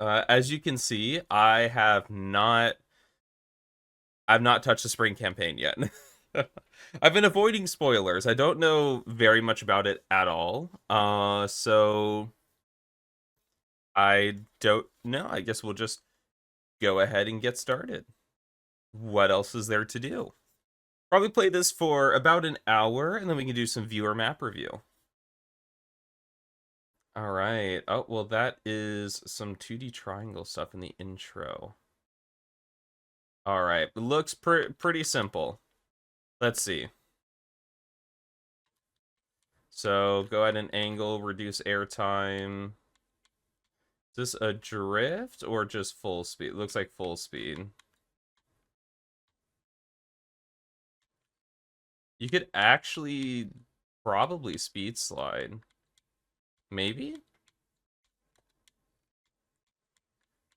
As you can see, I've not touched the spring campaign yet. I've been avoiding spoilers. I don't know very much about it at all. So I don't know. I guess we'll just go ahead and get started. What else is there to do? Probably play this for about an hour, and then we can do some viewer map review. All right. Oh, well, that is some 2D triangle stuff in the intro. All right. It looks pretty simple. Let's see. So go ahead and angle, reduce airtime. Is this a drift or just full speed? It looks like full speed. You could actually probably speed slide. Maybe?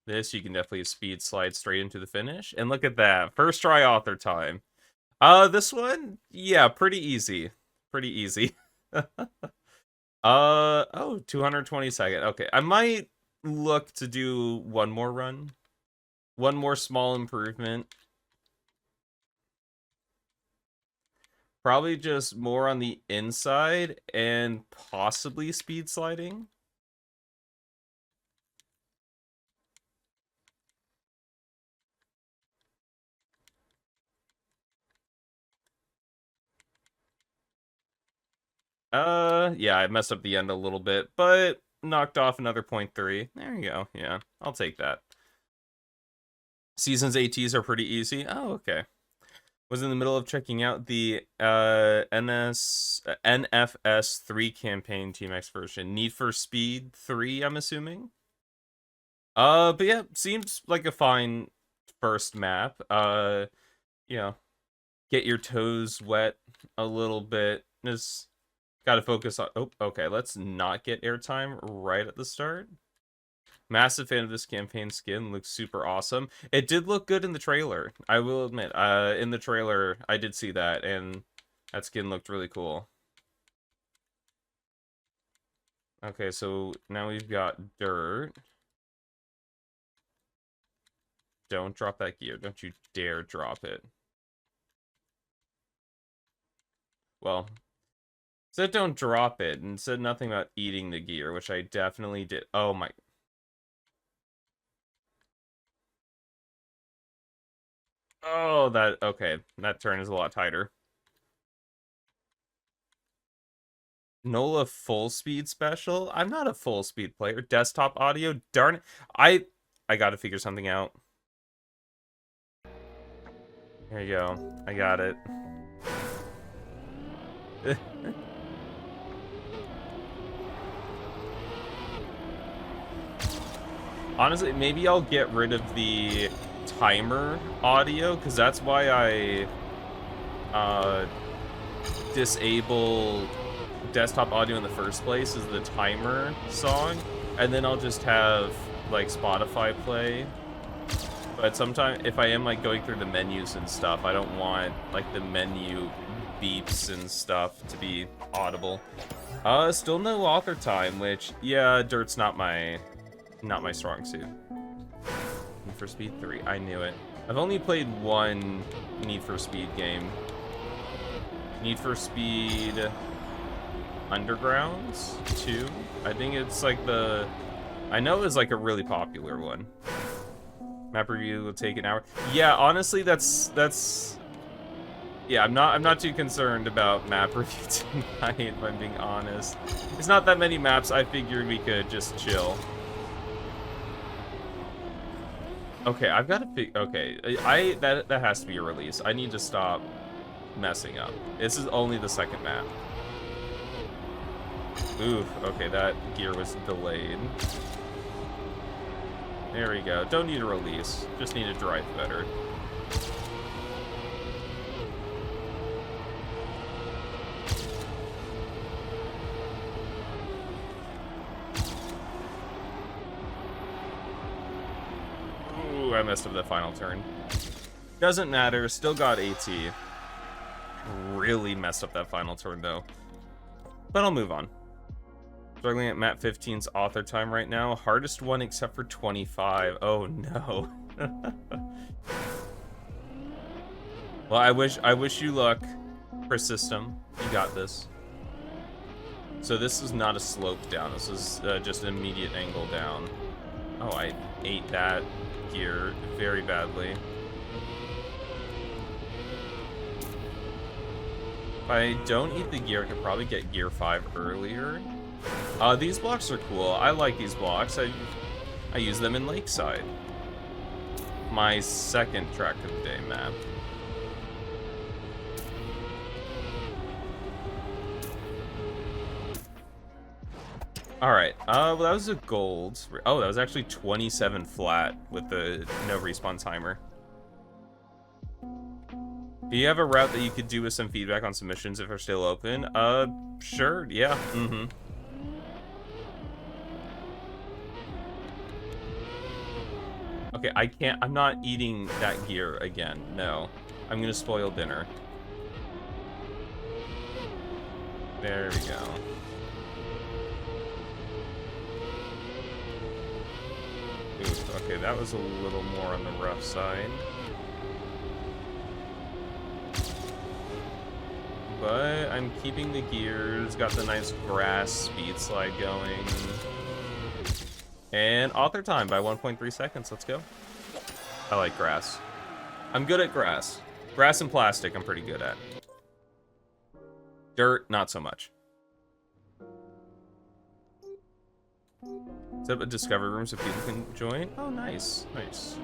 This, you can definitely speed slide straight into the finish. And look at that. First try author time. This one? Yeah, pretty easy. Pretty easy. Oh, 222nd. Okay, I might look to do one more run. One more small improvement. Probably just more on the inside and possibly speed sliding. Yeah, I messed up the end a little bit, but knocked off another 0.3. There you go. Yeah, I'll take that. Seasons ATs are pretty easy. Oh, okay. Was in the middle of checking out the NFS 3 campaign Team X version. Need for Speed 3, I'm assuming. But yeah, seems like a fine first map. You know, get your toes wet a little bit. Just gotta focus on. Oh, okay. Let's not get airtime right at the start. Massive fan of this campaign skin. Looks super awesome. It did look good in the trailer. I will admit. In the trailer, I did see that, and that skin looked really cool. Okay, so now we've got dirt. Don't drop that gear. Don't you dare drop it. Well, said don't drop it, and said nothing about eating the gear, which I definitely did. Oh my. Oh, that, okay. That turn is a lot tighter. NOLA full speed special? I'm not a full speed player. Desktop audio? Darn it. I gotta figure something out. There you go. I got it. Honestly, maybe I'll get rid of the timer audio, because that's why I disable desktop audio in the first place, is the timer song, and then I'll just have like Spotify play. But sometimes if I am like going through the menus and stuff, I don't want like the menu beeps and stuff to be audible. Still no author time, which, yeah, dirt's not my strong suit. Need for Speed 3, I knew it. I've only played one Need for Speed game. Need for Speed Undergrounds 2. I think it's like I know it's like a really popular one. Map review will take an hour. Yeah, honestly, that's. Yeah, I'm not too concerned about map review tonight, if I'm being honest. It's not that many maps. I figured we could just chill. Okay, I've got to pick. Okay, that has to be a release. I need to stop messing up. This is only the second map. Oof. Okay, that gear was delayed. There we go. Don't need a release. Just need to drive better. Ooh, I messed up that final turn. Doesn't matter. Still got AT. Really messed up that final turn, though. But I'll move on. Struggling at map 15's author time right now. Hardest one except for 25. Oh no. Well, I wish you luck, Persystem. You got this. So this is not a slope down. This is just an immediate angle down. Oh, I ate that gear very badly. If I don't eat the gear, I could probably get gear 5 earlier. These blocks are cool. I like these blocks. I use them in Lakeside. My second track of the day map. Alright, well that was a gold. Oh, that was actually 27 flat with the no respawn timer. Do you have a route that you could do with some feedback on submissions if they're still open? Sure, yeah, Okay, I'm not eating that gear again, no. I'm gonna spoil dinner. There we go. Ooh, okay, that was a little more on the rough side. But I'm keeping the gears, got the nice grass speed slide going. And author time by 1.3 seconds, let's go. I like grass. I'm good at grass. Grass and plastic I'm pretty good at. Dirt, not so much. Set up a discovery room so people can join. Oh, nice, nice.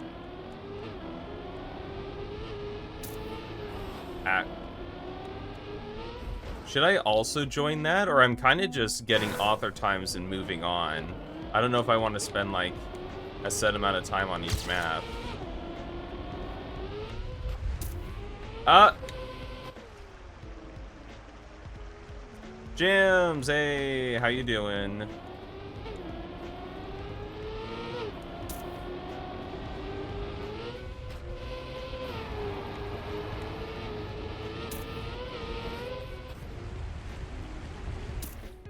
Should I also join that, or I'm kind of just getting author times and moving on? I don't know if I want to spend like a set amount of time on each map. Jims, hey, how you doing?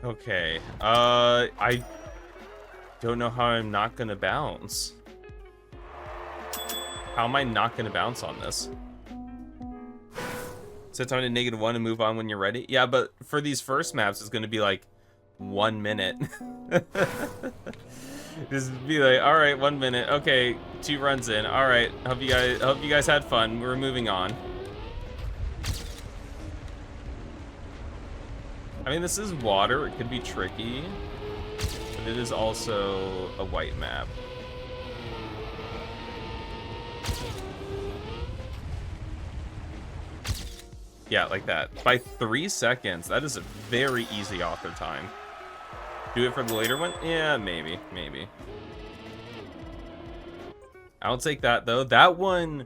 Okay, I don't know how I'm not gonna bounce. How am I not gonna bounce on this? Set time to -1 and move on when you're ready. Yeah, but for these first maps, it's gonna be like 1 minute. Just be like, all right, 1 minute. Okay, 2 runs in. All right, hope you guys had fun. We're moving on. I mean, this is water. It could be tricky, but it is also a white map. Yeah, like that. By 3 seconds, that is a very easy author time. Do it for the later one? Yeah, maybe, maybe. I'll take that, though. That one's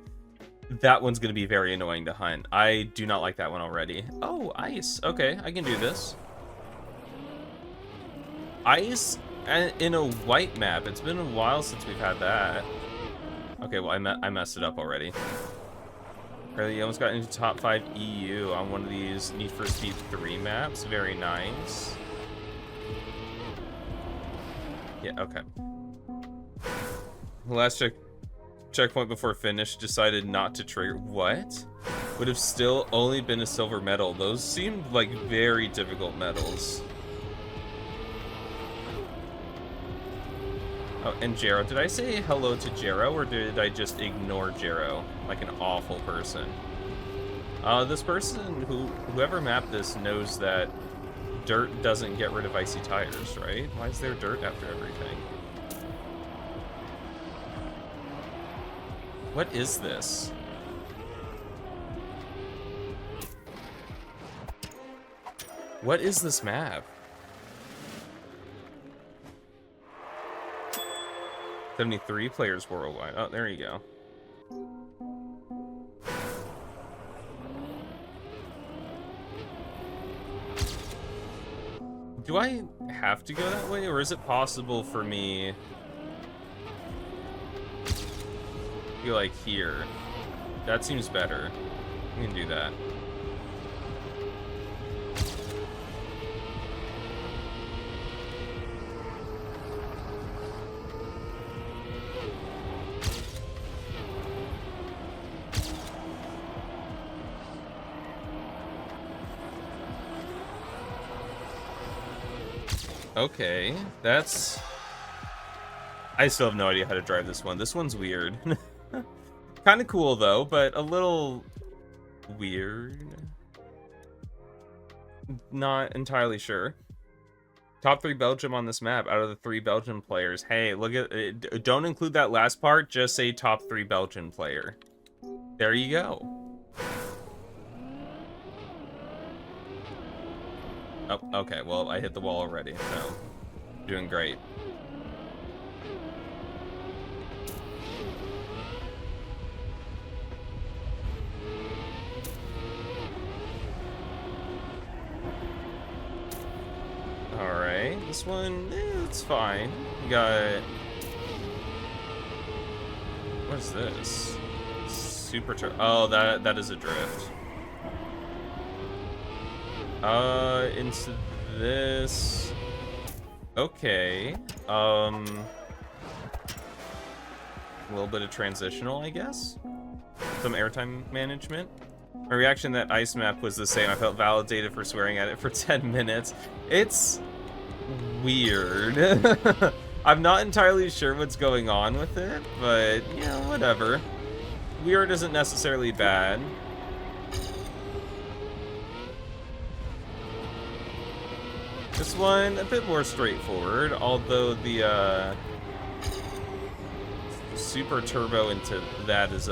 gonna be very annoying to hunt. I do not like that one already. Oh, ice. Okay, I can do this. Ice in a white map. It's been a while since we've had that. Okay, well, I messed it up already. You almost got into top 5 EU on one of these Need for Speed 3 maps. Very nice. Yeah, okay. Last checkpoint before finish, decided not to trigger. What? Would have still only been a silver medal. Those seemed like very difficult medals. Oh, and Jero. Did I say hello to Jero, or did I just ignore Jero like an awful person? This person, whoever mapped this, knows that dirt doesn't get rid of icy tires, right? Why is there dirt after everything? What is this? What is this map? 73 players worldwide. Oh, there you go. Do I have to go that way, or is it possible for me to go like here? That seems better. We can do that. Okay, that's... I still have no idea how to drive this one. This one's weird. Kind of cool, though, but a little weird. Not entirely sure. Top 3 Belgium on this map out of the 3 Belgian players. Hey, look at it. Don't include that last part. Just say top 3 Belgian player. There you go. Oh, okay. Well, I hit the wall already, so doing great. Alright, this one, it's fine. We got... What is this? Super oh, that is a drift. Into this... Okay. A little bit of transitional, I guess? Some airtime management. My reaction to that ice map was the same. I felt validated for swearing at it for 10 minutes. It's weird. I'm not entirely sure what's going on with it, but, you know, whatever. Weird isn't necessarily bad. This one, a bit more straightforward, although the, super turbo into that is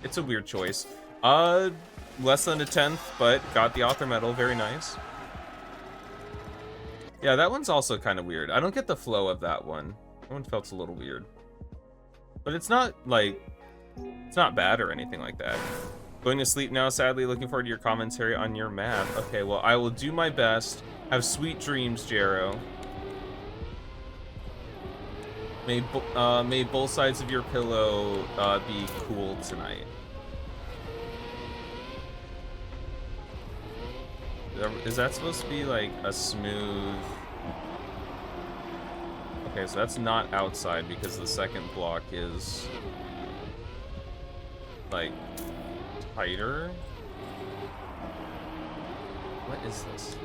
it's a weird choice. Less than a 10th, but got the author medal. Very nice. Yeah, that one's also kind of weird. I don't get the flow of that one. That one felt a little weird. But it's not, like... It's not bad or anything like that. Going to sleep now, sadly. Looking forward to your commentary on your map. Okay, well, I will do my best. Have sweet dreams, Jero. May both sides of your pillow be cool tonight. Is that supposed to be like a smooth... Okay, so that's not outside because the second block is like tighter. What is this?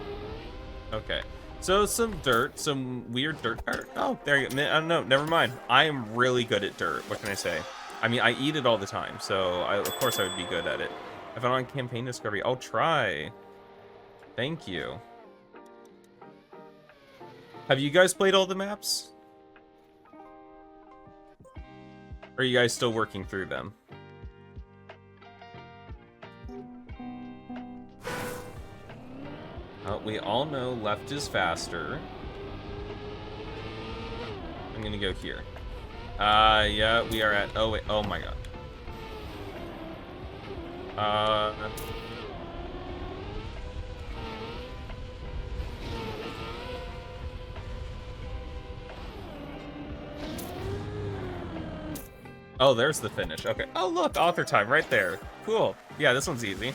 Okay. So some dirt, some weird dirt. Oh, there you go. I don't know. Never mind. I am really good at dirt. What can I say? I mean, I eat it all the time, so of course I would be good at it. I found on campaign discovery. I'll try. Thank you. Have you guys played all the maps? Or are you guys still working through them? We all know left is faster. I'm gonna go here. Yeah, we are at... Oh, wait. Oh, my God. Oh, there's the finish. Okay. Oh, look, author time right there. Cool. Yeah, this one's easy.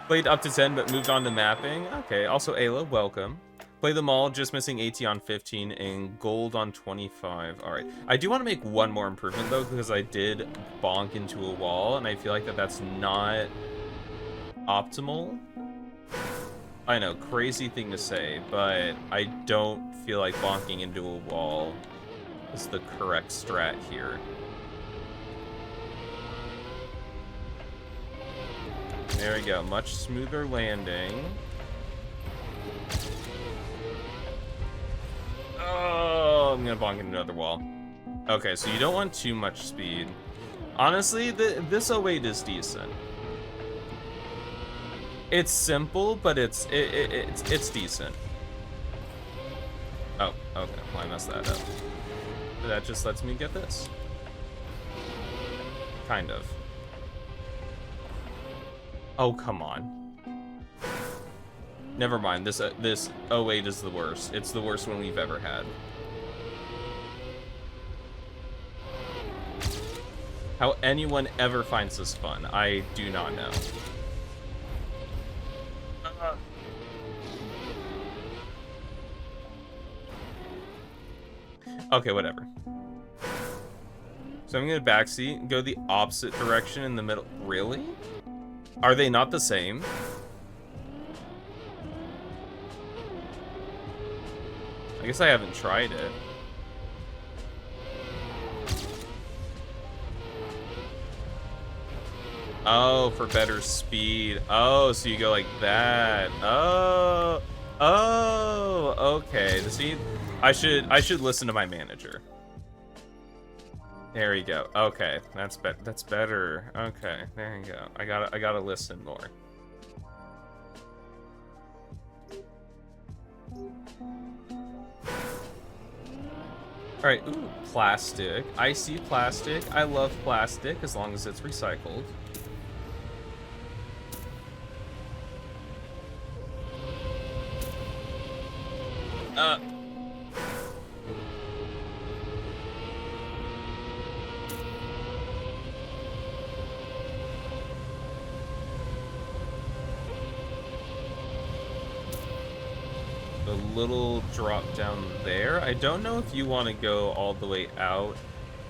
Played up to 10, but moved on to mapping. Okay. Also, Ayla, welcome. Play them all, just missing AT on 15 and gold on 25. All right. I do want to make one more improvement, though, because I did bonk into a wall, and I feel like that's not optimal. I know, crazy thing to say, but I don't feel like bonking into a wall is the correct strat here. There we go, much smoother landing. Oh, I'm gonna bonk into another wall. Okay, so you don't want too much speed. Honestly, this 08 is decent. It's simple, but it's decent. Oh, okay, well, I messed that up. That just lets me get this. Kind of. Oh, come on. Never mind, this 08 is the worst. It's the worst one we've ever had. How anyone ever finds this fun, I do not know. Okay, whatever. So I'm gonna backseat, go the opposite direction in the middle. Really? Are they not the same? I guess I haven't tried it. Oh, for better speed. Oh, so you go like that. Oh. Oh, okay. See, I should listen to my manager. There you go. Okay, that's better. Okay, there you go. I gotta listen more. All right. Ooh, plastic. I see plastic. I love plastic as long as it's recycled. A little drop down there. I don't know if you want to go all the way out,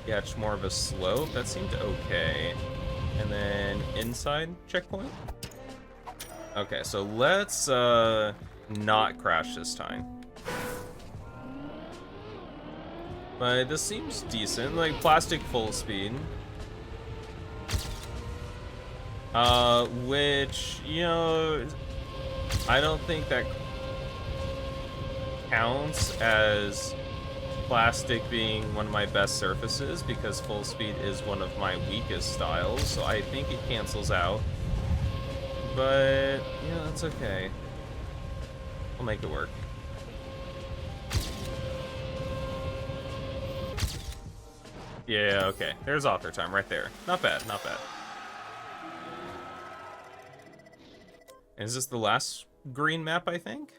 catch more of a slope. That seemed okay. And then inside checkpoint. Okay, so let's not crash this time. But this seems decent, like plastic full speed. Which, you know, I don't think that counts as plastic being one of my best surfaces because full speed is one of my weakest styles, so I think it cancels out. But, yeah, that's okay. I'll make it work. Yeah, okay. There's author time right there. Not bad, not bad. Is this the last green map, I think?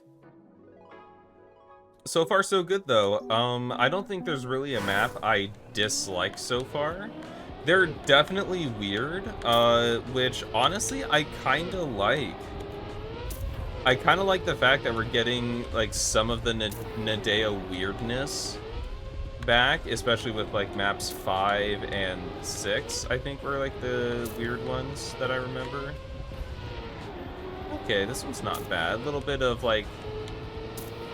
So far, so good, though. I don't think there's really a map I dislike so far. They're definitely weird, which, honestly, I kind of like. I kind of like the fact that we're getting, like, some of the Nadeo weirdness back, especially with, like, maps 5 and 6, I think were, like, the weird ones that I remember. Okay, this one's not bad. A little bit of, like,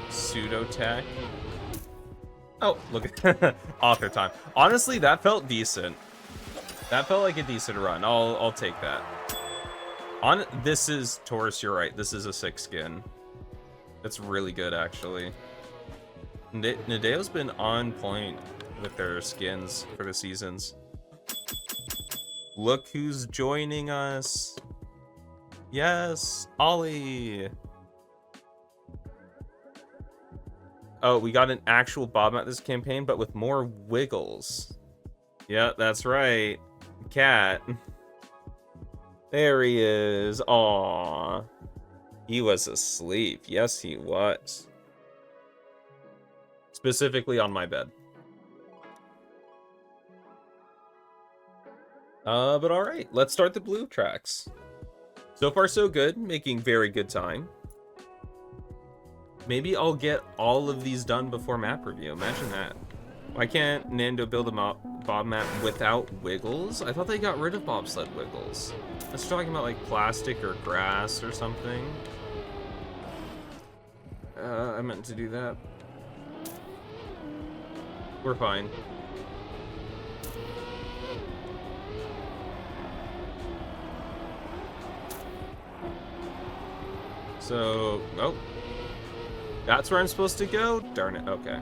pseudo-tech. Oh, look at author time. Honestly, that felt decent. That felt like a decent run. I'll take that. This is Taurus, you're right. This is a 6 skin. That's really good, actually. Nadeo's been on point with their skins for the seasons. Look who's joining us. Yes, Ollie. Oh, we got an actual Bob map this campaign, but with more wiggles. Yeah, that's right. Cat. There he is. Aww. He was asleep. Yes, he was. Specifically on my bed. But alright, let's start the blue tracks. So far, so good. Making very good time. Maybe I'll get all of these done before map review. Imagine that. Why can't Nando build a Bob map without wiggles? I thought they got rid of bobsled wiggles. I was talking about like plastic or grass or something. I meant to do that. We're fine. So, oh. That's where I'm supposed to go? Darn it, okay.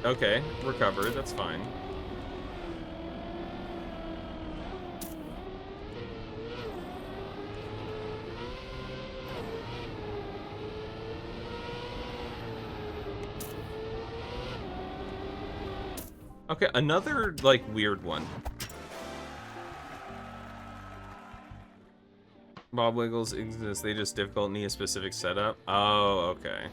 Okay, recovered, that's fine. Okay, another, like, weird one. Bob wiggles exist, they just difficult, need a specific setup. Oh, okay.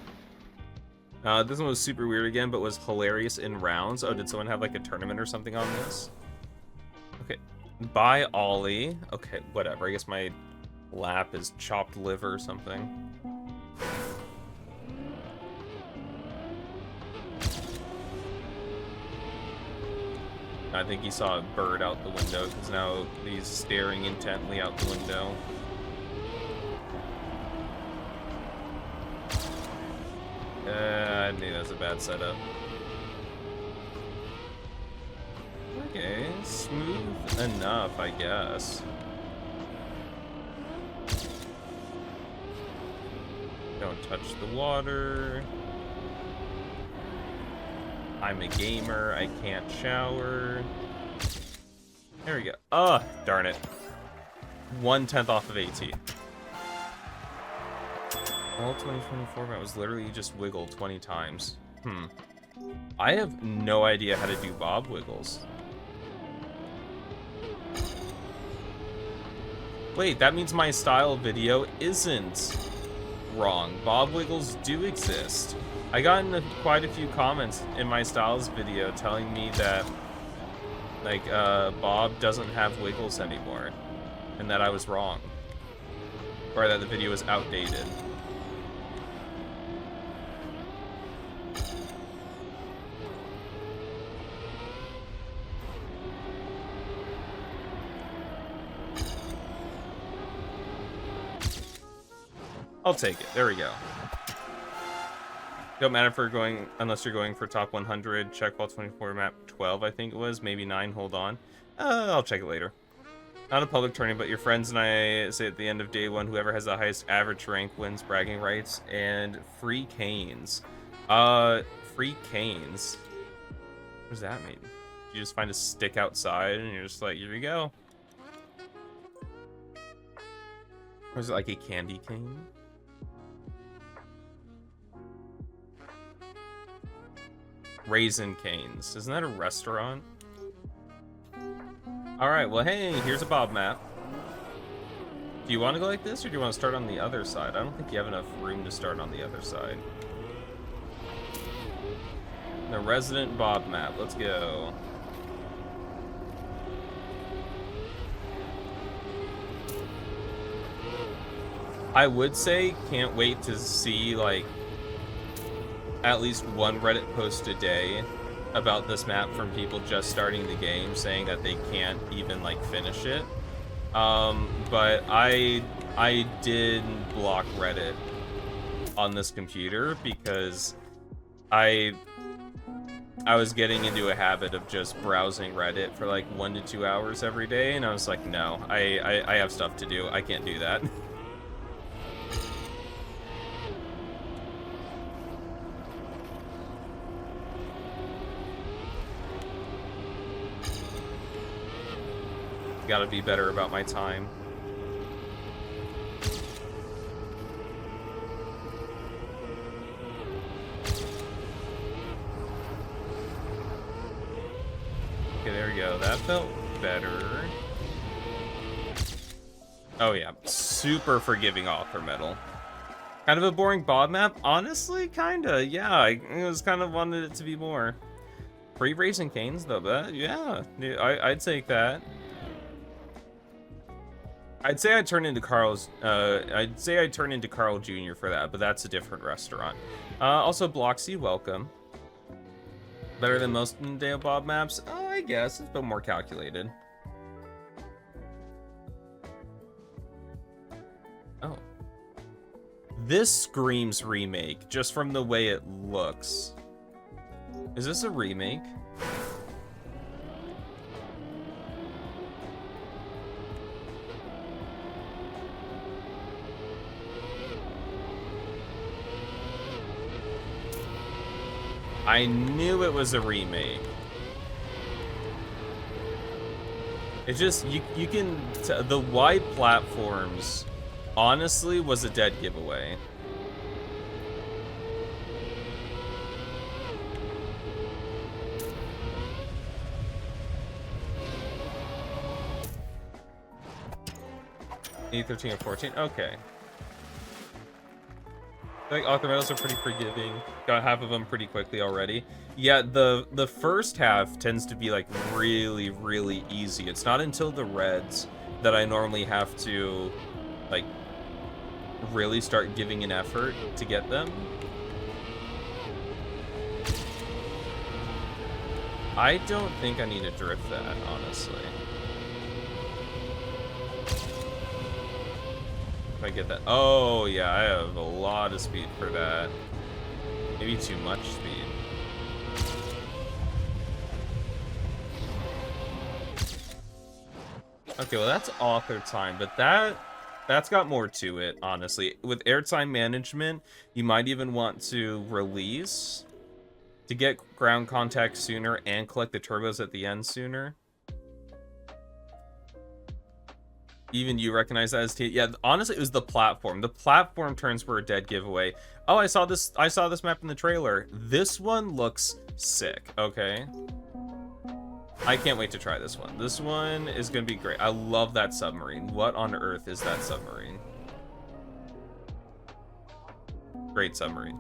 This one was super weird again, but was hilarious in rounds. Oh, did someone have like a tournament or something on this? Okay, bye Ollie. Okay, whatever, I guess my lap is chopped liver or something. I think he saw a bird out the window, because now he's staring intently out the window. I knew that was a bad setup. Okay, smooth enough, I guess. Don't touch the water. I'm a gamer, I can't shower. There we go. Ugh, darn it. 1/10 off of AT. All 2024 map was literally just wiggle 20 times. I have no idea how to do bob wiggles. Wait, that means my style video isn't wrong. Bob wiggles do exist. I got into quite a few comments in my styles video telling me that, like, Bob doesn't have wiggles anymore, and that I was wrong, or that the video was outdated. I'll take it. There we go. Don't matter if we're going, unless you're going for top 100. Check all 24 map 12, I think it was. Maybe 9, hold on. I'll check it later. Not a public tourney, but your friends and I say at the end of day 1, whoever has the highest average rank wins bragging rights and free canes. Free canes? What does that mean? You just find a stick outside and you're just like, here you go. Or is it like a candy cane? Raisin Canes. Isn't that a restaurant? Alright, well, hey, here's a Bob map. Do you want to go like this, or do you want to start on the other side? I don't think you have enough room to start on the other side. The Resident Bob map. Let's go. I would say, can't wait to see, like, at least one Reddit post a day about this map from people just starting the game saying that they can't even, like, finish it. But I did block Reddit on this computer because I was getting into a habit of just browsing Reddit for like 1 to 2 hours every day, and I was like, no, I have stuff to do. I can't do that. Gotta be better about my time. Okay, there we go. That felt better. Oh yeah, super forgiving author metal. Kind of a boring Bob map? Honestly, kinda, yeah. I was kind of wanted it to be more. Free Raisin Canes though, but yeah, I'd take that. I'd say I turn into Carl Jr. for that, but that's a different restaurant. Also, Bloxy, welcome. Better than most Day Bob maps? Oh, I guess. It's a bit more calculated. Oh. This screams remake, just from the way it looks. Is this a remake? I knew it was a remake. It's just, you can, the wide platforms, honestly, was a dead giveaway. E13 or 14, okay. I think author medals are pretty forgiving. Got half of them pretty quickly already. Yeah, the first half tends to be like really, really easy. It's not until the reds that I normally have to like really start giving an effort to get them. I don't think I need to drift that, honestly. If I get that. Oh, yeah, I have a lot of speed for that. Maybe too much speed. Okay, well, that's author time, but that's got more to it, honestly. With airtime management, you might even want to release to get ground contact sooner and collect the turbos at the end sooner. Even you recognize that as T. Yeah, honestly, it was the platform. The platform turns were a dead giveaway. Oh, I saw this map in the trailer. This one looks sick, okay? I can't wait to try this one. This one is gonna be great. I love that submarine. What on earth is that submarine? Great submarine.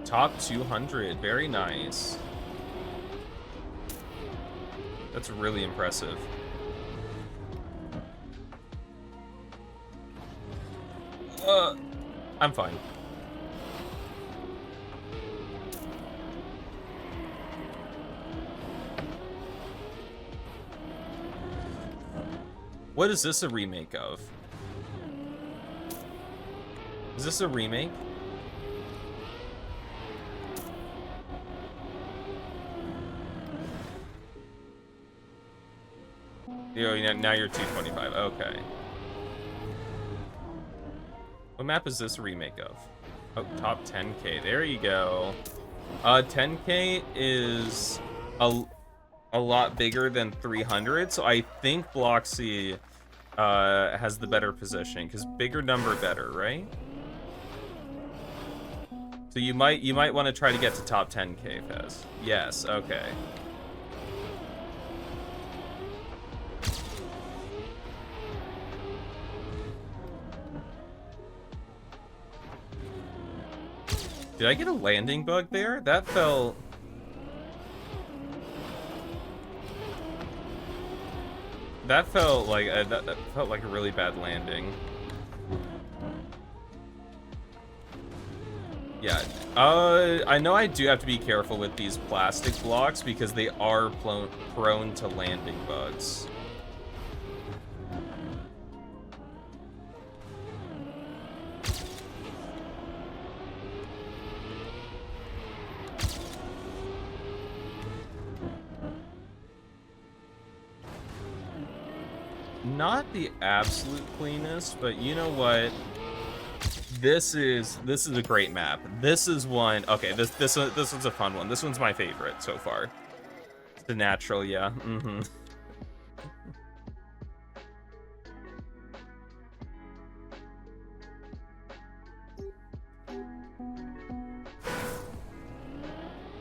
Top 200, very nice. That's really impressive. I'm fine. What is this a remake of? Is this a remake? Now you're 225. Okay. What map is this a remake of? Oh, top 10K. There you go. 10K is a lot bigger than 300, so I think Bloxy has the better position because bigger number better, right? So you might want to try to get to top 10K, Fez. Yes. Okay. Did I get a landing bug there? That felt... That felt like a really bad landing. Yeah. I know I do have to be careful with these plastic blocks because they are prone to landing bugs. Not the absolute cleanest, but you know what? This is a great map. This is one. Okay, this one's a fun one. This one's my favorite so far. The natural, yeah. Mm-hmm.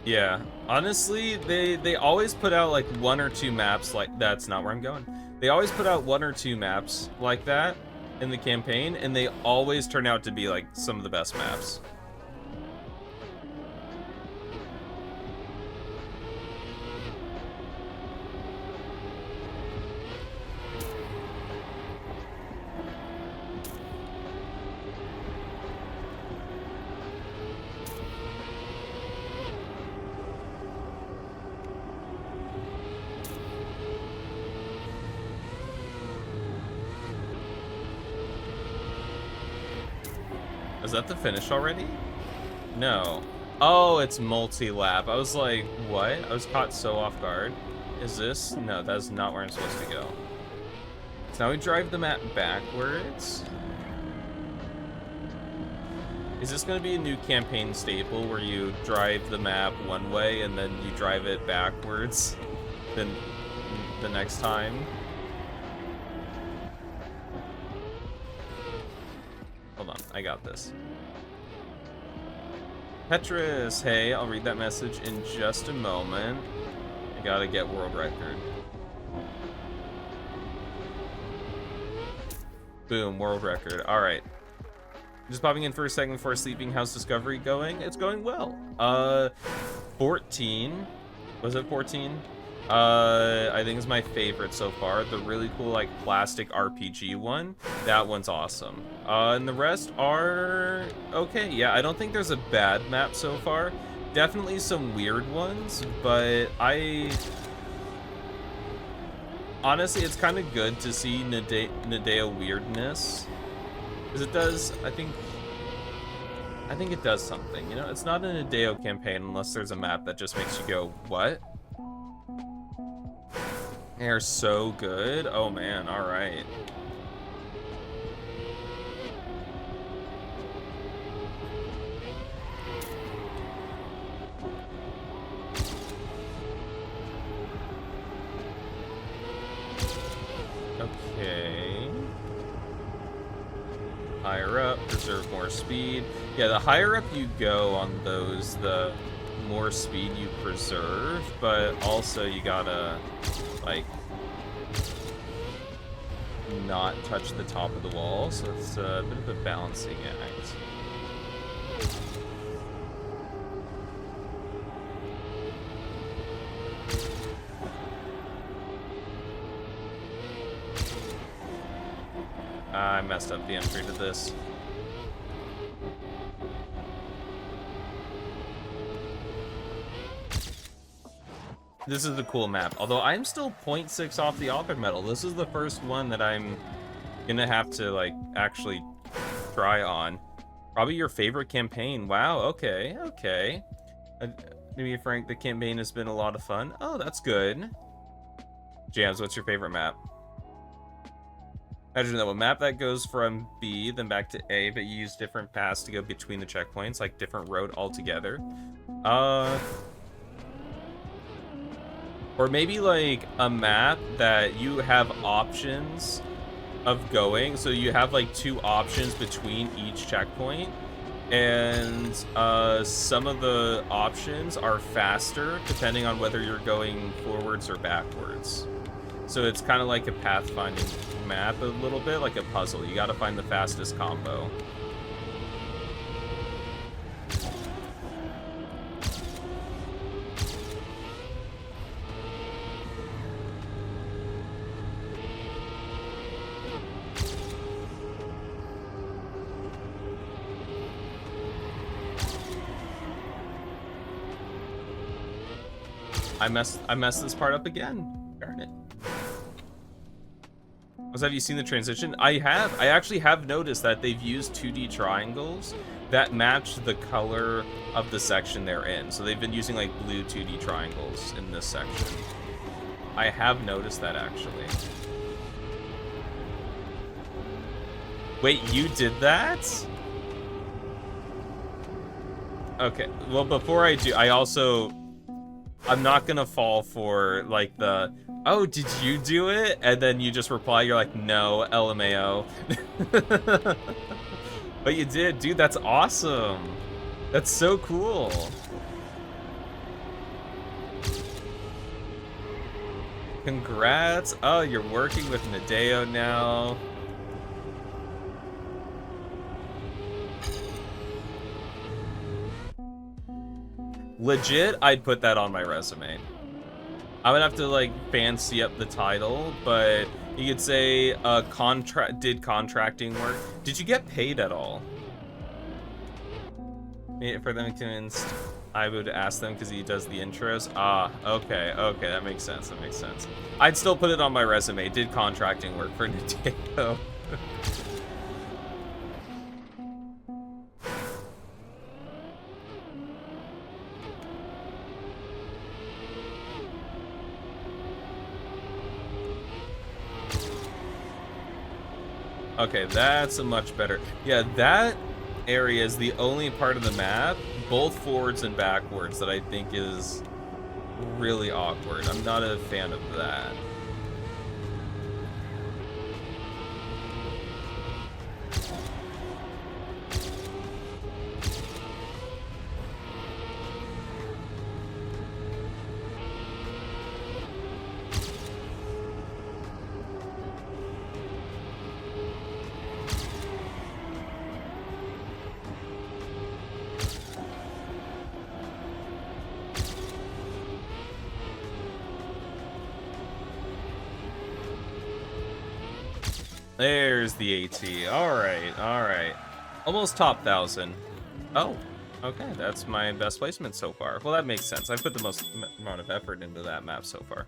Yeah, honestly, they always put out like 1 or 2 maps like that's not where I'm going. They always put out 1 or 2 maps like that in the campaign, and they always turn out to be like some of the best maps. Is that the finish already? No. Oh, it's multi-lap. I was like, what? I was caught so off guard. Is this? No, that's not where I'm supposed to go. So now we drive the map backwards. Is this going to be a new campaign staple where you drive the map one way and then you drive it backwards then the next time? Hold on, I got this. Petrus, hey, I'll read that message in just a moment. I gotta get world record. Boom, world record. All right. Just popping in for a second before sleeping. How's Discovery going? It's going well. 14. Was it 14? I think is my favorite so far. The really cool like plastic RPG one. That one's awesome. And the rest are okay. Yeah, I don't think there's a bad map so far. definitely some weird ones, but honestly, it's kind of good to see Nadeo weirdness, because it does, I think it does something, you know? It's not an Nadeo campaign unless there's a map that just makes you go, what? They're so good. Oh man, all right. Okay. Higher up, preserve more speed. Yeah, the higher up you go on those, the more speed you preserve, but also you gotta, like, not touch the top of the wall, so it's a bit of a balancing act. I messed up the entry to this. This is a cool map, although I'm still 0.6 off the Alpha Medal. This is the first one that I'm gonna have to, like, actually try on. Probably your favorite campaign. Wow, okay, okay. Maybe Frank, the campaign has been a lot of fun. Oh, that's good. Jams, what's your favorite map? Imagine that, a map that goes from B, then back to A, but you use different paths to go between the checkpoints, like different road altogether. Or maybe like a map that you have options of going, so you have like 2 options between each checkpoint, and some of the options are faster depending on whether you're going forwards or backwards. So it's kind of like a pathfinding map a little bit, like a puzzle. You gotta find the fastest combo. I messed this part up again. Darn it. Have you seen the transition? I have. I actually have noticed that they've used 2D triangles that match the color of the section they're in. So they've been using like blue 2D triangles in this section. I have noticed that actually. Wait, you did that? Okay, well, before I do, I'm not gonna fall for like the, oh, did you do it? And then you just reply, you're like, no, LMAO. But you did, dude, that's awesome. That's so cool. Congrats. Oh, you're working with Nadeo now. Legit, I'd put that on my resume. I would have to like fancy up the title, but you could say did contracting work. Did you get paid at all? For them convinced, I would ask them because he does the intros. Ah, okay, that makes sense. That makes sense. I'd still put it on my resume. Did contracting work for Nadeo? Okay, that's a much better. Yeah, that area is the only part of the map, both forwards and backwards, that I think is really awkward. I'm not a fan of that. There's the AT. Alright, alright. Almost top 1,000. Oh. Okay, that's my best placement so far. Well, that makes sense. I put the most amount of effort into that map so far.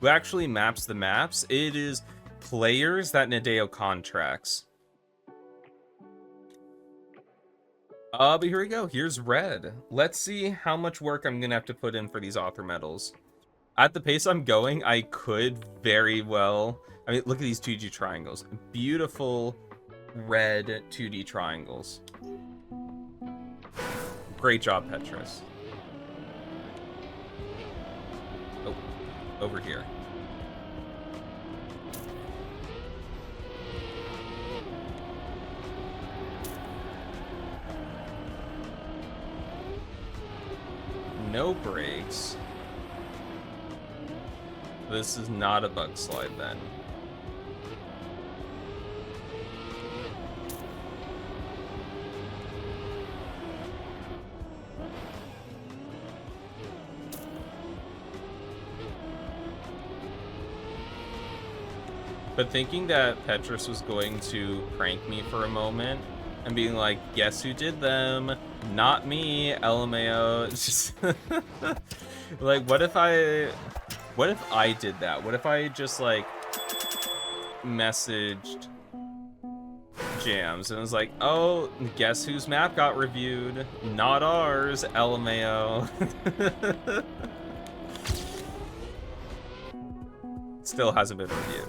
Who actually maps the maps? It is players that Nadeo contracts. But here we go. Here's red. Let's see how much work I'm gonna have to put in for these author medals. At the pace I'm going, I could very well... I mean, look at these 2D triangles. Beautiful red 2D triangles. Great job, Petrus. Oh, over here. No brakes. This is not a bug slide then. But thinking that Petrus was going to prank me for a moment and being like, guess who did them? Not me, LMAO. It's just like, what if I did that? What if I just like messaged Jams and was like, oh, guess whose map got reviewed? Not ours, LMAO. Still hasn't been reviewed.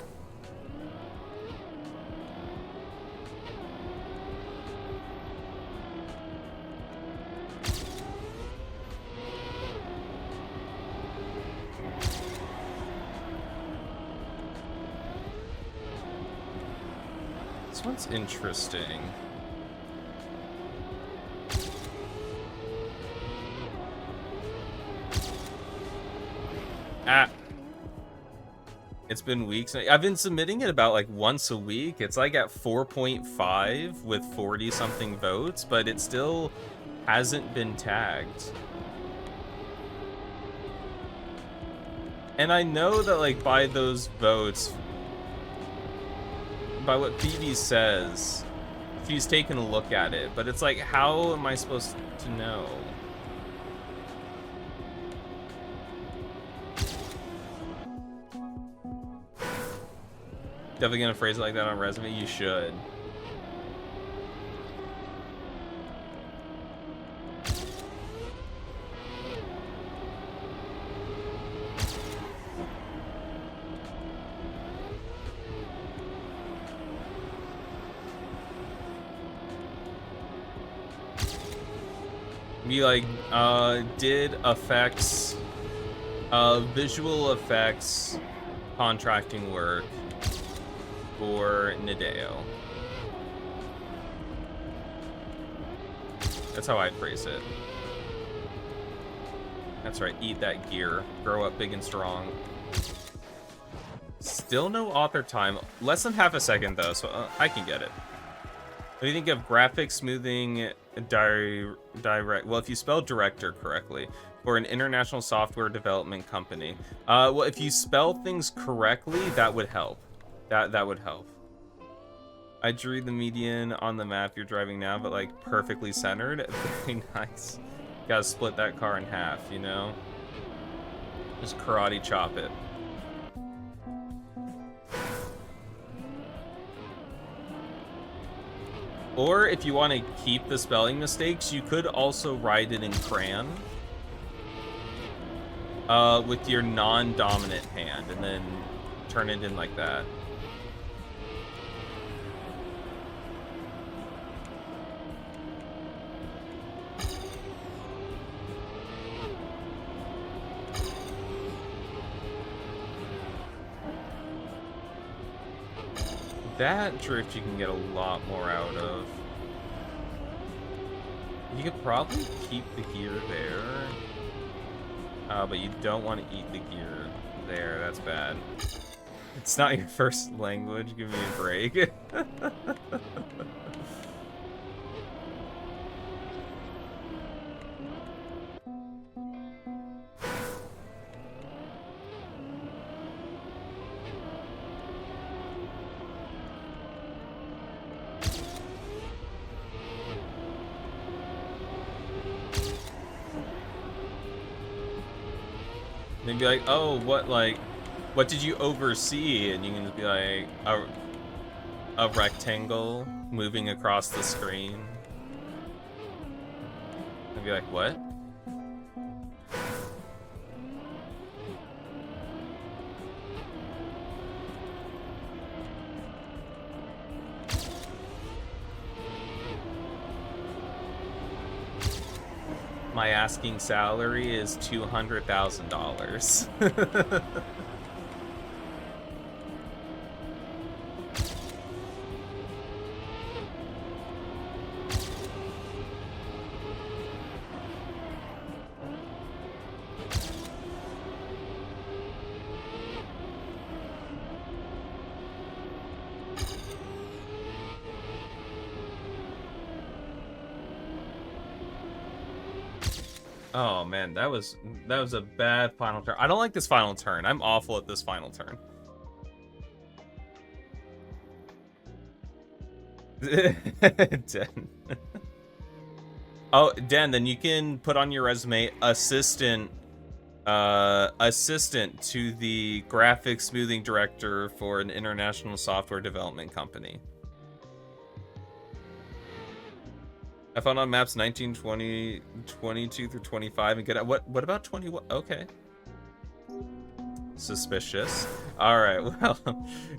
This one's interesting. It's been weeks. I've been submitting it about like once a week. It's like at 4.5 with 40 something votes, but it still hasn't been tagged. And I know that like by those votes, by what Phoebe says, she's taken a look at it, but it's like, how am I supposed to know? Definitely gonna phrase it like that on resume? You should. Be like, did effects, visual effects contracting work for Nadeo. That's how I'd phrase it. That's right, eat that gear. Grow up big and strong. Still no author time. Less than half a second though, so I can get it. What do you think of graphic smoothing direct? Well, if you spell director correctly, for an international software development company. Well, if you spell things correctly, that would help. That would help. I drew the median on the map you're driving now, but like perfectly centered. Very nice. Gotta split that car in half, you know? Just karate chop it. Or if you want to keep the spelling mistakes, you could also write it in crayon with your non-dominant hand and then turn it in like that. That drift you can get a lot more out of. You could probably keep the gear there. But you don't want to eat the gear there. That's bad. It's not your first language. Give me a break. They'd be like, oh, what did you oversee? And you can just be like, a rectangle moving across the screen. I'd be like, what? My asking salary is $200,000. Oh man, that was a bad final turn. I don't like this final turn. I'm awful at this final turn. Den. Oh, Den, then you can put on your resume assistant to the graphics smoothing director for an international software development company. I found on maps 19, 20, 22 through 25 and get out. What about 21? Okay. Suspicious. Alright, well,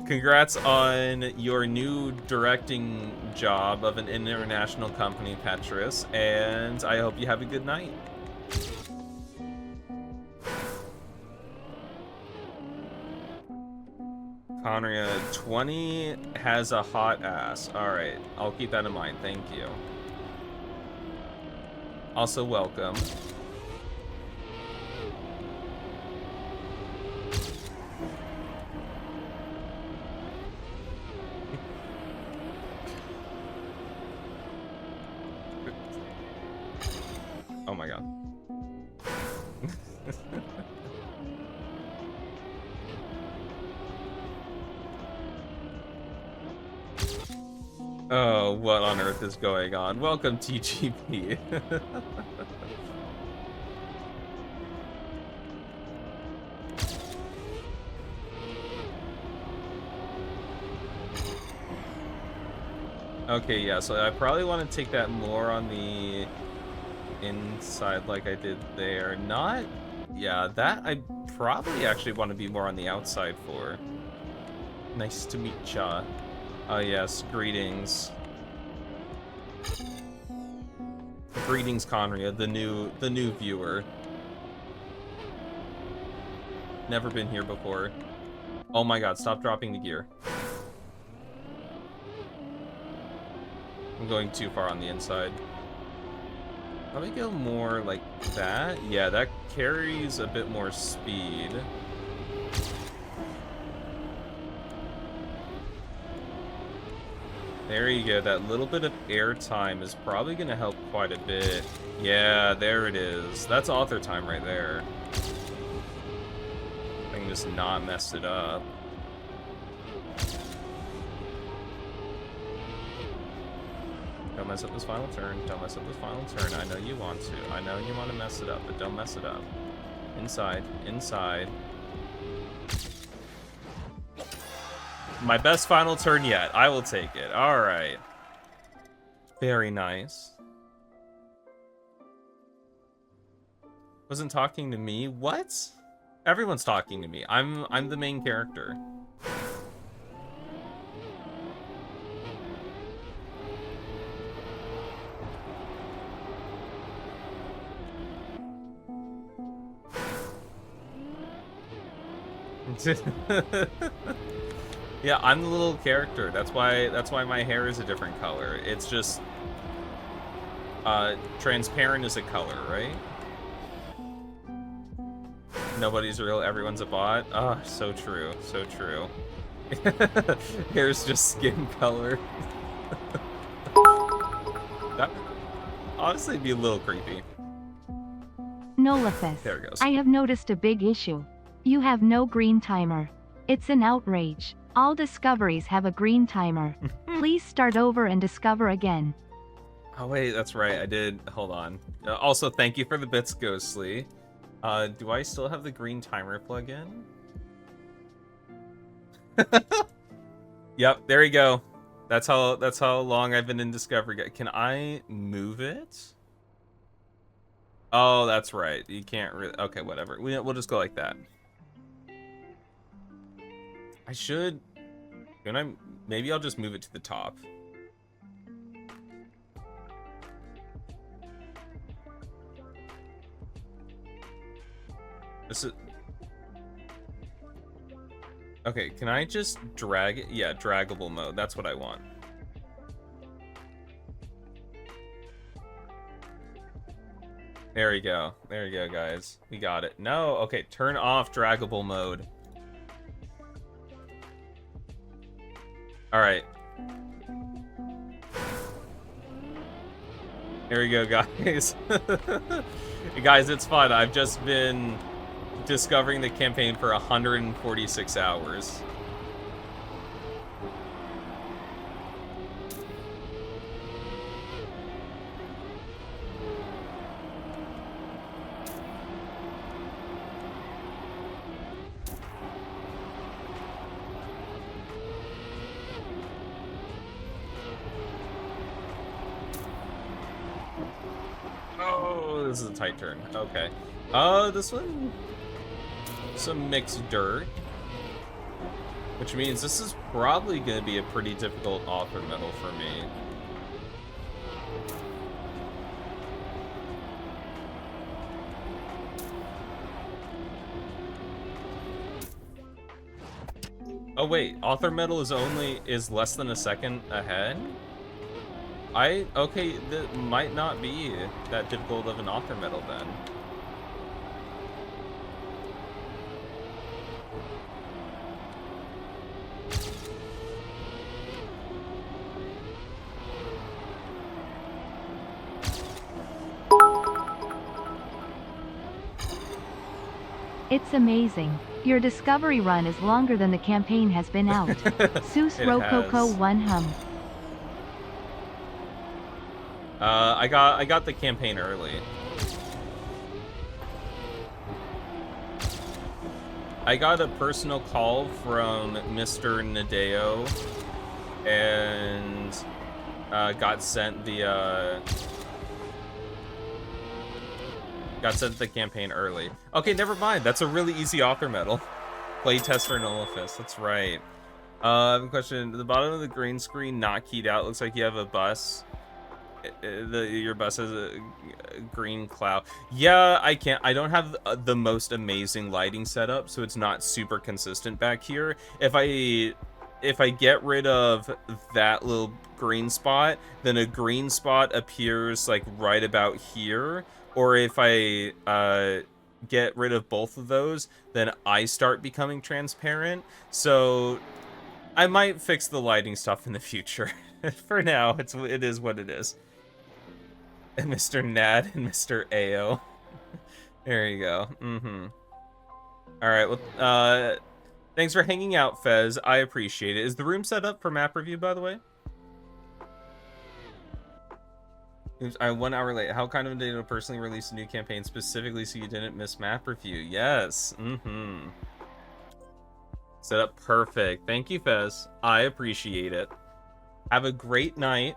congrats on your new directing job of an international company, Petrus, and I hope you have a good night. Conria, 20 has a hot ass. Alright, I'll keep that in mind. Thank you. Also, welcome. Oh my god. Oh, what on earth is going on? Welcome, TGP. Okay, yeah, so I probably want to take that more on the inside like I did there. Not... Yeah, that I probably actually want to be more on the outside for. Nice to meet ya. Oh yes, greetings. Greetings, Conria, the new viewer. Never been here before. Oh my god, stop dropping the gear. I'm going too far on the inside. Probably go more like that. Yeah, that carries a bit more speed. There you go. That little bit of air time is probably going to help quite a bit. Yeah, there it is. That's author time right there. I can just not mess it up. Don't mess up this final turn. Don't mess up this final turn. I know you want to. I know you want to mess it up, but don't mess it up. Inside. Inside. My best final turn yet. I will take it. Alright. Very nice. Wasn't talking to me? What? Everyone's talking to me. I'm the main character. Yeah, I'm the little character. That's why my hair is a different color. It's just transparent is a color, right? Nobody's real, everyone's a bot. Ah, oh, so true, so true. Hair's just skin color. That would honestly be a little creepy. Nolafis, there it goes. I have noticed a big issue. You have no green timer. It's an outrage. All discoveries have a green timer. Please start over and discover again. Oh wait, that's right, I did. Hold on. Also, thank you for the bits, Ghostly. Do I still have the green timer plug-in? Yep, there you go. That's how long I've been in Discovery. Can I move it? Oh, that's right. You can't really. Okay, whatever. We'll just go like that. I should. Can I? Maybe I'll just move it to the top. This is. Okay, can I just drag it? Yeah, draggable mode. That's what I want. There we go. There you go, guys. We got it. No, okay, turn off draggable mode. Alright. There we go, guys. Guys, it's fun. I've just been discovering the campaign for 146 hours. Oh, this is a tight turn. Okay. This one... some mixed dirt. Which means this is probably going to be a pretty difficult author medal for me. Oh wait, author medal is less than a second ahead? Okay, that might not be that difficult of an author medal then. It's amazing. Your discovery run is longer than the campaign has been out. Seuss Rococo one hum. I got the campaign early. I got a personal call from Mr. Nadeo and got sent the campaign early. Okay, never mind. That's a really easy author medal. Playtester Nullifist. That's right. I have a question. The bottom of the green screen not keyed out. Looks like you have a bus. Your bus has a green cloud. Yeah, I don't have the most amazing lighting setup, so it's not super consistent back here. If I get rid of that little green spot, then a green spot appears like right about here. Or if I get rid of both of those, then I start becoming transparent. So I might fix the lighting stuff in the future. For now, it is what it is. And Mr. Nad and Mr. Ao. There you go. All right. Well, thanks for hanging out, Fez. I appreciate it. Is the room set up for map review, by the way? I'm 1 hour late. How kind of a day to personally release a new campaign specifically so you didn't miss map review? Yes. Set up perfect. Thank you, Fez. I appreciate it. Have a great night.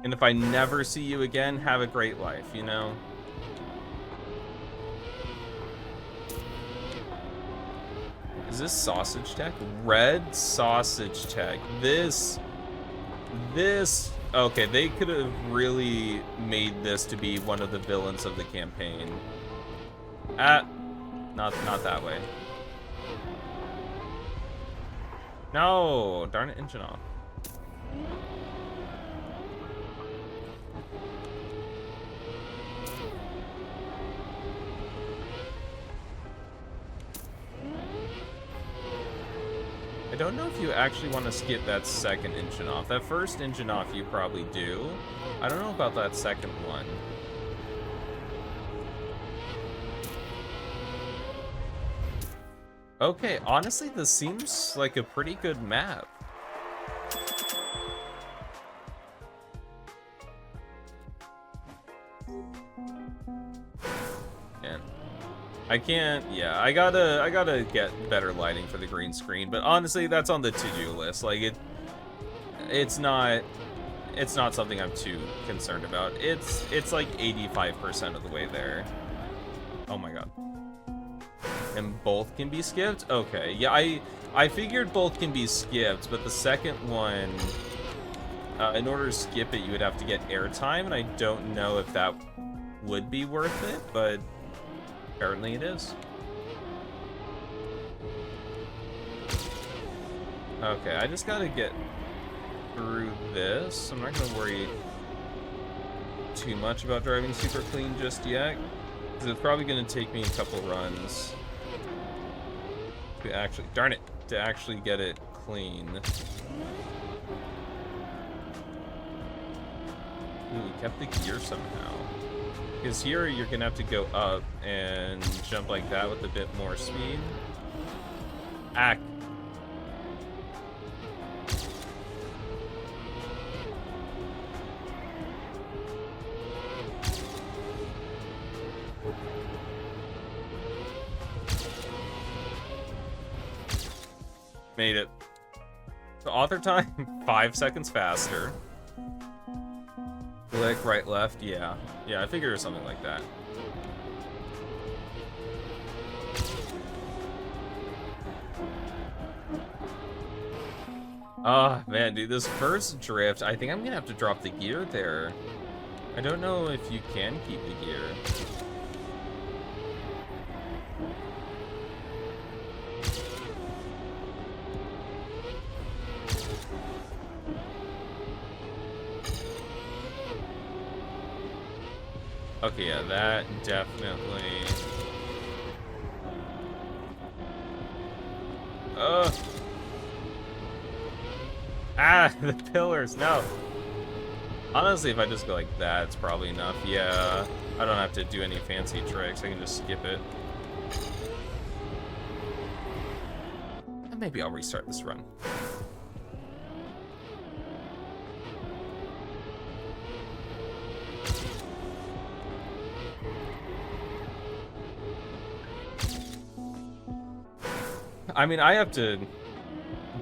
And if I never see you again, have a great life, you know? Is this sausage tech? Red sausage tech. This... Okay, they could have really made this to be one of the villains of the campaign. Not that way. No, darn it, engine off. I don't know if you actually want to skip that second engine off. That first engine off you probably do. I don't know about that second one. Okay, honestly, this seems like a pretty good map. Man. I can't, yeah, I gotta get better lighting for the green screen, but honestly, that's on the to-do list. Like, it's not something I'm too concerned about. It's like 85% of the way there. Oh my god. And both can be skipped? Okay, yeah, I figured both can be skipped, but the second one, in order to skip it, you would have to get airtime, and I don't know if that would be worth it, but apparently it is. Okay, I just gotta get through this. I'm not gonna worry too much about driving super clean just yet, because it's probably gonna take me a couple runs to actually, darn it, to actually get it clean. Ooh, we kept the gear somehow. Because here you're gonna have to go up and jump like that with a bit more speed. Ah. Made it. So author time, 5 seconds faster. Click, right, left, yeah. Yeah, I figured it was something like that. Oh, man, dude, this first drift, I think I'm gonna have to drop the gear there. I don't know if you can keep the gear. Okay, yeah, that definitely... Ah, the pillars, no. Honestly, if I just go like that, it's probably enough. Yeah, I don't have to do any fancy tricks. I can just skip it. And maybe I'll restart this run. I mean, I have to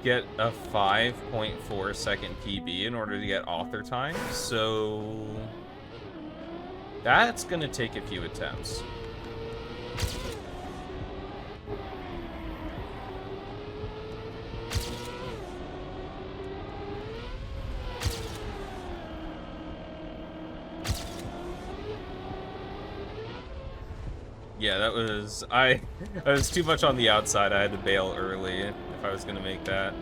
get a 5.4 second PB in order to get author time, so that's gonna take a few attempts. Yeah, that was... I was too much on the outside. I had to bail early if I was gonna make that.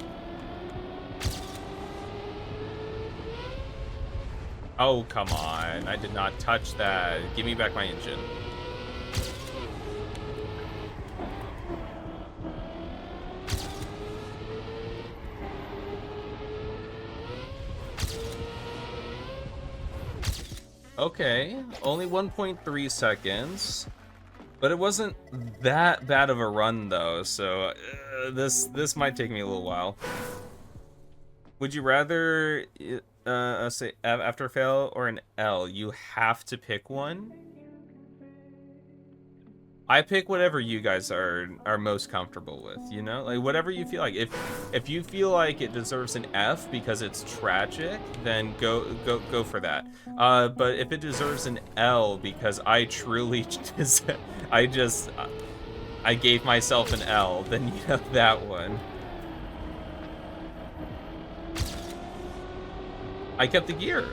Oh, come on. I did not touch that. Give me back my engine. Okay, only 1.3 seconds. But it wasn't that bad of a run, though, so this might take me a little while. Would you rather say after a fail or an L? You have to pick one. I pick whatever you guys are most comfortable with, you know? Like, whatever you feel like. If you feel like it deserves an F because it's tragic, then go for that. But if it deserves an L because I truly just I gave myself an L, then you know that one. I kept the gear.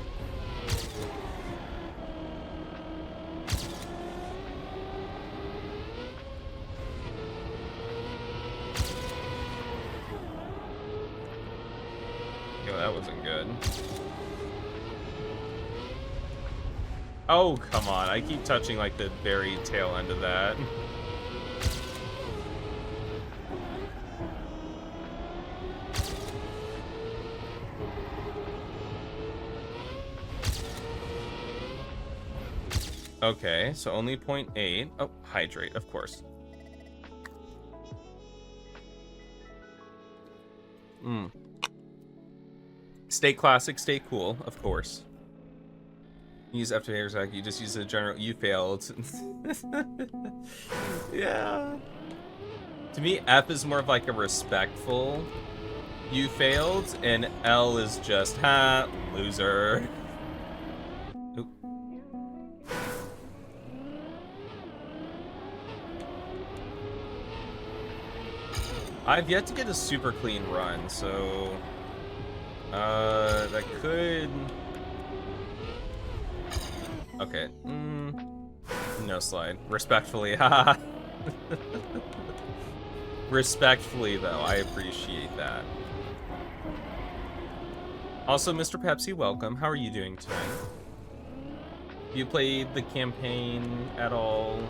That wasn't good. Oh, come on. I keep touching, like, the very tail end of that. Okay, so only 0.8. Oh, hydrate, of course. Stay classic, stay cool, of course. Use after attack, you just use the general, you failed. Yeah. To me, F is more of like a respectful, you failed, and L is just, ha, loser. Oop. I've yet to get a super clean run, so that could. Okay. No slide. Respectfully, haha. Respectfully, though, I appreciate that. Also, Mr. Pepsi, welcome. How are you doing tonight? You played the campaign at all?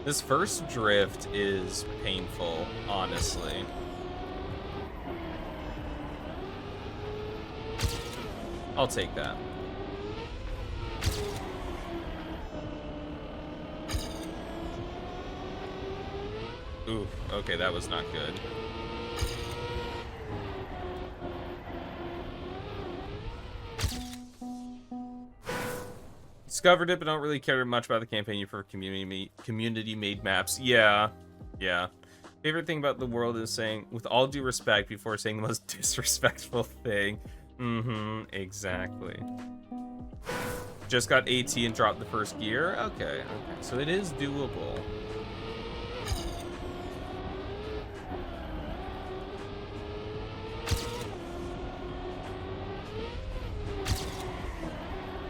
This first drift is painful, honestly. I'll take that. Ooh, okay, that was not good. Discovered it, but don't really care much about the campaign. You prefer community-made maps. Yeah. Favorite thing about the world is saying, with all due respect, before saying the most disrespectful thing. Exactly. Just got AT and dropped the first gear? Okay. So it is doable.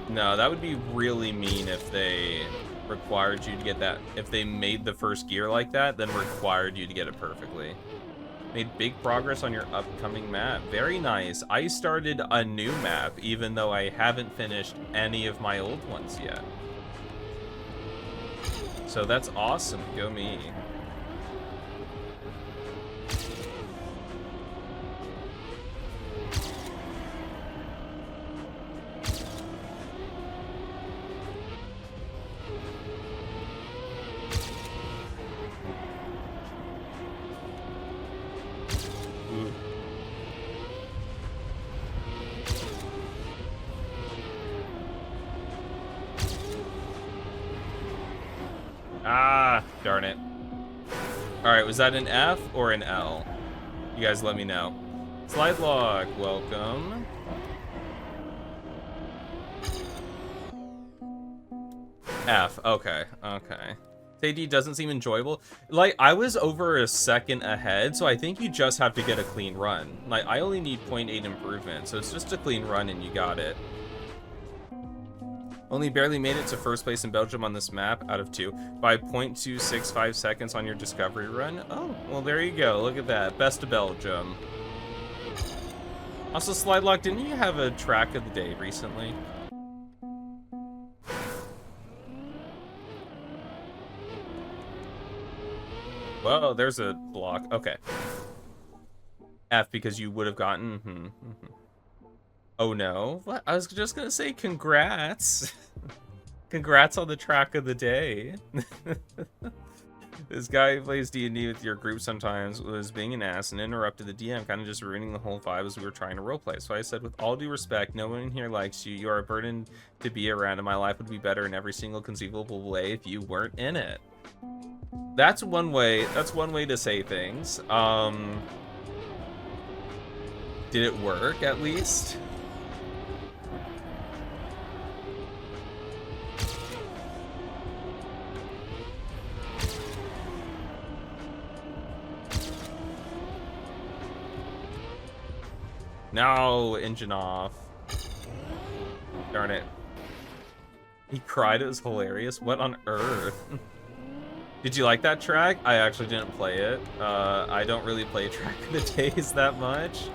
No, that would be really mean if they required you to get that. If they made the first gear like that, then required you to get it perfectly. Made big progress on your upcoming map. Very nice. I started a new map, even though I haven't finished any of my old ones yet. So that's awesome. Go me. Ah, darn it. Alright, was that an F or an L? You guys let me know. Slide log, welcome. F, okay. AD doesn't seem enjoyable. Like, I was over a second ahead, so I think you just have to get a clean run. Like, I only need 0.8 improvement, so it's just a clean run and you got it. Only barely made it to first place in Belgium on this map out of 2 by 0.265 seconds on your discovery run. Oh, well, there you go. Look at that. Best of Belgium. Also, Slide Lock, didn't you have a track of the day recently? Whoa, there's a block. Okay. F, because you would have gotten... Oh no, what? I was just gonna say congrats. Congrats on the track of the day. This guy who plays D&D with your group sometimes was being an ass and interrupted the DM, kind of just ruining the whole vibe as we were trying to roleplay. So I said, with all due respect, no one here likes you. You are a burden to be around, and my life would be better in every single conceivable way if you weren't in it. That's one way to say things. Did it work at least? No, engine off. Darn it. He cried, it was hilarious. What on earth? Did you like that track? I actually didn't play it. I don't really play Track of the Days that much.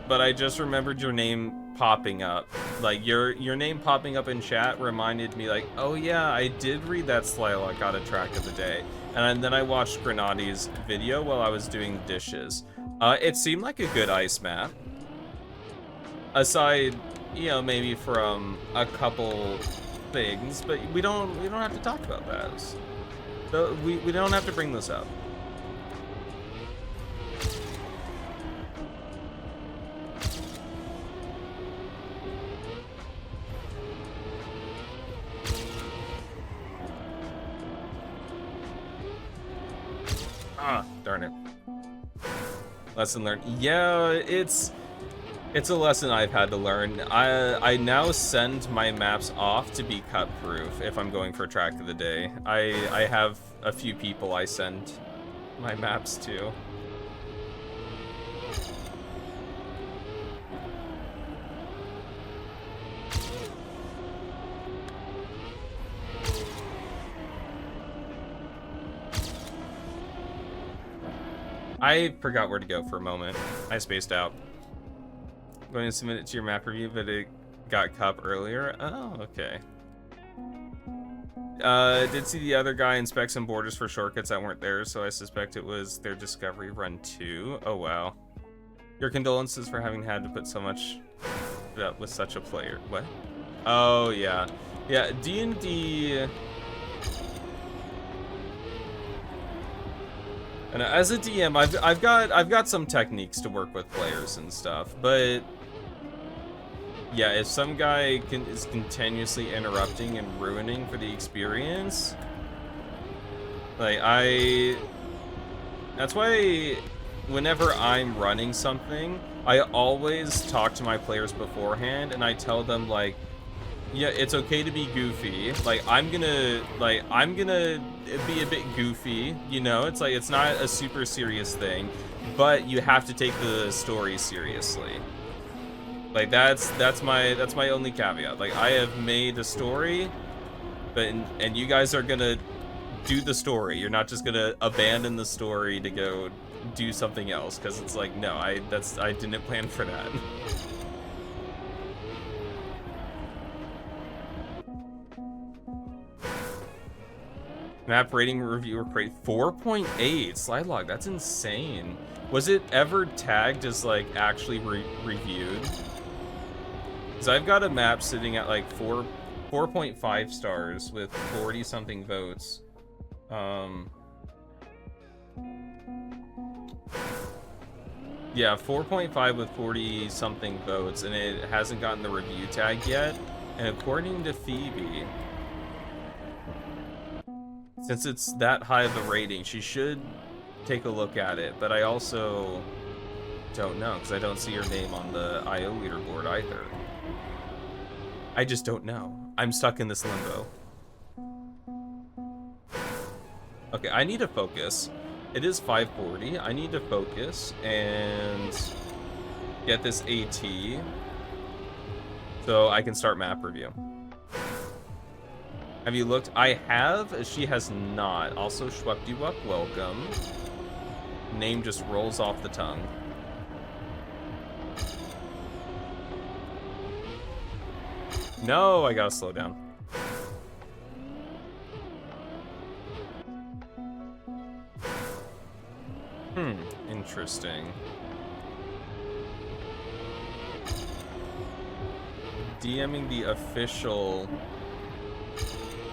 But I just remembered your name popping up. Like, your name popping up in chat reminded me, like, oh yeah, I did read that Slyla got a Track of the Day. And then I watched Grenadi's video while I was doing dishes. It seemed like a good ice map. Aside, you know, maybe from a couple things, but we don't have to talk about those. So we don't have to bring this up. Ah, darn it. Lesson learned. Yeah, it's a lesson I've had to learn. I now send my maps off to be cut proof if I'm going for track of the day. I have a few people I send my maps to. I forgot where to go for a moment. I spaced out. Going to submit it to your map review, but it got cup earlier. Oh, okay. Did see the other guy inspect some borders for shortcuts that weren't there, so I suspect it was their discovery run too. Oh wow. Your condolences for having had to put so much up with such a player. What? Oh yeah, yeah. D&D. And as a DM, I've got some techniques to work with players and stuff, but yeah, if some guy is continuously interrupting and ruining for the experience, like that's why whenever I'm running something, I always talk to my players beforehand and I tell them like, yeah, it's okay to be goofy. Like I'm gonna be a bit goofy, you know? It's like it's not a super serious thing, but you have to take the story seriously. Like that's my only caveat. Like I have made a story, but and you guys are gonna do the story. You're not just gonna abandon the story to go do something else because it's like no, I didn't plan for that. Map rating reviewer crate 4.8 slide log. That's insane. Was it ever tagged as like actually reviewed? Because I've got a map sitting at like 4.5 stars with 40 something votes. Yeah, 4.5 with 40 something votes, and it hasn't gotten the review tag yet. And according to Phoebe, since it's that high of a rating, she should take a look at it, but I also don't know because I don't see her name on the IO leaderboard either. I just don't know. I'm stuck in this limbo. Okay, I need to focus. It is 5:40. I need to focus and get this AT so I can start map review. Have you looked? I have. She has not. Also, Schwuppdewupp, welcome. Name just rolls off the tongue. No, I gotta slow down. Interesting. DMing the official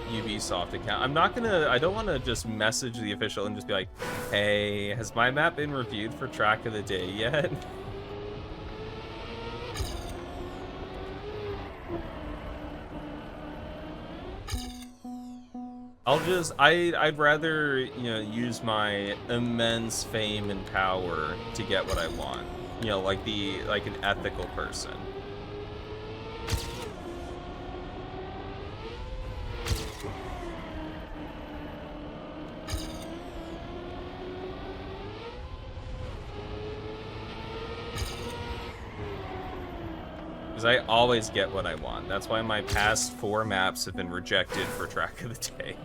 Ubisoft account. I don't want to just message the official and just be like, hey, has my map been reviewed for track of the day yet? I'd rather, you know, use my immense fame and power to get what I want. You know, like an ethical person. Because I always get what I want. That's why my past 4 maps have been rejected for track of the day.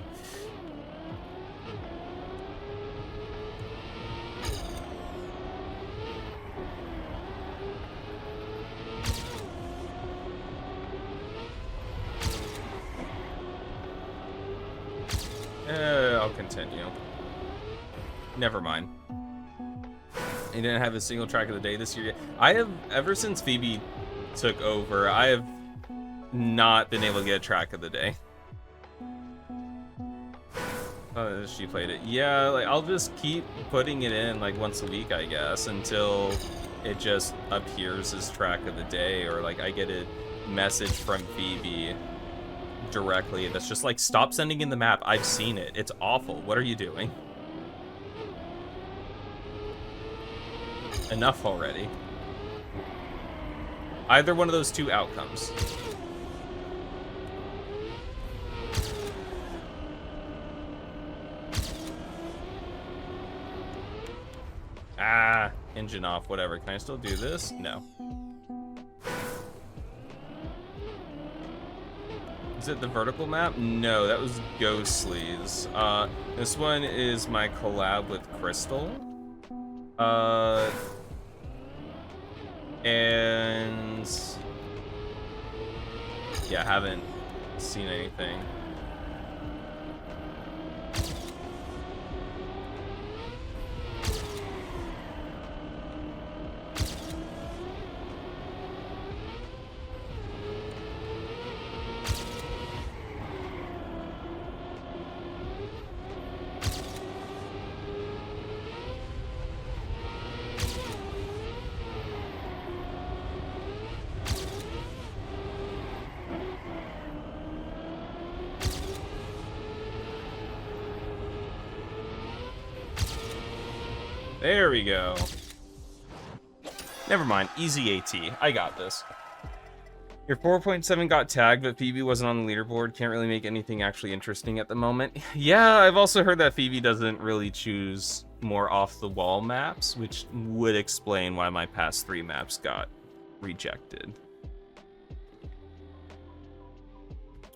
I'll continue. Never mind. He didn't have a single track of the day this year yet. I have, ever since Phoebe took over, I have not been able to get a track of the day. She played it. Yeah, like I'll just keep putting it in like once a week, I guess, until it just appears as track of the day, or like I get a message from Phoebe directly that's just like, stop sending in the map. I've seen it. It's awful. What are you doing? Enough already. Either one of those two outcomes. Ah, engine off, whatever. Can I still do this? No. Is it the vertical map? No, that was Ghostly's. This one is my collab with Crystal. And yeah, haven't seen anything. There we go. Never mind. Easy AT. I got this. Your 4.7 got tagged, but Phoebe wasn't on the leaderboard. Can't really make anything actually interesting at the moment. Yeah, I've also heard that Phoebe doesn't really choose more off-the-wall maps, which would explain why my past 3 maps got rejected.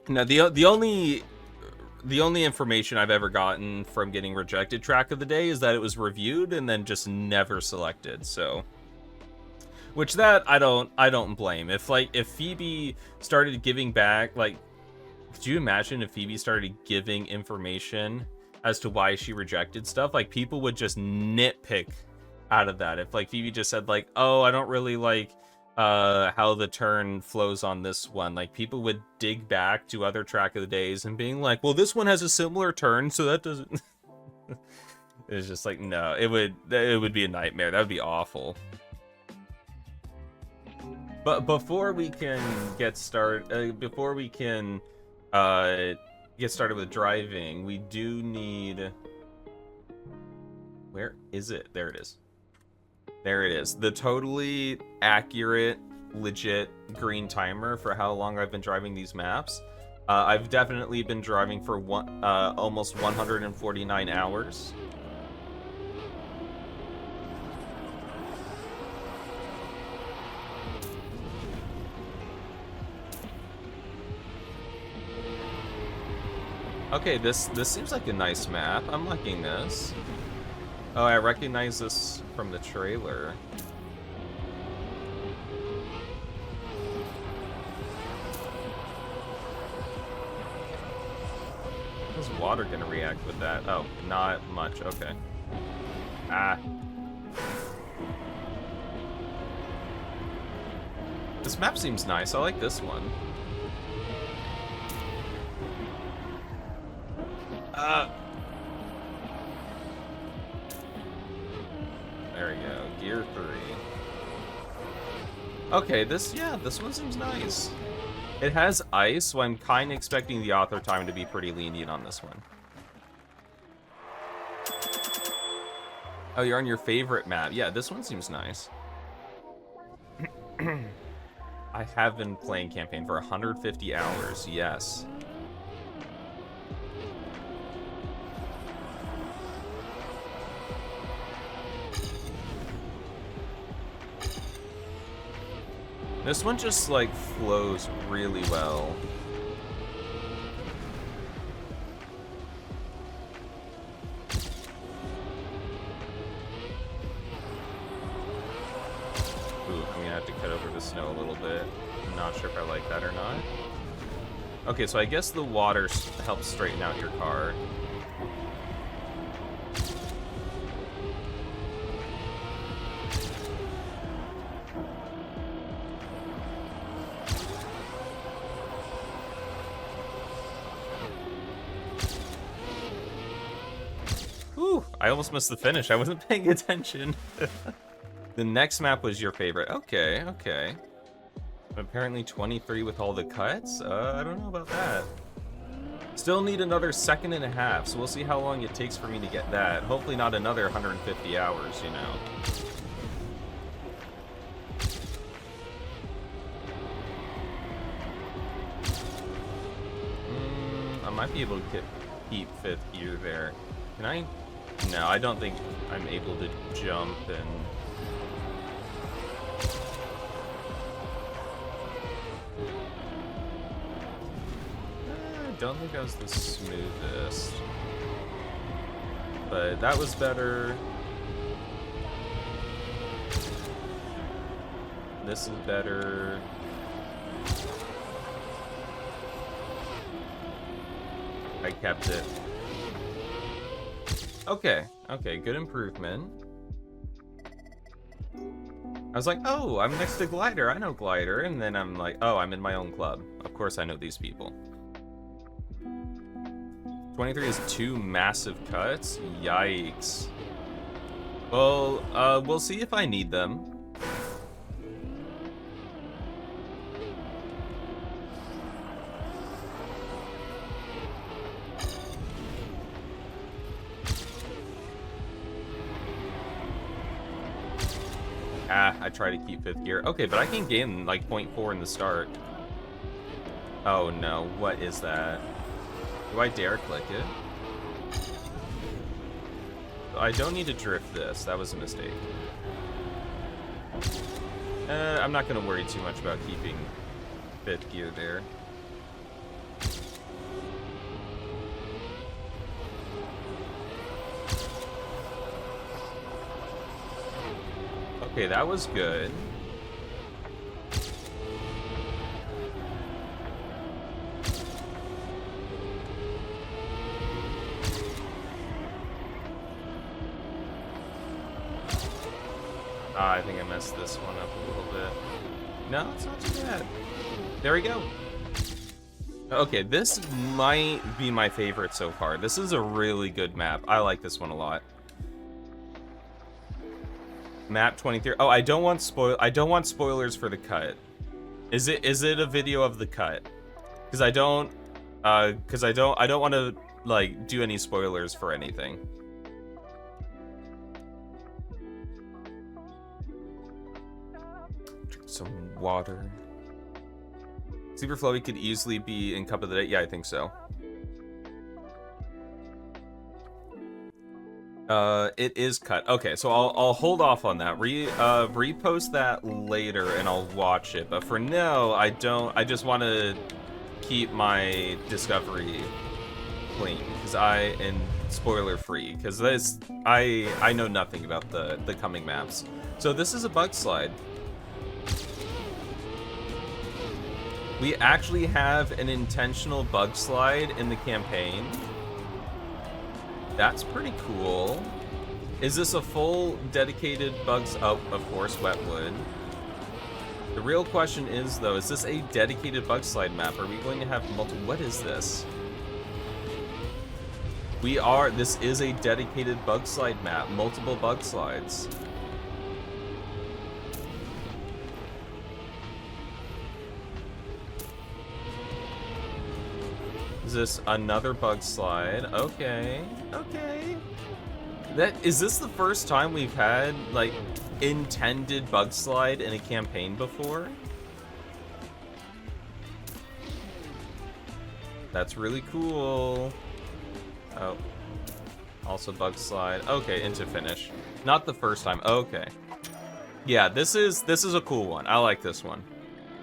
Now, the only information I've ever gotten from getting rejected track of the day is that it was reviewed and then just never selected. So, which that I don't blame. If Phoebe started giving back, like, could you imagine if Phoebe started giving information as to why she rejected stuff? Like, people would just nitpick out of that. If like Phoebe just said like, oh, I don't really like how the turn flows on this one, like people would dig back to other track of the days and being like, well, this one has a similar turn, so that doesn't. It's just like, no, it would be a nightmare. That would be awful. But before we can get started, get started with driving, we do need. Where is it? There it is. There it is. The totally accurate, legit green timer for how long I've been driving these maps. I've definitely been driving for almost 149 hours. Okay, this seems like a nice map. I'm liking this. Oh, I recognize this from the trailer. How's water gonna react with that? Oh, not much. Okay. Ah. This map seems nice. I like this one. There we go. Gear 3. Okay, this one seems nice. It has ice, so I'm kind of expecting the author time to be pretty lenient on this one. Oh, you're on your favorite map. Yeah, this one seems nice. I have been playing campaign for 150 hours, yes. This one just, like, flows really well. Ooh, I'm gonna have to cut over the snow a little bit. I'm not sure if I like that or not. Okay, so I guess the water helps straighten out your car. I almost missed the finish. I wasn't paying attention. The next map was your favorite. Okay, okay. Apparently 23 with all the cuts? I don't know about that. Still need another 1.5 seconds, so we'll see how long it takes for me to get that. Hopefully not another 150 hours, you know. I might be able to keep 5th gear there. Can I? No, I don't think I'm able to jump and... I don't think I was the smoothest. But that was better. This is better. I kept it. Okay, okay, good improvement. I was like, oh, I'm next to Glider. I know Glider. And then I'm like, oh, I'm in my own club. Of course I know these people. 23 is 2 massive cuts? Yikes. Well, we'll see if I need them. I try to keep 5th gear. Okay, but I can gain like 0.4 in the start. Oh no, what is that? Do I dare click it? I don't need to drift this. That was a mistake. I'm not going to worry too much about keeping 5th gear there. Okay, that was good. I think I messed this one up a little bit. No, it's not too bad. There we go. Okay, this might be my favorite so far. This is a really good map. I like this one a lot. Map 23. Oh, I don't want spoilers for the cut. Is it a video of the cut? Because I don't want to like do any spoilers for anything. Drink some water. Super Flowy could easily be in Cup of the Day. Yeah, I think so. It is cut. Okay, so I'll hold off on that. Repost that later and I'll watch it. But for now, I just want to keep my discovery clean because and spoiler free because I know nothing about the coming maps. So this is a bug slide. We actually have an intentional bug slide in the campaign. That's pretty cool. Is this a full dedicated bugs? Oh, of course, Wetwood. The real question is, though, is this a dedicated bug slide map? Are we going to have multiple? What is this? This is a dedicated bug slide map. Multiple bug slides. Is this another bug slide? Okay, okay. Is this the first time we've had, like, intended bug slide in a campaign before? That's really cool. Oh. Also bug slide. Okay, into finish. Not the first time. Okay. Yeah, this is a cool one. I like this one.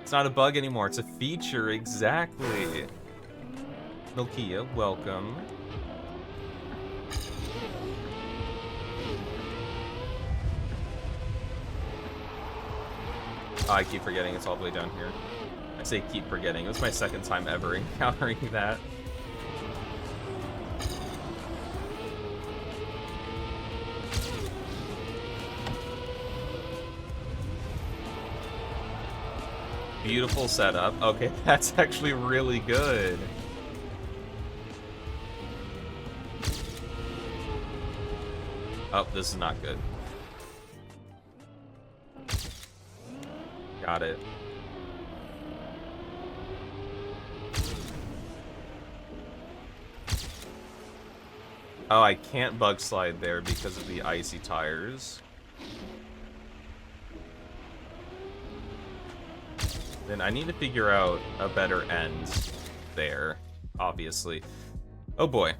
It's not a bug anymore. It's a feature. Exactly. Nokia, welcome. Oh, I keep forgetting it's all the way down here. I say keep forgetting. It was my second time ever encountering that. Beautiful setup. Okay, that's actually really good. Oh, this is not good. Got it. Oh, I can't bug slide there because of the icy tires. Then I need to figure out a better end there, obviously. Oh boy.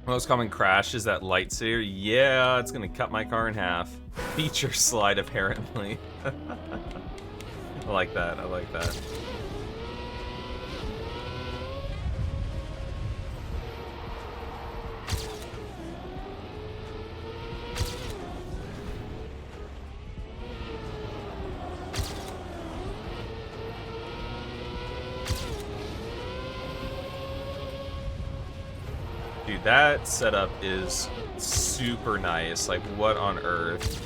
Most common crash is that light saver. Yeah, it's gonna cut my car in half. Feature slide, apparently. I like that, I like that. Dude, that setup is super nice. Like, what on earth?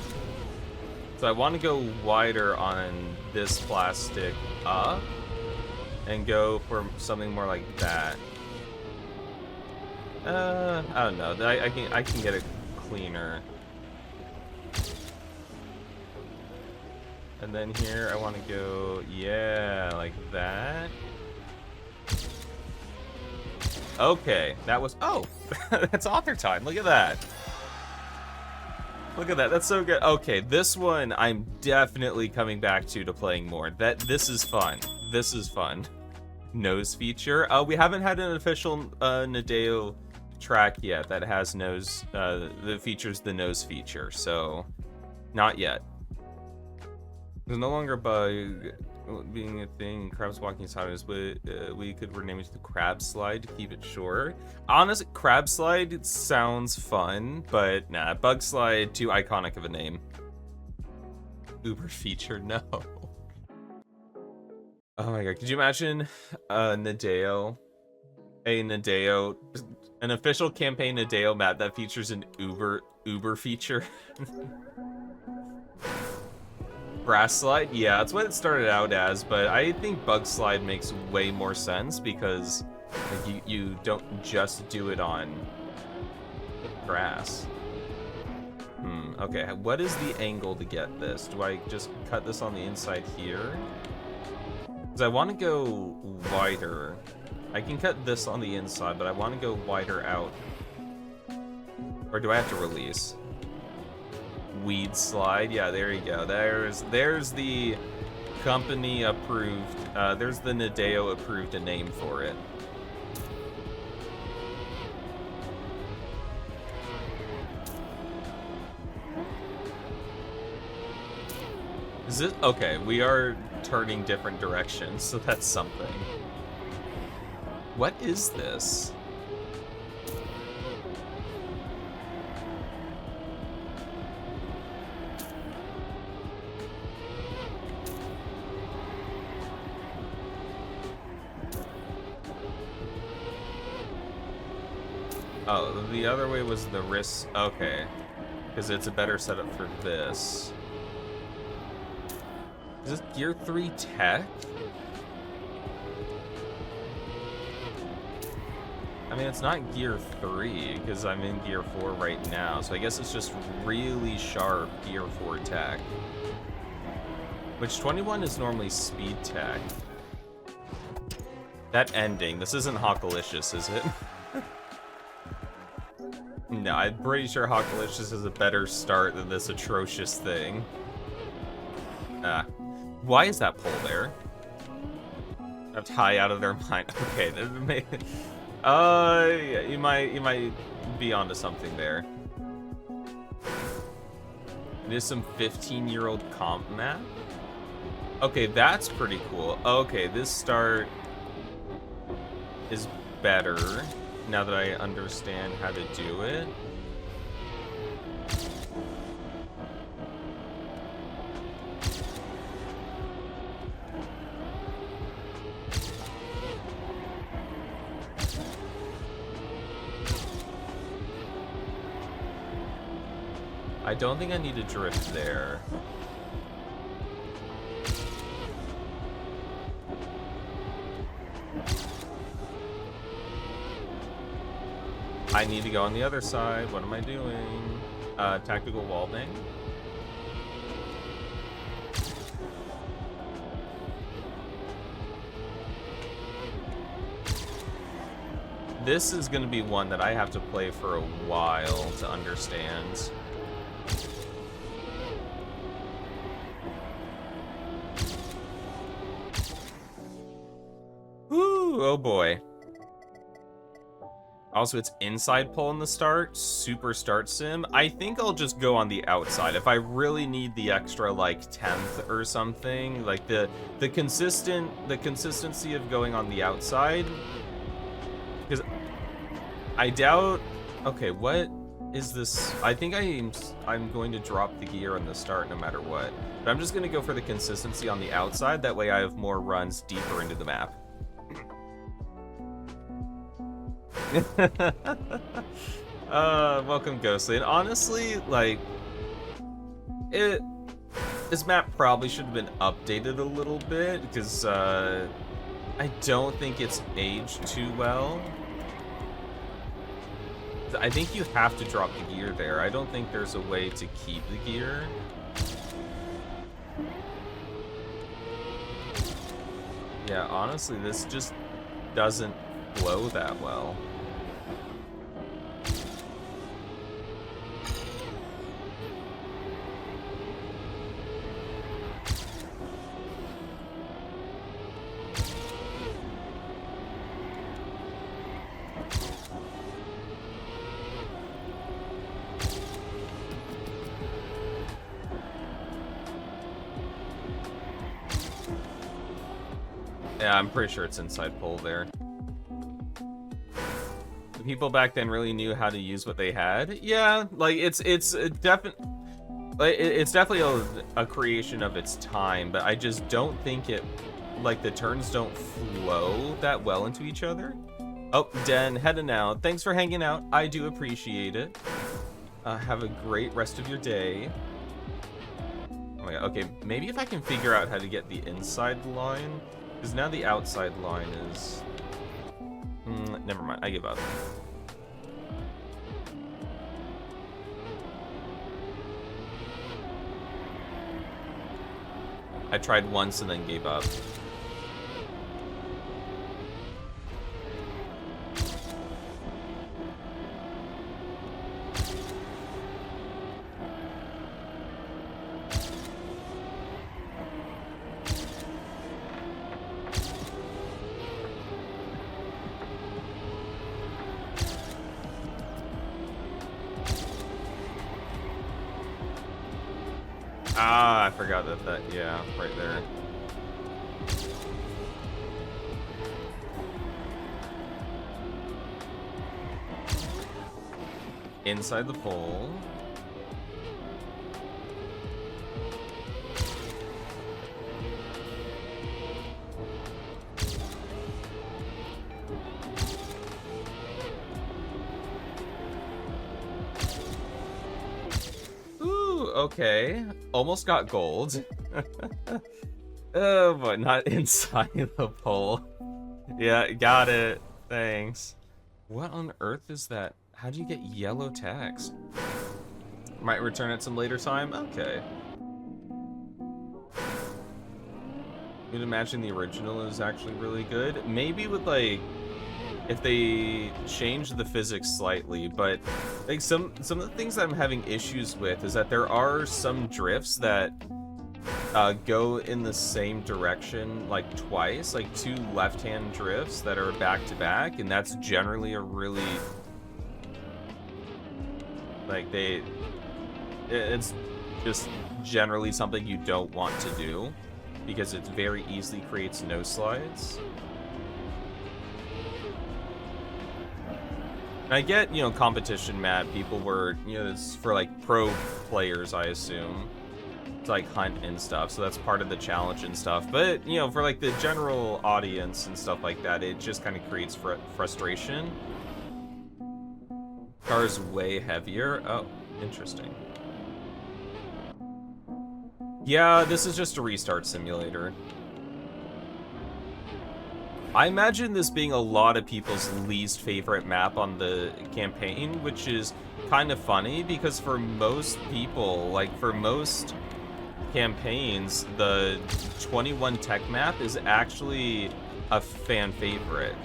So I want to go wider on this plastic up and go for something more like that. I don't know. I can get it cleaner. And then here I want to go, yeah, like that. Okay, that was, oh, that's author time. Look at that. Look at that. That's so good. Okay, this one I'm definitely coming back to playing more. This is fun. This is fun. Nose feature. We haven't had an official Nadeo track yet that has nose that features the nose feature. So, not yet. There's no longer a bug being a thing. Crabs walking sideways, but we could rename it to the crab slide to keep it short. Honestly, crab slide sounds fun, but nah, bug slide, too iconic of a name. Uber feature, no. Oh my god, could you imagine Nadeo, an official campaign Nadeo map that features an Uber feature? Grass slide? Yeah, that's what it started out as, but I think bug slide makes way more sense because like, you don't just do it on grass. Okay, what is the angle to get this? Do I just cut this on the inside here? Because I want to go wider. I can cut this on the inside, but I want to go wider out. Or do I have to release? Weed slide, yeah, there you go. There's the company approved. There's the Nadeo approved a name for it. Is it okay? We are turning different directions, so that's something. What is this? Oh, the other way was the wrist. Okay. Because it's a better setup for this. Is this Gear 3 tech? I mean, it's not Gear 3, because I'm in Gear 4 right now, so I guess it's just really sharp Gear 4 tech. Which 21 is normally speed tech. That ending, this isn't Hawkalicious, is it? No, I'm pretty sure Hawkalicious is a better start than this atrocious thing. Why is that pole there? That's high out of their mind. Okay, you might be onto something there. It is some 15-year-old comp map. Okay, that's pretty cool. Okay, this start is better now that I understand how to do it. I don't think I need to drift there. I need to go on the other side. What am I doing? Tactical wall bang. This is going to be one that I have to play for a while to understand. Ooh, oh boy. Also, it's inside pull in the start, super start sim. I think I'll just go on the outside. If I really need the extra, like, 10th or something, like the consistency of going on the outside. Because I doubt... Okay, what is this? I think I'm going to drop the gear on the start no matter what. But I'm just going to go for the consistency on the outside. That way I have more runs deeper into the map. Welcome, Ghostly. And honestly, like, this map probably should have been updated a little bit, because, I don't think it's aged too well. I think you have to drop the gear there. I don't think there's a way to keep the gear. Yeah, honestly, this just doesn't flow that well. Yeah, I'm pretty sure it's inside pull there. The people back then really knew how to use what they had. Yeah, like it's definitely a creation of its time, but I just don't think it, like, the turns don't flow that well into each other. Oh, Den, heading out. Thanks for hanging out. I do appreciate it. Have a great rest of your day. Oh my god, okay, maybe if I can figure out how to get the inside line. Because now the outside line is... never mind, I give up. I tried once and then gave up. Ah, I forgot that, yeah, right there. Inside the pole. Okay, almost got gold. Oh, but not inside the pole. Yeah, got it. Thanks. What on earth is that? How do you get yellow text? Might return at some later time? Okay. You'd imagine the original is actually really good. Maybe with, like, if they change the physics slightly, but like some of the things I'm having issues with is that there are some drifts that go in the same direction like twice, like two left-hand drifts that are back to back, and that's generally a really like it's just generally something you don't want to do because it very easily creates no slides. I get, competition map, people were, it's for, like, pro players, I assume, to, like, hunt and stuff, so that's part of the challenge and stuff, but, for, like, the general audience and stuff like that, it just kind of creates frustration. Car's way heavier. Oh, interesting. Yeah, this is just a restart simulator. I imagine this being a lot of people's least favorite map on the campaign, which is kind of funny because for most people, like for most campaigns, the 21 tech map is actually a fan favorite.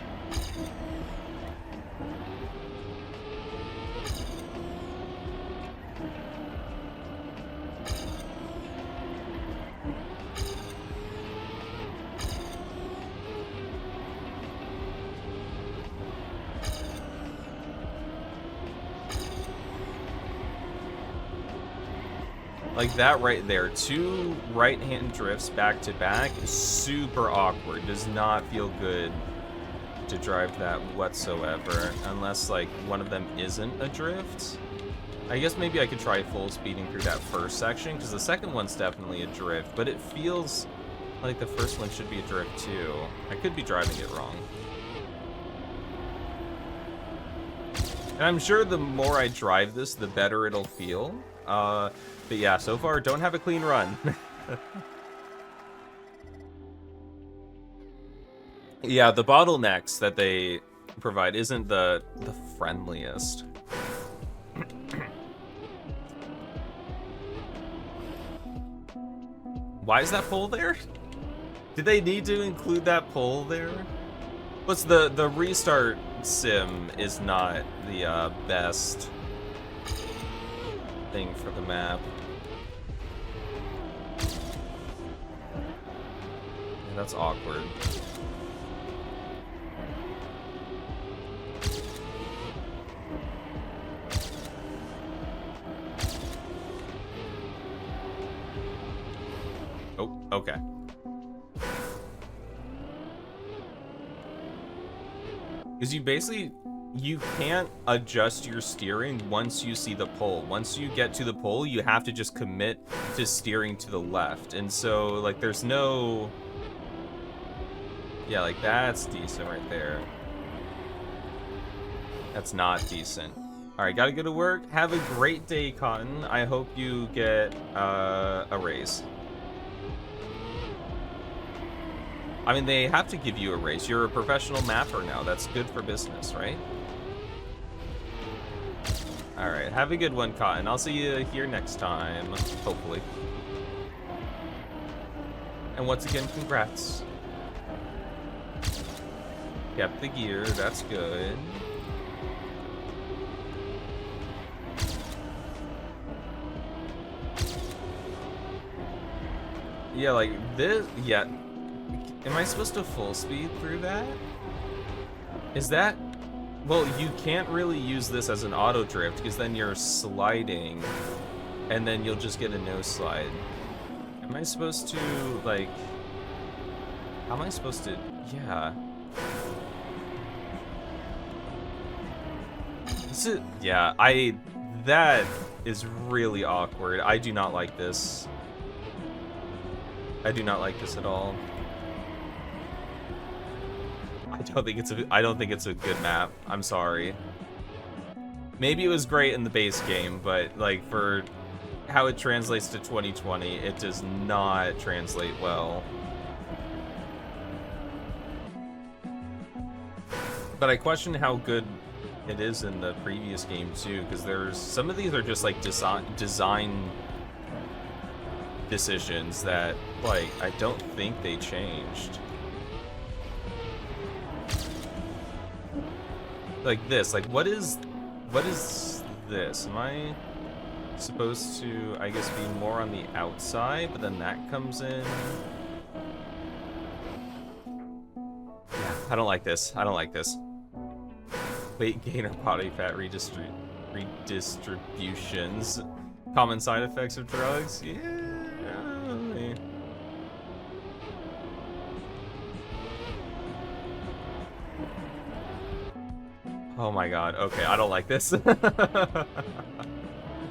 Like that right there, 2 right-hand drifts back to back is super awkward. Does not feel good to drive that whatsoever, unless like one of them isn't a drift. I guess maybe I could try full speeding through that first section, because the second one's definitely a drift, but it feels like the first one should be a drift too. I could be driving it wrong. And I'm sure the more I drive this, the better it'll feel. But yeah, so far, don't have a clean run. Yeah, the bottlenecks that they provide isn't the friendliest. Why is that pole there? Did they need to include that pole there? What's the restart sim is not the best thing for the map. Yeah, that's awkward. Oh, okay. Because you can't adjust your steering once you see the pole. Once you get to the pole, you have to just commit to steering to the left. And so, like, there's no... Yeah, like, that's decent right there. That's not decent. Alright, gotta go to work. Have a great day, Cotton. I hope you get a raise. I mean, they have to give you a raise. You're a professional mapper now. That's good for business, right? Alright, have a good one, Cotton. I'll see you here next time, hopefully. And once again, congrats. Kept the gear, that's good. Yeah, like this, yeah. Am I supposed to full speed through that? Is that... Well, you can't really use this as an auto drift because then you're sliding and then you'll just get a no slide. Am I supposed to, like... How am I supposed to... Yeah. Yeah, that is really awkward. I do not like this. I do not like this at all. I don't think it's a good map. I'm sorry. Maybe it was great in the base game, but like for how it translates to 2020, it does not translate well. But I question how good it is in the previous game too, because there's some of these are just like design decisions that like I don't think they changed. Like this, like what is this? Am I supposed to, I guess, be more on the outside, but then that comes in? Yeah, I don't like this. I don't like this. Weight gain or body fat redistributions. Common side effects of drugs? Yeah. Oh my god, okay, I don't like this.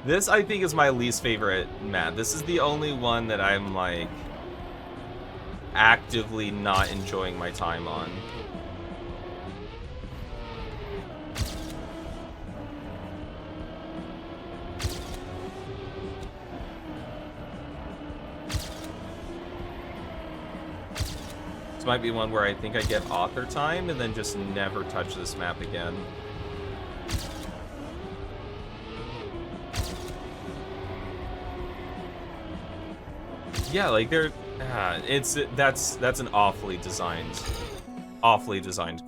This, I think, is my least favorite map. This is the only one that I'm, like, actively not enjoying my time on. might be one where I think I get author time and then just never touch this map again. Yeah, like that's an awfully designed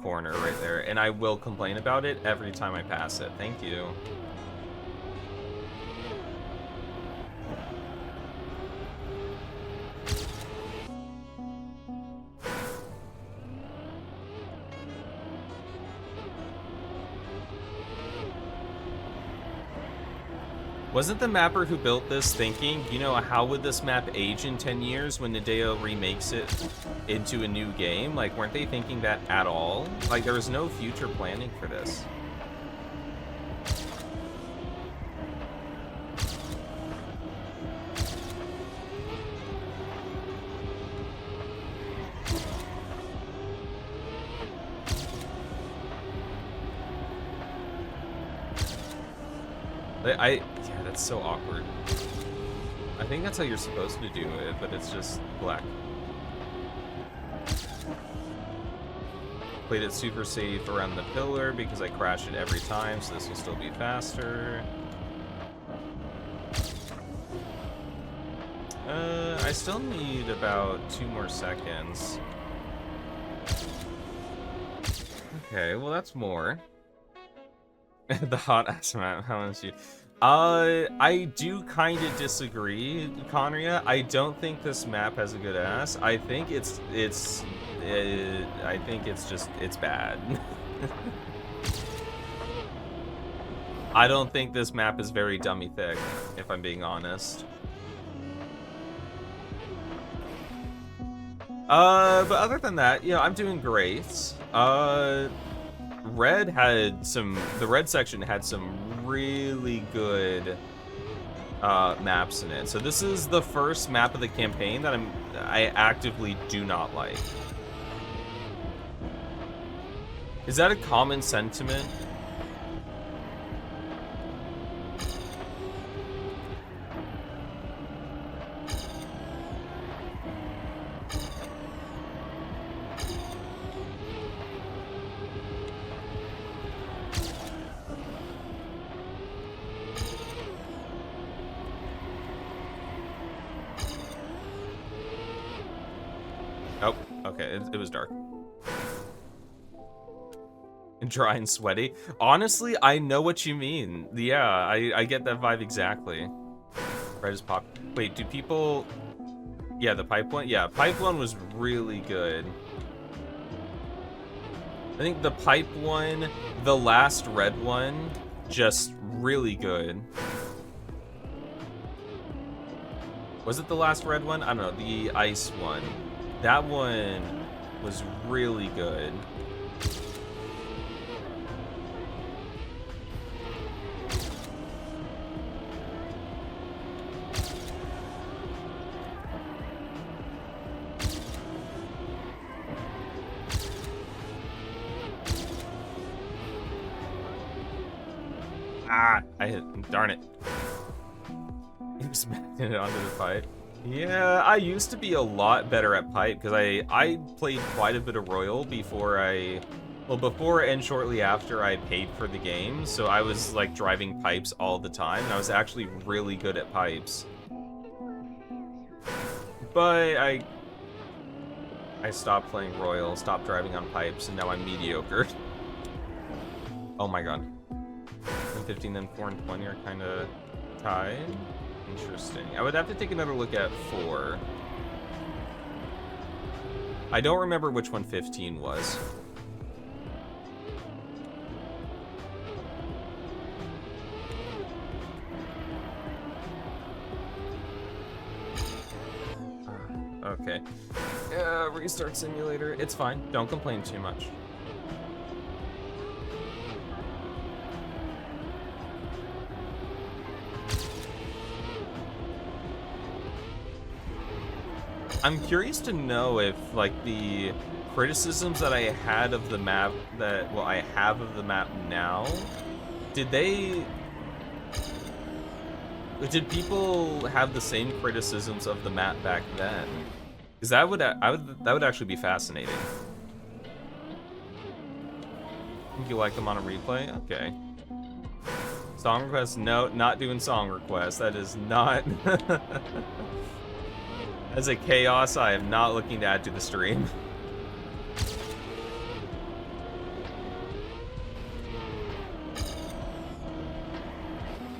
corner right there, and I will complain about it every time I pass it. Thank you. Wasn't the mapper who built this thinking, you know, how would this map age in 10 years when Nadeo remakes it into a new game? Like, weren't they thinking that at all? Like, there was no future planning for this. Yeah, that's so awkward. I think that's how you're supposed to do it, but it's just black. Played it super safe around the pillar because I crash it every time, so this will still be faster. I still need about 2 more seconds. Okay, well that's more. The hot ass map, how much you... I do kind of disagree, Conria. I don't think this map has a good ass. I think it's bad. I don't think this map is very dummy thick, if I'm being honest. But other than that, you know, I'm doing great. The red section had some really good maps in it. So this is the first map of the campaign that I actively do not like. Is that a common sentiment? Oh, okay, it was dark. Dry and sweaty. Honestly, I know what you mean. Yeah, I get that vibe exactly. Red is pop. Wait, do people... Yeah, the pipe one? Yeah, pipe one was really good. I think the pipe one, the last red one, just really good. Was it the last red one? I don't know, the ice one. That one was really good. Ah, I hit, darn it. He was smacking it onto the pipe. Yeah, I used to be a lot better at pipe because I played quite a bit of Royal before before and shortly after I paid for the game. So I was like driving pipes all the time, and I was actually really good at pipes. But I stopped playing Royal, stopped driving on pipes, and now I'm mediocre. Oh my god. 15, then 4 and 20 are kind of tied. Interesting. I would have to take another look at 4. I don't remember which one 15 was. Okay. Restart simulator. It's fine. Don't complain too much. I'm curious to know if, like, the criticisms that I had of the map I have of the map now, did people have the same criticisms of the map back then? Because that would actually be fascinating. Think you like them on a replay? Okay. Song requests? No, not doing song requests. That is not. As a chaos, I am not looking to add to the stream.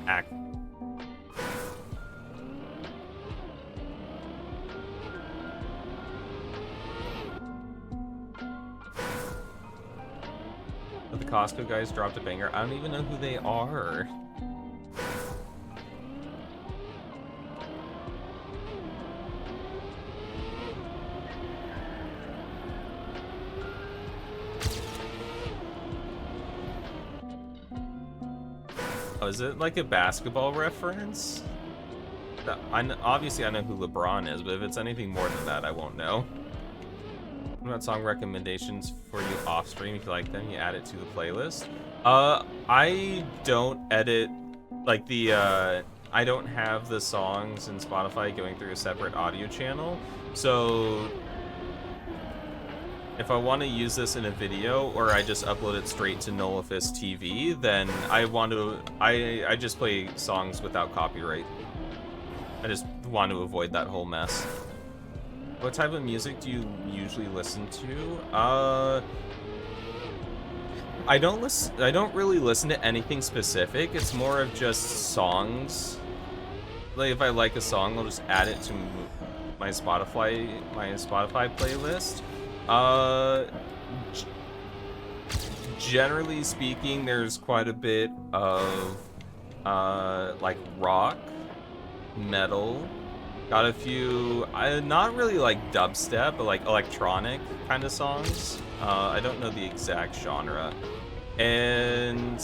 Act. But the Costco guys dropped a banger. I don't even know who they are. Oh, is it like a basketball reference? Obviously, I know who LeBron is, but if it's anything more than that, I won't know. What about song recommendations for you off stream? If you like them, you add it to the playlist. I don't edit, like I don't have the songs in Spotify going through a separate audio channel. So if I want to use this in a video, or I just upload it straight to Nullifist TV, then I just play songs without copyright. I just want to avoid that whole mess. What type of music do you usually listen to? I don't really listen to anything specific. It's more of just songs. Like if I like a song, I'll just add it to my Spotify playlist. Generally speaking, there's quite a bit of like rock, metal. Got a few, not really like dubstep, but like electronic kind of songs. I don't know the exact genre. And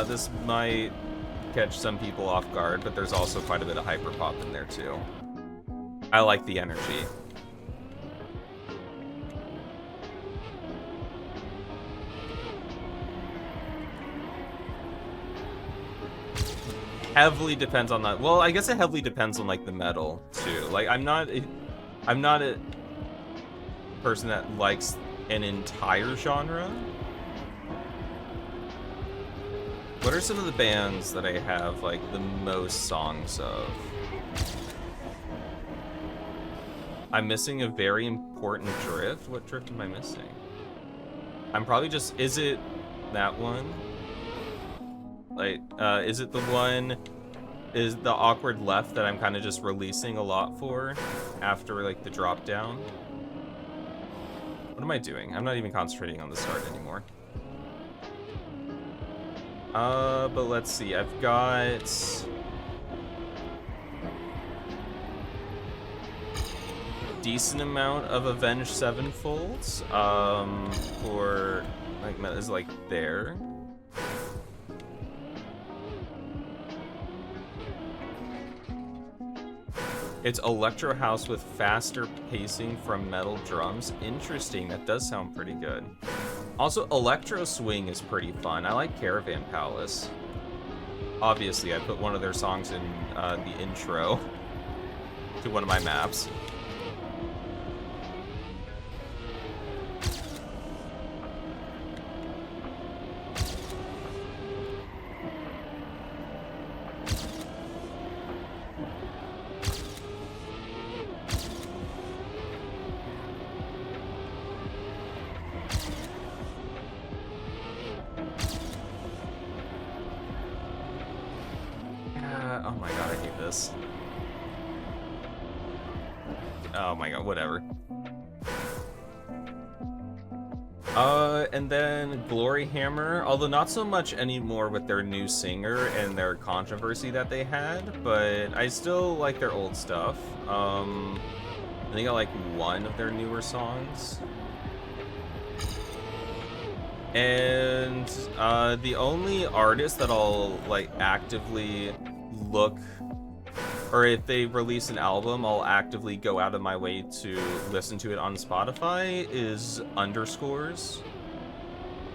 this might catch some people off guard, but there's also quite a bit of hyperpop in there too. I like the energy. Heavily depends on that. Well, I guess it heavily depends on like the metal too. Like I'm not a person that likes an entire genre. What are some of the bands that I have like the most songs of? I'm missing a very important drift. What drift am I missing? I'm probably just, is it that one? Like, is it the one, is the awkward left that I'm kind of just releasing a lot for after like the drop down? What am I doing? I'm not even concentrating on the start anymore. But let's see, I've got decent amount of Avenged Sevenfolds, for like, is like there. It's electro house with faster pacing from metal drums. Interesting, that does sound pretty good. Also, electro swing is pretty fun. I like Caravan Palace. Obviously, I put one of their songs in the intro to one of my maps. Oh my god, I hate this. Oh my god, whatever. And then Glory Hammer, although not so much anymore with their new singer and their controversy that they had, but I still like their old stuff. I think I like one of their newer songs. And the only artist that I'll like actively look, or if they release an album, I'll actively go out of my way to listen to it on Spotify, is Underscores,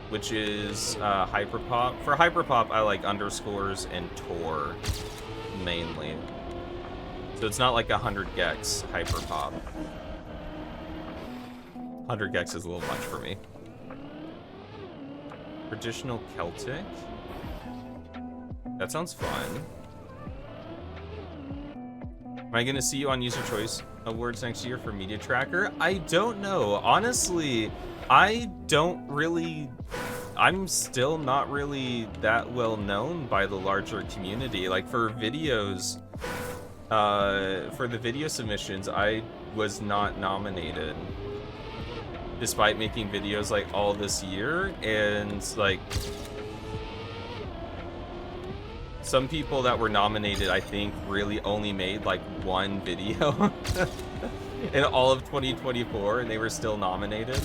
which is hyperpop. For hyperpop, I like Underscores and Tor mainly. So it's not like 100 gex hyperpop. 100 gex is a little much for me. Traditional Celtic? That sounds fun. Am I gonna see you on User Choice Awards next year for Media Tracker? I don't know. Honestly, I'm still not really that well known by the larger community. Like for videos, for the video submissions, I was not nominated. Despite making videos like all this year, and like some people that were nominated, I think, really only made like one video in all of 2024, and they were still nominated.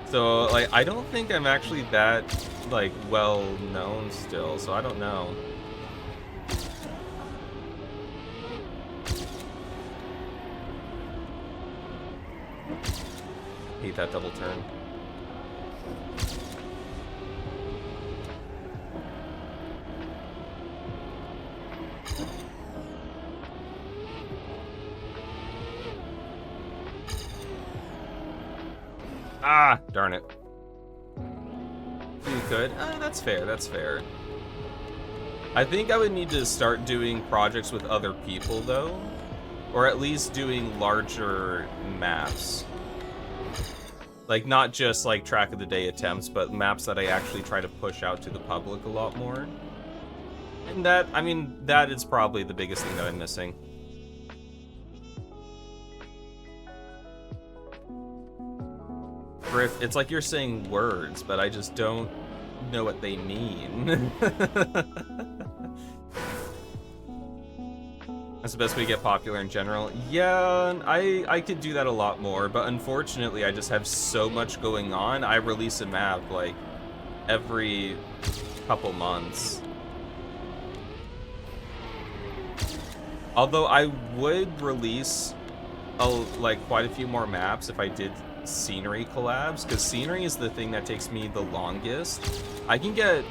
So like, I don't think I'm actually that like well known still, so I don't know. Hate that double turn. Ah, darn it. You could. That's fair, that's fair. I think I would need to start doing projects with other people though, or at least doing larger maps. Like not just like track of the day attempts, but maps that I actually try to push out to the public a lot more. And that, I mean, that is probably the biggest thing that I'm missing. Griff, it's like you're saying words, but I just don't know what they mean. That's the best way to get popular in general. Yeah, I could do that a lot more, but unfortunately I just have so much going on. I release a map like every couple months. Although I would release like quite a few more maps if I did scenery collabs, because scenery is the thing that takes me the longest. I can get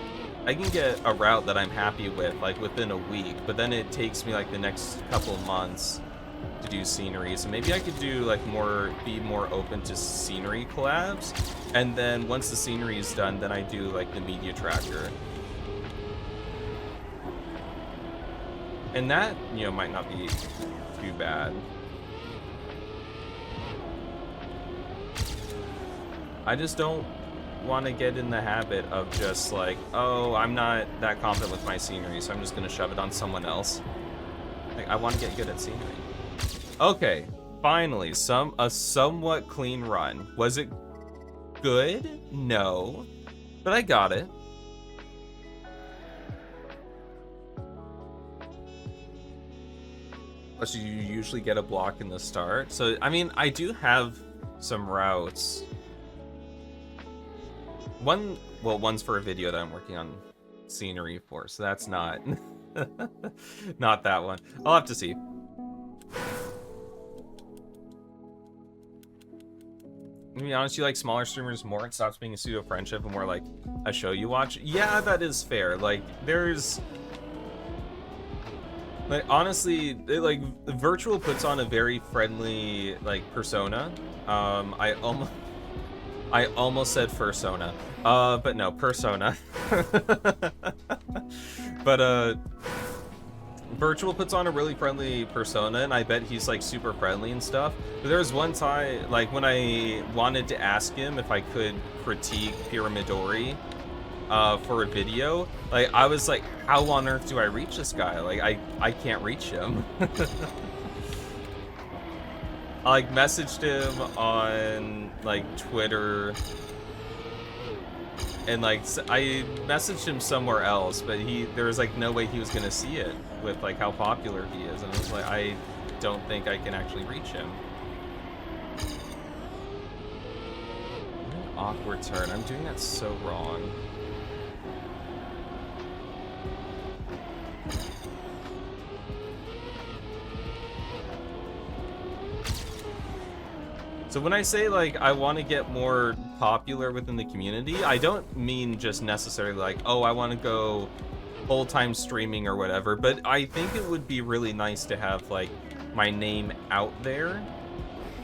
a route that I'm happy with like within a week, but then it takes me like the next couple months to do scenery. So maybe I could do like be more open to scenery collabs, and then once the scenery is done, then I do like the media tracker. And that, you know, might not be too bad. I just don't want to get in the habit of just like, oh, I'm not that confident with my scenery, so I'm just going to shove it on someone else. Like, I want to get good at scenery. Okay, finally, a somewhat clean run. Was it good? No, but I got it. So you usually get a block in the start. So, I mean, I do have some routes. One's for a video that I'm working on scenery for, so that's not not that one. I'll have to see. To be honest, you like smaller streamers more. It stops being a pseudo friendship and more like a show you watch. Yeah, that is fair. Like, there's like, honestly, like Virtual puts on a very friendly like persona. I almost said fursona, but no, persona. But Virtual puts on a really friendly persona, and I bet he's like super friendly and stuff. But there was one time, like when I wanted to ask him if I could critique Pyramidori for a video, like I was like, how on earth do I reach this guy? Like I can't reach him. I like messaged him on like Twitter, and like I messaged him somewhere else, but there was like no way he was gonna see it with like how popular he is, and I was like, I don't think I can actually reach him. What an awkward turn. I'm doing that so wrong. So when I say like I want to get more popular within the community, I don't mean just necessarily like, oh, I want to go full-time streaming or whatever, but I think it would be really nice to have like my name out there.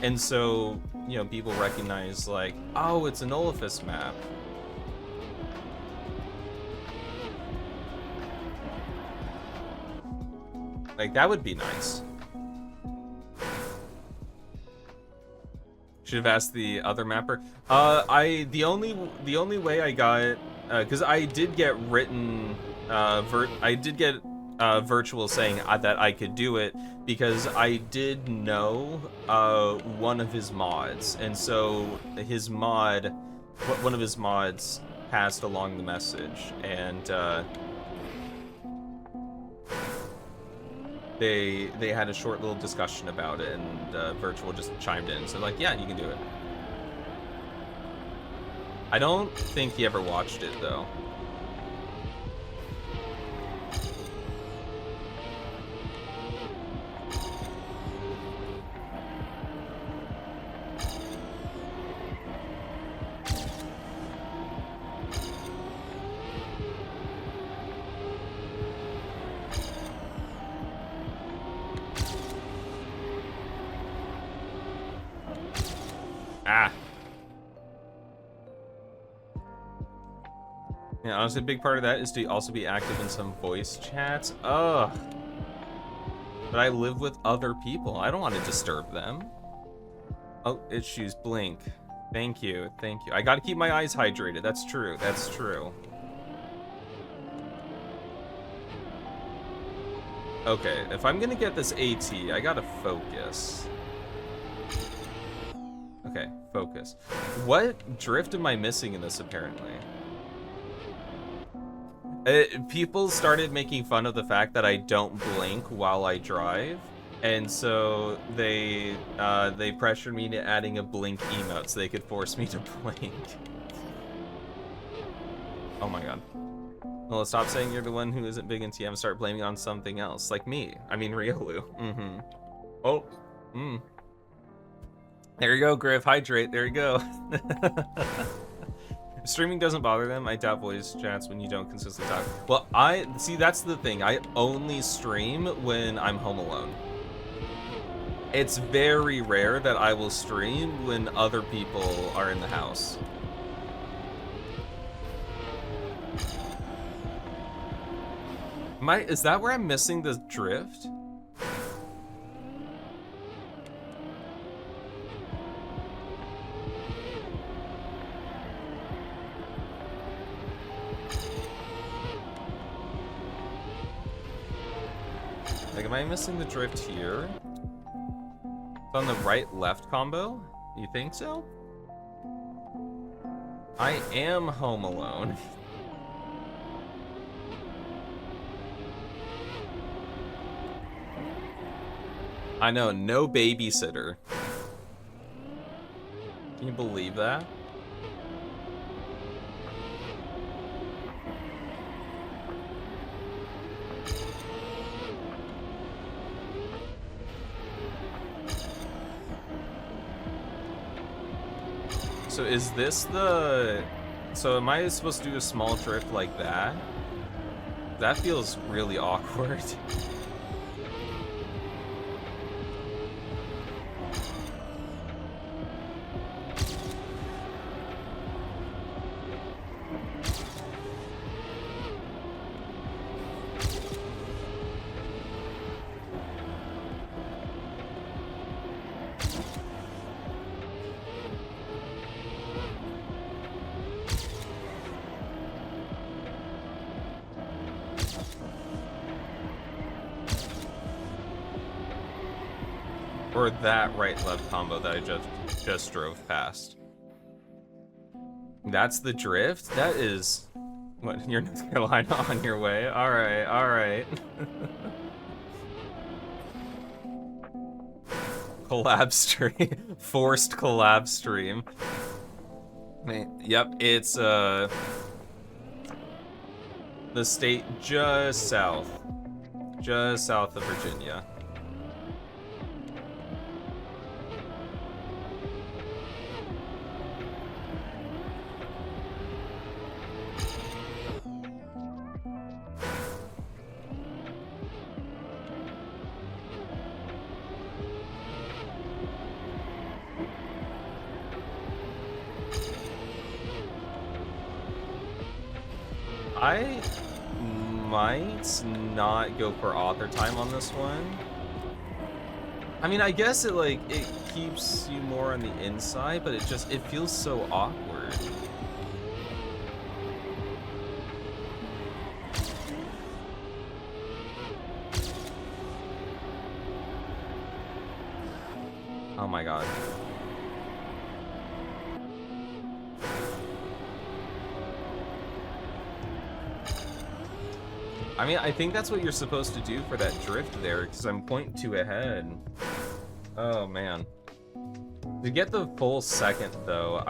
And so you know, people recognize like, oh, it's an Olafus map. Like, that would be nice. Should have asked the other mapper. The only way I got, because I did get written, virtual saying that I could do it, because I did know one of his mods, and so one of his mods passed along the message, and they had a short little discussion about it, and virtual just chimed in, so like, yeah, you can do it. I don't think he ever watched it though. Yeah, honestly, a big part of that is to also be active in some voice chats. Ugh. But I live with other people. I don't want to disturb them. Oh, issues blink. Thank you, thank you. I gotta keep my eyes hydrated. That's true, that's true. Okay, if I'm gonna get this AT, I gotta focus. Okay, focus. What drift am I missing in this, apparently? People started making fun of the fact that I don't blink while I drive, and so they pressured me into adding a blink emote so they could force me to blink. Oh my god. Well, stop saying you're the one who isn't big in TM, start blaming on something else, like me. I mean, Riolu. Mm-hmm. Oh. There you go, Griff. Hydrate. There you go. Streaming doesn't bother them. I doubt voice chats when you don't consistently talk. Well, see, that's the thing. I only stream when I'm home alone. It's very rare that I will stream when other people are in the house. Is that where I'm missing the drift? Like, am I missing the drift here? It's on the right-left combo? You think so? I am home alone. I know, no babysitter. Can you believe that? So is this the... So am I supposed to do a small drift like that? That feels really awkward. Or that right-left combo that I just drove past. That's the drift? That is... What, you're North Carolina on your way? Alright, alright. Collab stream. Forced collab stream. Yep, it's, the state just south of Virginia. I might not go for author time on this one. I mean, I guess it keeps you more on the inside, but it feels so awkward. Oh my god. I mean, I think that's what you're supposed to do for that drift there, because I'm 0.2 ahead. Oh, man. To get the full second, though,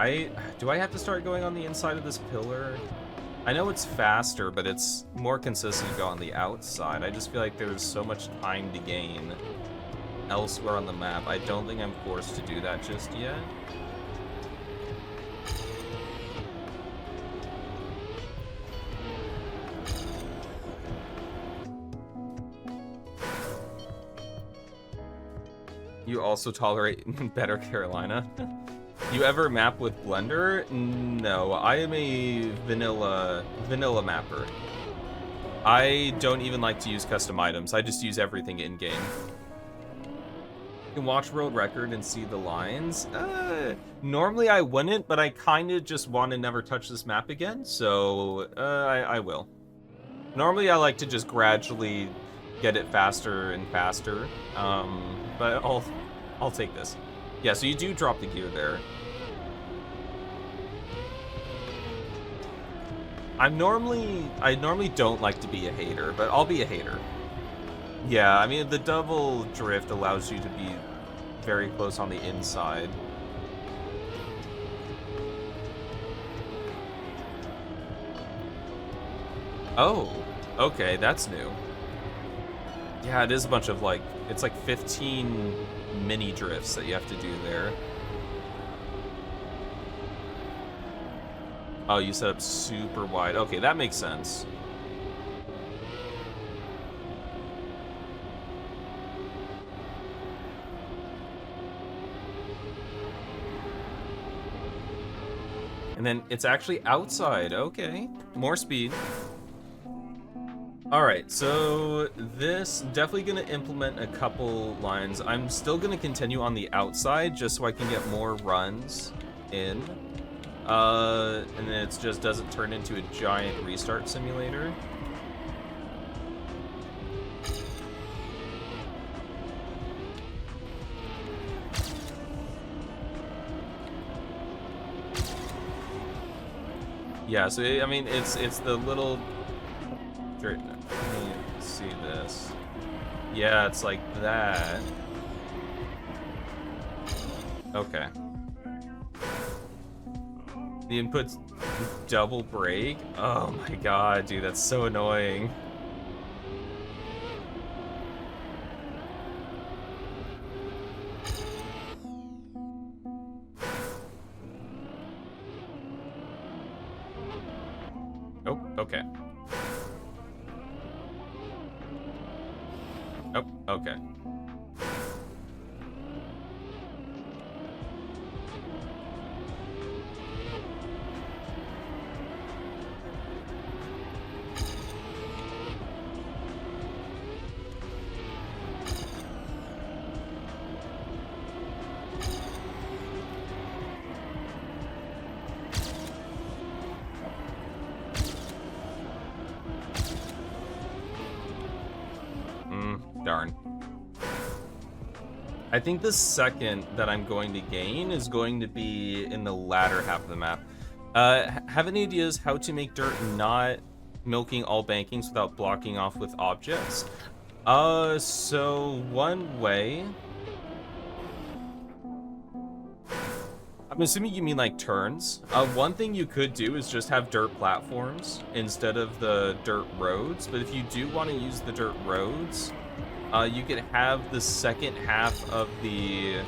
do I have to start going on the inside of this pillar? I know it's faster, but it's more consistent to go on the outside. I just feel like there's so much time to gain elsewhere on the map. I don't think I'm forced to do that just yet. You also tolerate Better Carolina. You ever map with Blender? No, I am a vanilla mapper. I don't even like to use custom items. I just use everything in-game. You can watch World Record and see the lines. Normally I wouldn't, but I kind of just want to never touch this map again, so I will. Normally I like to just gradually get it faster and faster, but I'll take this. Yeah, so you do drop the gear there. I normally don't like to be a hater, but I'll be a hater. Yeah, I mean, the double drift allows you to be very close on the inside. Oh, okay, that's new. Yeah, it is a bunch of it's like 15 mini drifts that you have to do there. Oh, you set up super wide. Okay, that makes sense. And then it's actually outside. Okay, more speed. All right, so this definitely gonna implement a couple lines. I'm still gonna continue on the outside just so I can get more runs in. And then it just doesn't turn into a giant restart simulator. Yeah, so I mean, it's the little. Let me see this. Yeah, it's like that. Okay. The input's double brake? Oh my god, dude, that's so annoying. Oh, okay. Oh, okay. Darn. I think the second that I'm going to gain is going to be in the latter half of the map. Have any ideas how to make dirt not milking all bankings without blocking off with objects? So one way... I'm assuming you mean like turns. One thing you could do is just have dirt platforms instead of the dirt roads, but if you do want to use the dirt roads, you could have the second half of the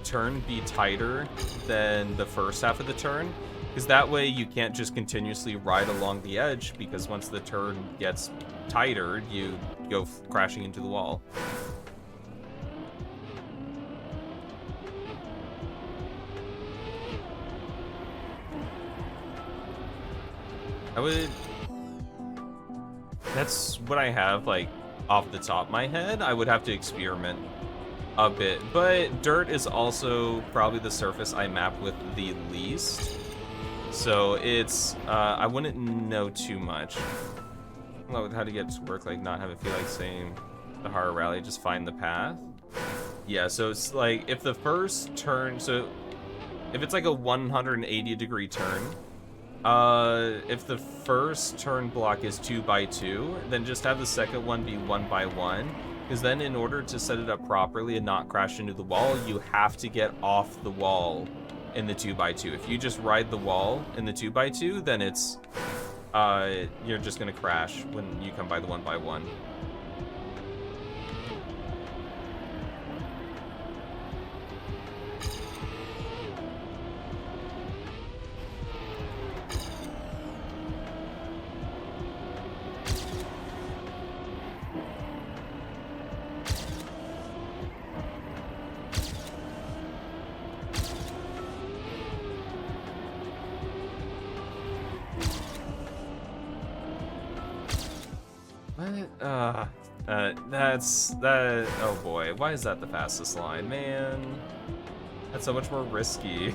turn be tighter than the first half of the turn, because that way you can't just continuously ride along the edge, because once the turn gets tighter, you go crashing into the wall. I would... That's what I have, like, off the top of my head. I would have to experiment a bit. But dirt is also probably the surface I map with the least. So it's... I wouldn't know too much. Well, how to get to work, like, not have it feel like saying the horror rally, just find the path. Yeah, so it's like, if the first turn... So, if it's like a 180-degree turn... if the first turn block is 2x2, then just have the second one be 1x1, because then in order to set it up properly and not crash into the wall, you have to get off the wall in the 2x2. If you just ride the wall in the 2x2, then it's, you're just gonna crash when you come by the 1x1. Oh boy, why is that the fastest line, man? That's so much more risky.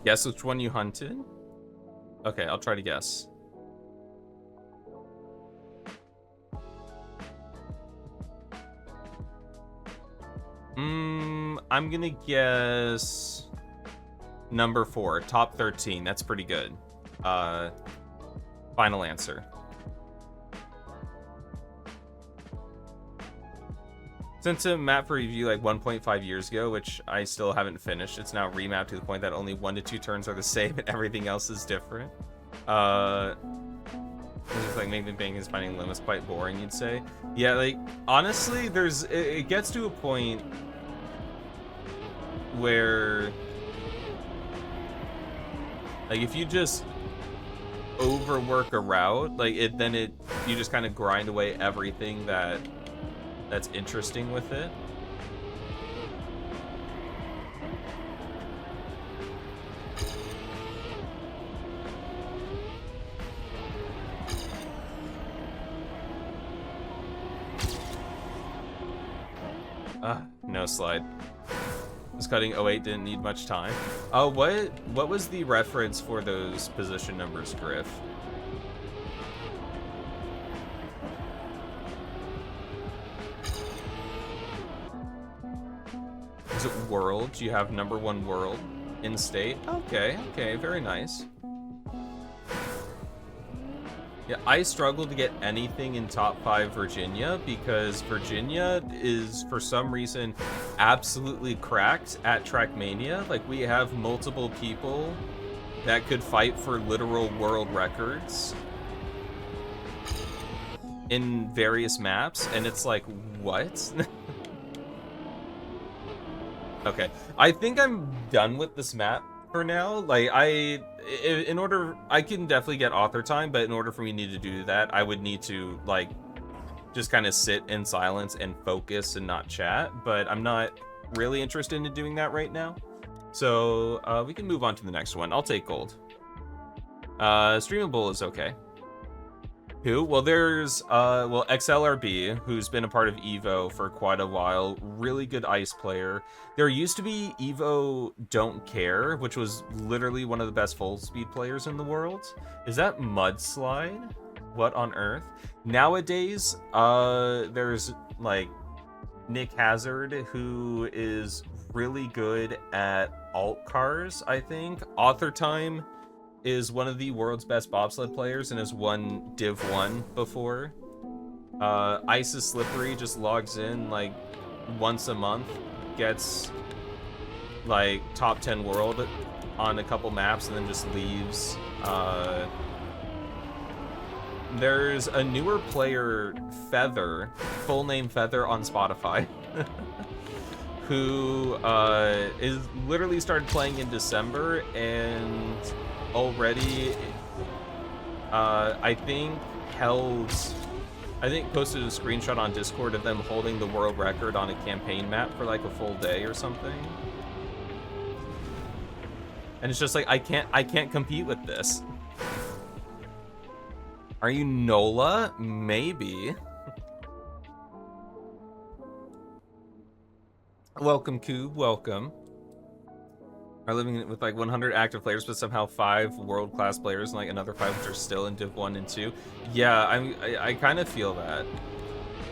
Guess which one you hunted? Okay, I'll try to guess. I'm gonna guess number 4, top 13. That's pretty good. Final answer. Since a map for review like 1.5 years ago, which I still haven't finished, it's now remapped to the point that only 1 to 2 turns are the same and everything else is different. It's just like maybe Bang is finding limits quite boring, you'd say. Yeah, like honestly, it gets to a point where like if you just overwork a route, like you just kind of grind away everything that's interesting with it. No slide. Just cutting 08 didn't need much time. Oh, what was the reference for those position numbers, Griff? Is it world? Do you have number 1 world in state? Okay, very nice. Yeah, I struggle to get anything in top 5 Virginia because Virginia is, for some reason, absolutely cracked at Trackmania. Like, we have multiple people that could fight for literal world records in various maps, and it's like, what? Okay, I think I'm done with this map for now. Like, I can definitely get author time, but in order for me to do that, I would need to, like, just kind of sit in silence and focus and not chat, but I'm not really interested in doing that right now. So, we can move on to the next one. I'll take gold. Streamable is okay. Who? Well, there's, XLRB, who's been a part of EVO for quite a while. Really good ice player. There used to be EVO Don't Care, which was literally one of the best full speed players in the world. Is that Mudslide? What on earth? Nowadays, there's, like, Nick Hazard, who is really good at alt cars, I think. Author Time is one of the world's best bobsled players and has won Div 1 before. Ice is Slippery just logs in like once a month, gets like top 10 world on a couple maps and then just leaves. There's a newer player, Feather, full name Feather on Spotify, who is literally started playing in December and already I think held I think posted a screenshot on Discord of them holding the world record on a campaign map for like a full day or something. And it's just like I can't compete with this. Are you Nola? Maybe. Welcome, Coob. Welcome. Are living with like 100 active players, but somehow 5 world-class players and like another 5 which are still in Div 1 and 2. Yeah, I kind of feel that.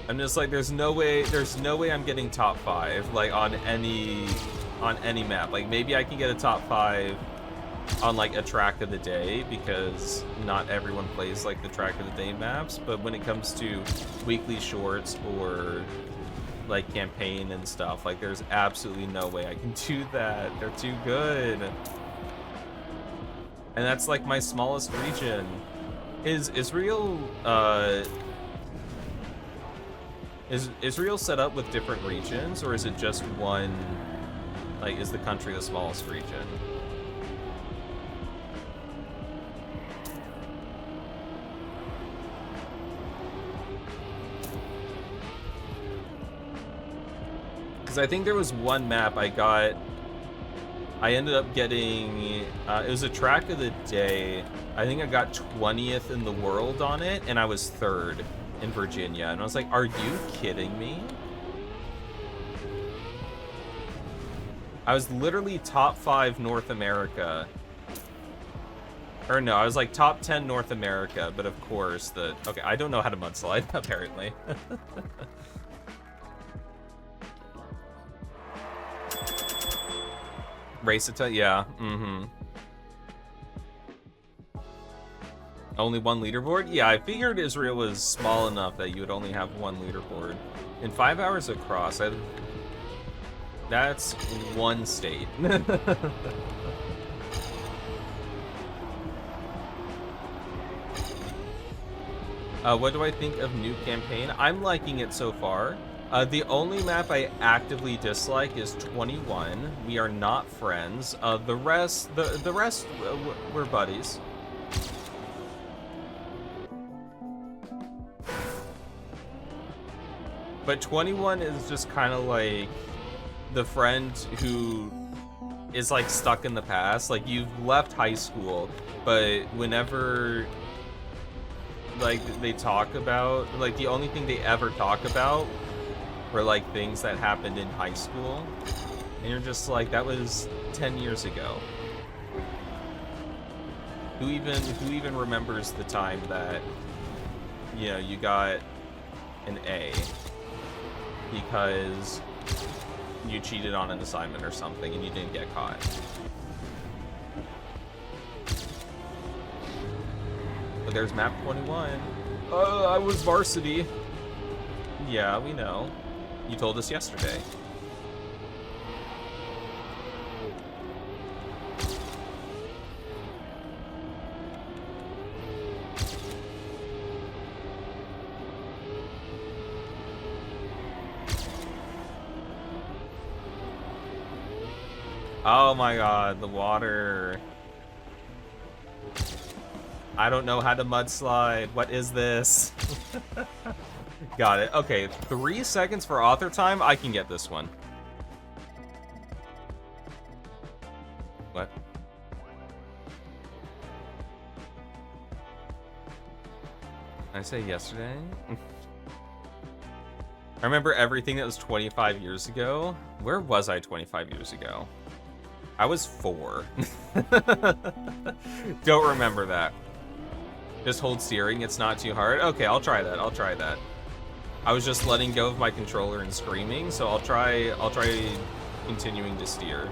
I'm just like, there's no way I'm getting top 5 like on any map. Like maybe I can get a top 5 on like a track of the day because not everyone plays like the track of the day maps. But when it comes to weekly shorts or like campaign and stuff, like there's absolutely no way I can do that. They're too good. And that's like my smallest region. Is Israel set up with different regions, or is it just one? Like, is the country the smallest region? Because I think there was one map I ended up getting, it was a track of the day. I think I got 20th in the world on it, and I was 3rd in Virginia. And I was like, are you kidding me? I was literally top 5 North America. Or no, I was like top 10 North America, but of course okay, I don't know how to mudslide, apparently. Racita, yeah, Only one leaderboard? Yeah, I figured Israel was small enough that you would only have one leaderboard. In 5 hours across, that's one state. What do I think of new campaign? I'm liking it so far. The only map I actively dislike is 21. We are not friends. The rest, we're buddies. But 21 is just kind of like the friend who is like stuck in the past. Like you've left high school, but whenever like they talk about, like the only thing they ever talk about were like things that happened in high school, and you're just like, that was 10 years ago. Who even remembers the time that, you know, you got an A because you cheated on an assignment or something and you didn't get caught? But there's map 21. I was varsity. Yeah, we know. You told us yesterday. Oh my god, the water. I don't know how to mudslide. What is this? Got it. Okay, 3 seconds for author time. I can get this one. What? Did I say yesterday? I remember everything that was 25 years ago. Where was I 25 years ago? I was 4. Don't remember that. Just hold steering, it's not too hard. Okay, I'll try that. I'll try that. I was just letting go of my controller and screaming, so I'll try continuing to steer.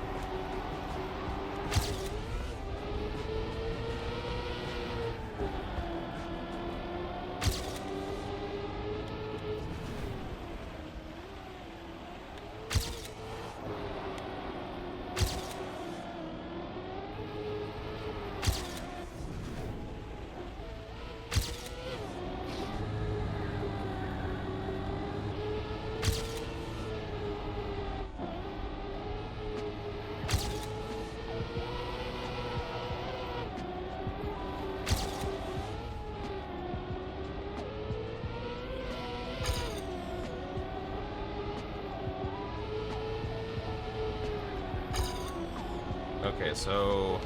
Okay, so...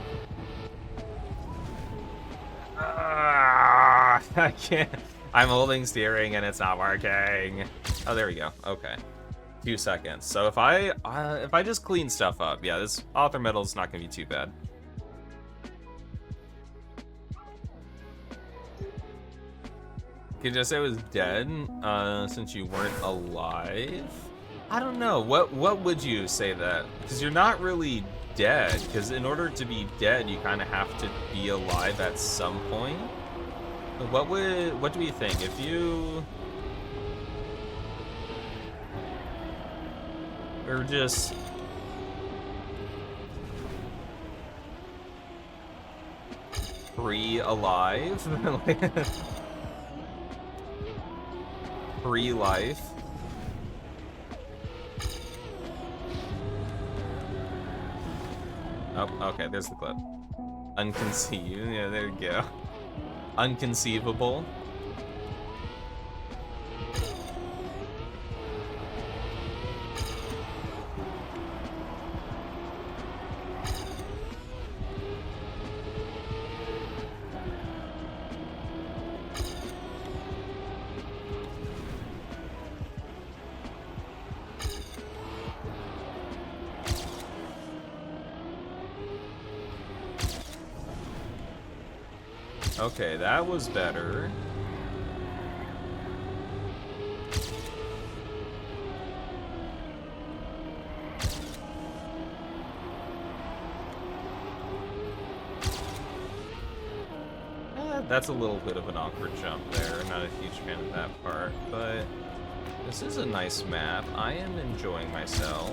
I can't... I'm holding steering and it's not working. Oh, there we go. Okay. 2 seconds. So if I just clean stuff up, yeah, this author medal is not gonna be too bad. You can just say it was dead, since you weren't alive. I don't know. What would you say that? Because you're not really dead. Because in order to be dead, you kind of have to be alive at some point. What do we think if you? Or just pre-alive? Pre-life? Oh, okay, there's the clip. Unconceived, yeah, there you go. Unconceivable. Okay, that was better. That's a little bit of an awkward jump there. Not a huge fan of that part, but this is a nice map. I am enjoying myself.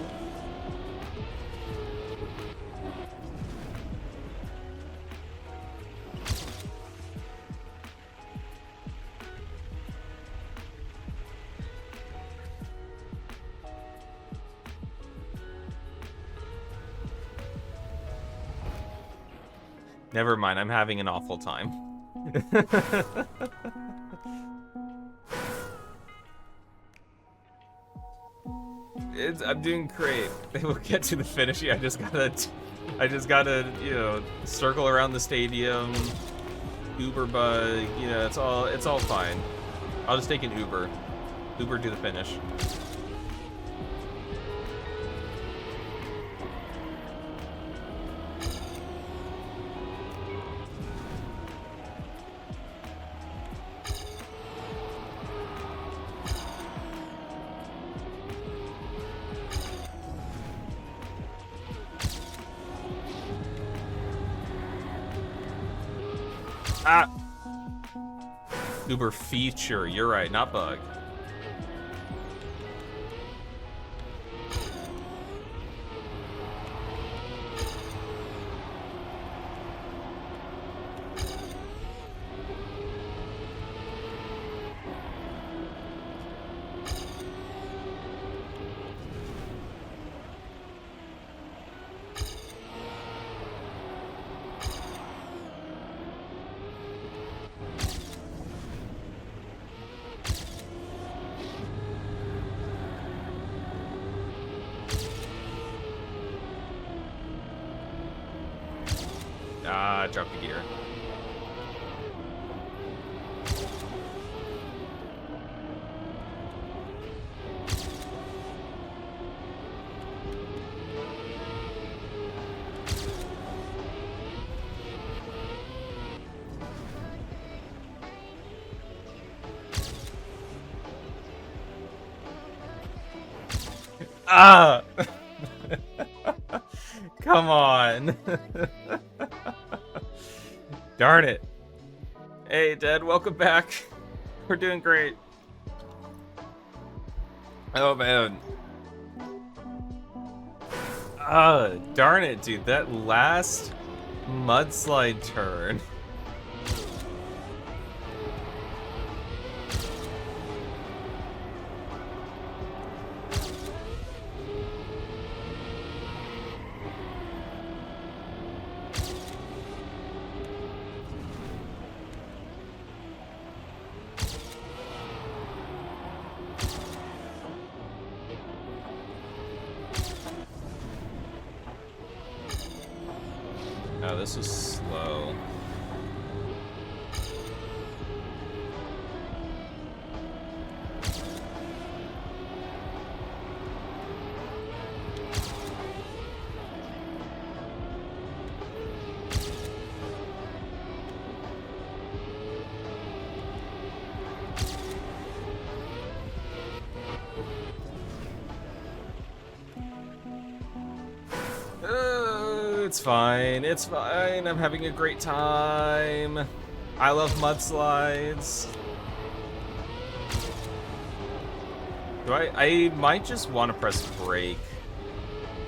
Never mind, I'm having an awful time. I'm doing great. We'll get to the finish. I just gotta, you know, circle around the stadium, Uber bug. You know, it's all fine. I'll just take an Uber to the finish. Ah! Uber feature, you're right, not bug. Ah, drop the gear. Ah! Come on. Darn it. Hey, Dad, welcome back. We're doing great. Oh, man. Ah, darn it, dude. That last mudslide turn. go. This was slow. It's fine. It's fine. I'm having a great time. I love mudslides. I might just want to press brake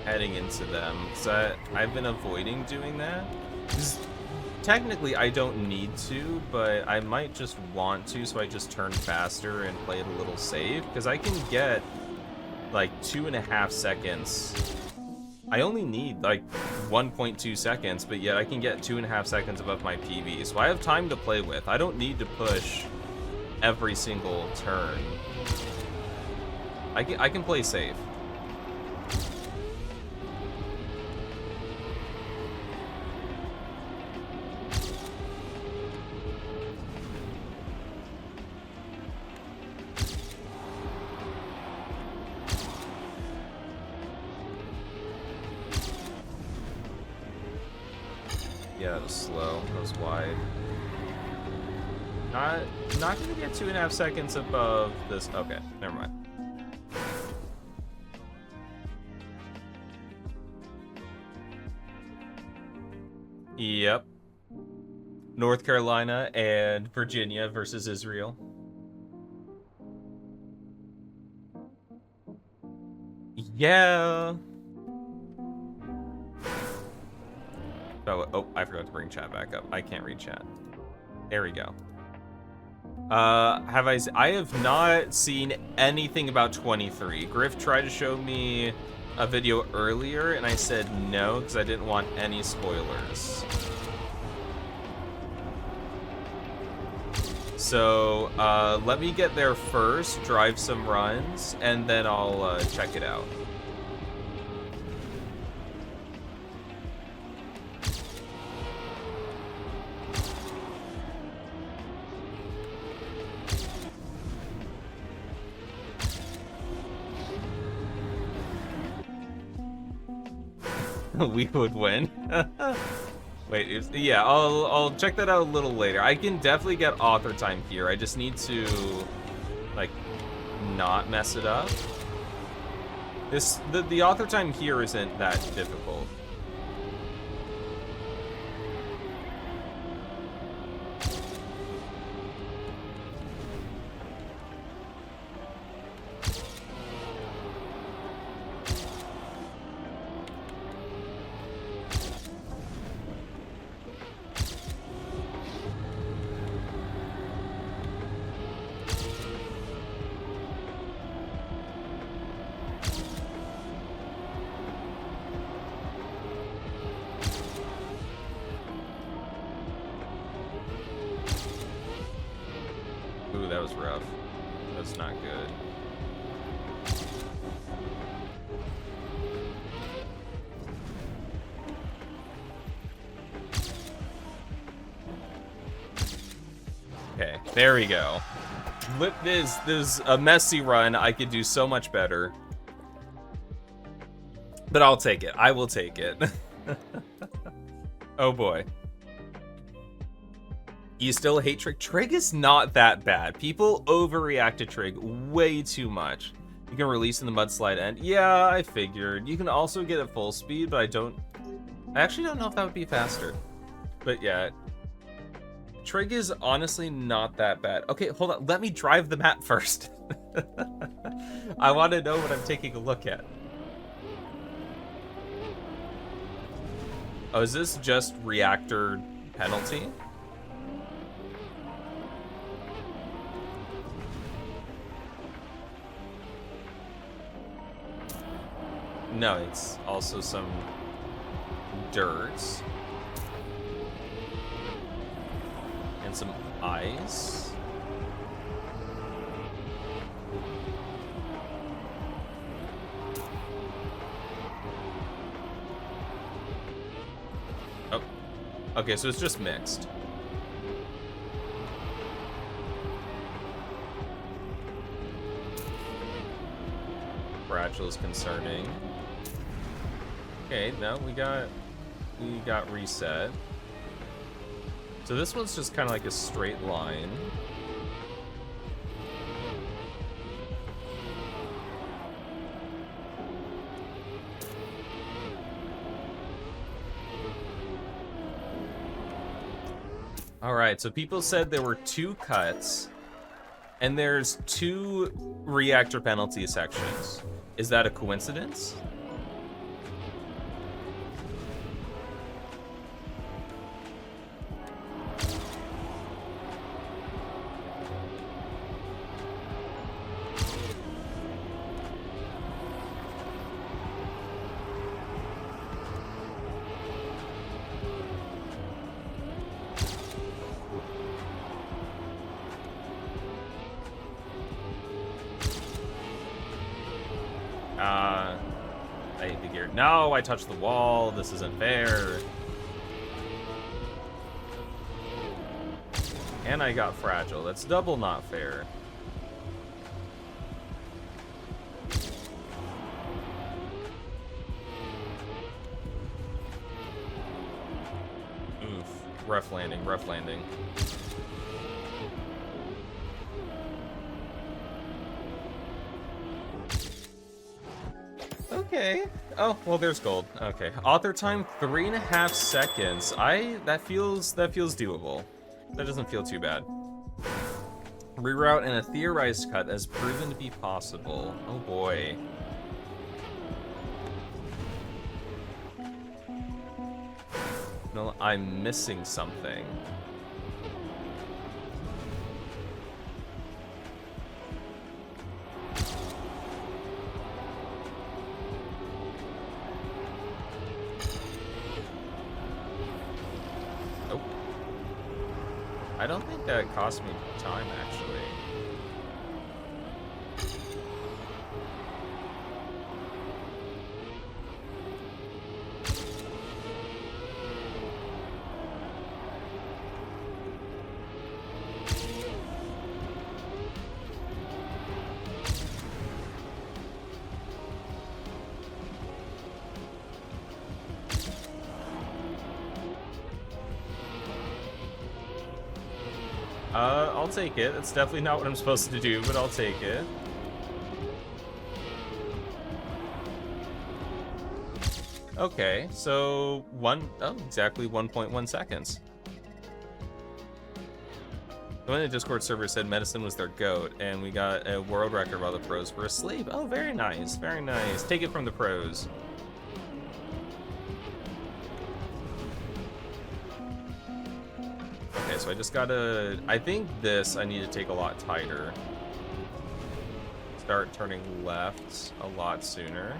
heading into them, because I've been avoiding doing that. 'Cause technically, I don't need to, but I might just want to, so I just turn faster and play it a little safe, because I can get like 2.5 seconds. I only need like 1.2 seconds, but yet I can get 2.5 seconds above my PB, so I have time to play with. I don't need to push every single turn. I can play safe. Yeah, it was slow. It was wide. Not gonna get 2.5 seconds above this. Okay, never mind. Yep. North Carolina and Virginia versus Israel. Yeah. Oh, I forgot to bring chat back up. I can't read chat. There we go. I have not seen anything about 23. Griff tried to show me a video earlier, and I said no, because I didn't want any spoilers. So, let me get there first, drive some runs, and then I'll check it out. We would win. Wait, yeah, I'll check that out a little later. I can definitely get author time here. I just need to, like, not mess it up. The author time here isn't that difficult. Ooh, that was rough. That's not good. Okay, there we go. This is a messy run. I could do so much better. But I'll take it. I will take it. Oh boy. You still hate Trig? Trig is not that bad. People overreact to Trig way too much. You can release in the mudslide end. Yeah, I figured. You can also get at full speed, but I actually don't know if that would be faster. But yeah. Trig is honestly not that bad. Okay, hold on. Let me drive the map first. I want to know what I'm taking a look at. Oh, is this just reactor penalty? No, it's also some dirt. And some ice. Oh, Okay, so it's just mixed. Fragile is concerning. Okay, no, we got reset. So this one's just kind of like a straight line. All right, so people said there were 2 cuts, and there's 2 reactor penalty sections. Is that a coincidence? I hate the gear. No, I touched the wall. This isn't fair. And I got fragile. That's double not fair. Oof. Rough landing, rough landing. Okay. Oh, well, there's gold. Okay. Author time 3.5 seconds. That feels doable. That doesn't feel too bad. Reroute and a theorized cut has proven to be possible. Oh boy. No, I'm missing something. I don't think that cost me time, actually. I'll take it. It's definitely not what I'm supposed to do, but I'll take it. Okay, so exactly 1.1 seconds. Someone in the Discord server said medicine was their goat, and we got a world record while the pros were asleep. Oh, very nice, very nice. Take it from the pros. Okay, so I just gotta... I think this I need to take a lot tighter. Start turning left a lot sooner.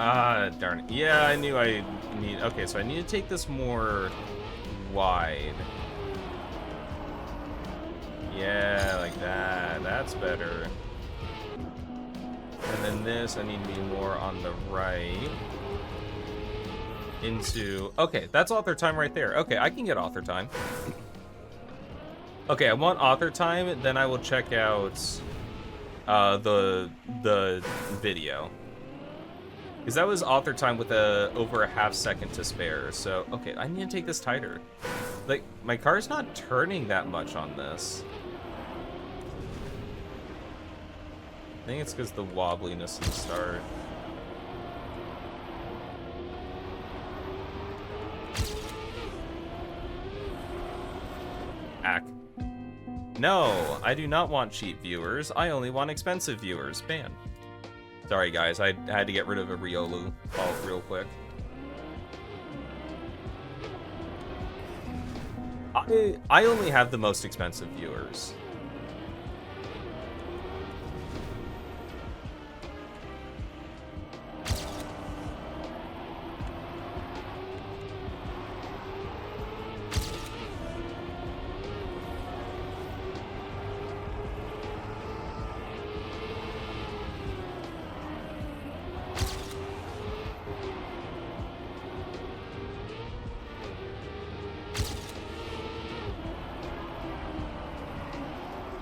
Ah, darn it. Yeah, I knew I need... Okay, so I need to take this more wide. Yeah, like that. That's better. And then this, I need to be more on the right. Into... Okay, that's author time right there. Okay, I can get author time. Okay, I want author time, then I will check out the video. Because that was author time with over a half second to spare. So, okay, I need to take this tighter. Like, my car's not turning that much on this. I think it's because the wobbliness in the start. Ack. No, I do not want cheap viewers. I only want expensive viewers. Ban. Sorry, guys. I had to get rid of a Riolu real quick. I only have the most expensive viewers.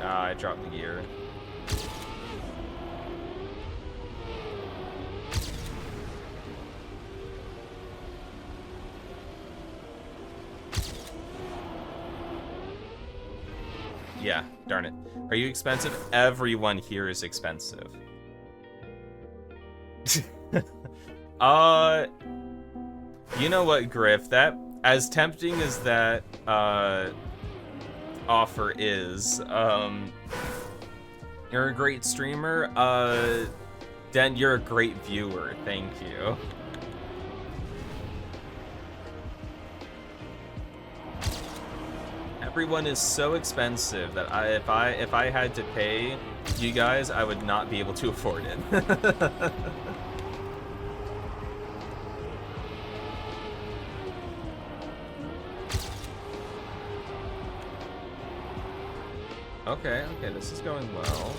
I dropped the gear. Yeah, darn it. Are you expensive? Everyone here is expensive. You know what, Griff? That, as tempting as that offer is, you're a great streamer. Den, you're a great viewer. Thank you. Everyone is so expensive that if I had to pay you guys, I would not be able to afford it. Okay, this is going well.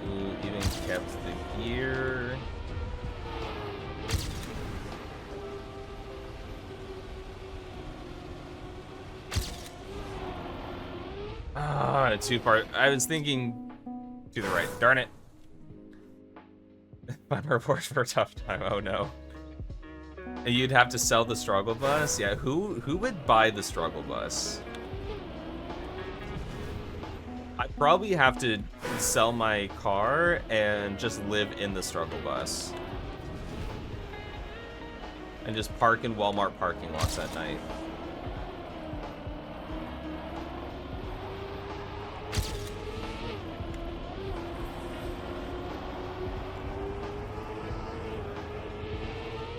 Ooh, even kept the gear. Ah, too far. I was thinking to the right. Darn it. Fun report for a tough time. Oh no. You'd have to sell the struggle bus? Yeah, who would buy the struggle bus? I'd probably have to sell my car and just live in the struggle bus. And just park in Walmart parking lots at night.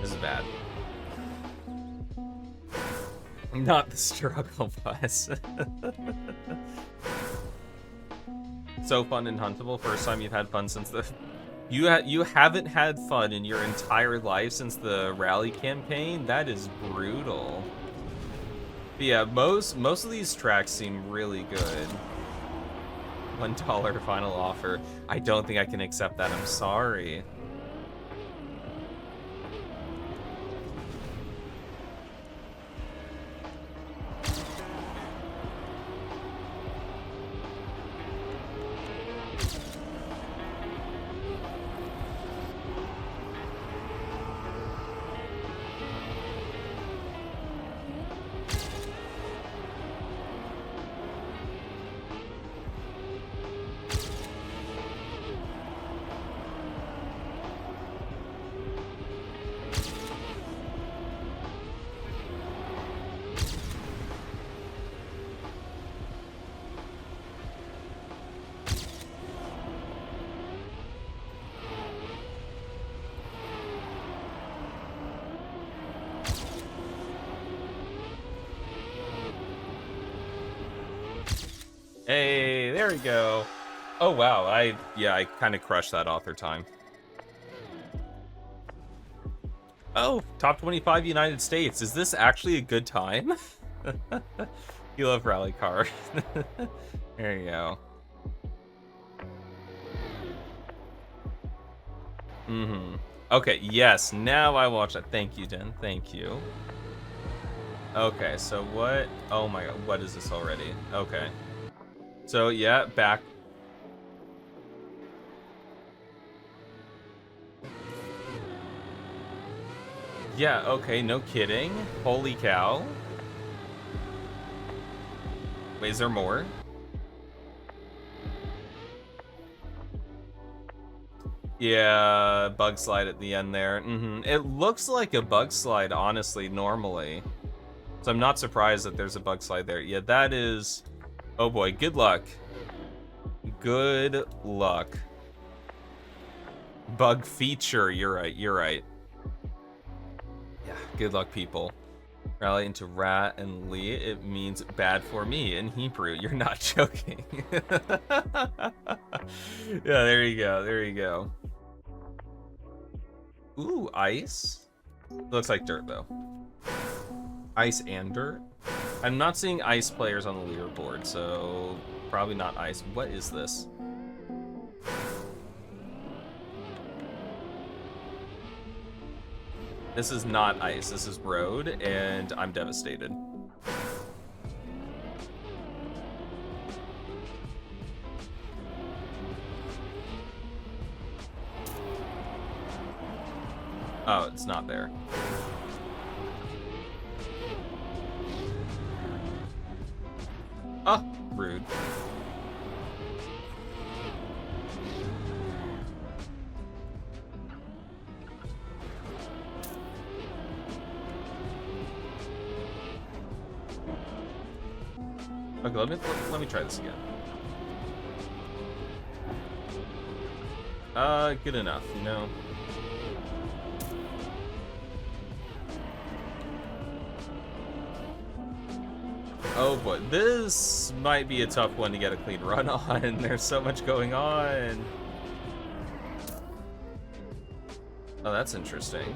This is bad. Not the struggle bus. So fun and huntable. First time you've had fun since the... You haven't had fun in your entire life since the rally campaign? That is brutal. But yeah, most of these tracks seem really good. $1 final offer. I don't think I can accept that. I'm sorry. Hey, there we go. Oh wow, I kind of crushed that author time. Oh, top 25 United States. Is this actually a good time? You love rally car. There you go. Okay, yes, now I watch that. Thank you, Den. Thank you. Okay, so what? Oh my god, what is this already? Okay. So, yeah, back. Yeah, okay, no kidding. Holy cow. Wait, is there more? Yeah, bug slide at the end there. It looks like a bug slide, honestly, normally. So I'm not surprised that there's a bug slide there. Yeah, that is... Oh boy, good luck. Good luck. Bug feature, you're right, you're right. Yeah, good luck, people. Rally into Rat and Lee, it means bad for me in Hebrew. You're not joking. Yeah, there you go, there you go. Ooh, ice. Looks like dirt, though. Ice and dirt? I'm not seeing ice players on the leaderboard, so probably not ice. What is this? This is not ice, this is road, and I'm devastated. Oh, it's not there. Oh, rude. Okay, let me try this again. Good enough, you know. Oh boy, this might be a tough one to get a clean run on. There's so much going on. Oh, that's interesting.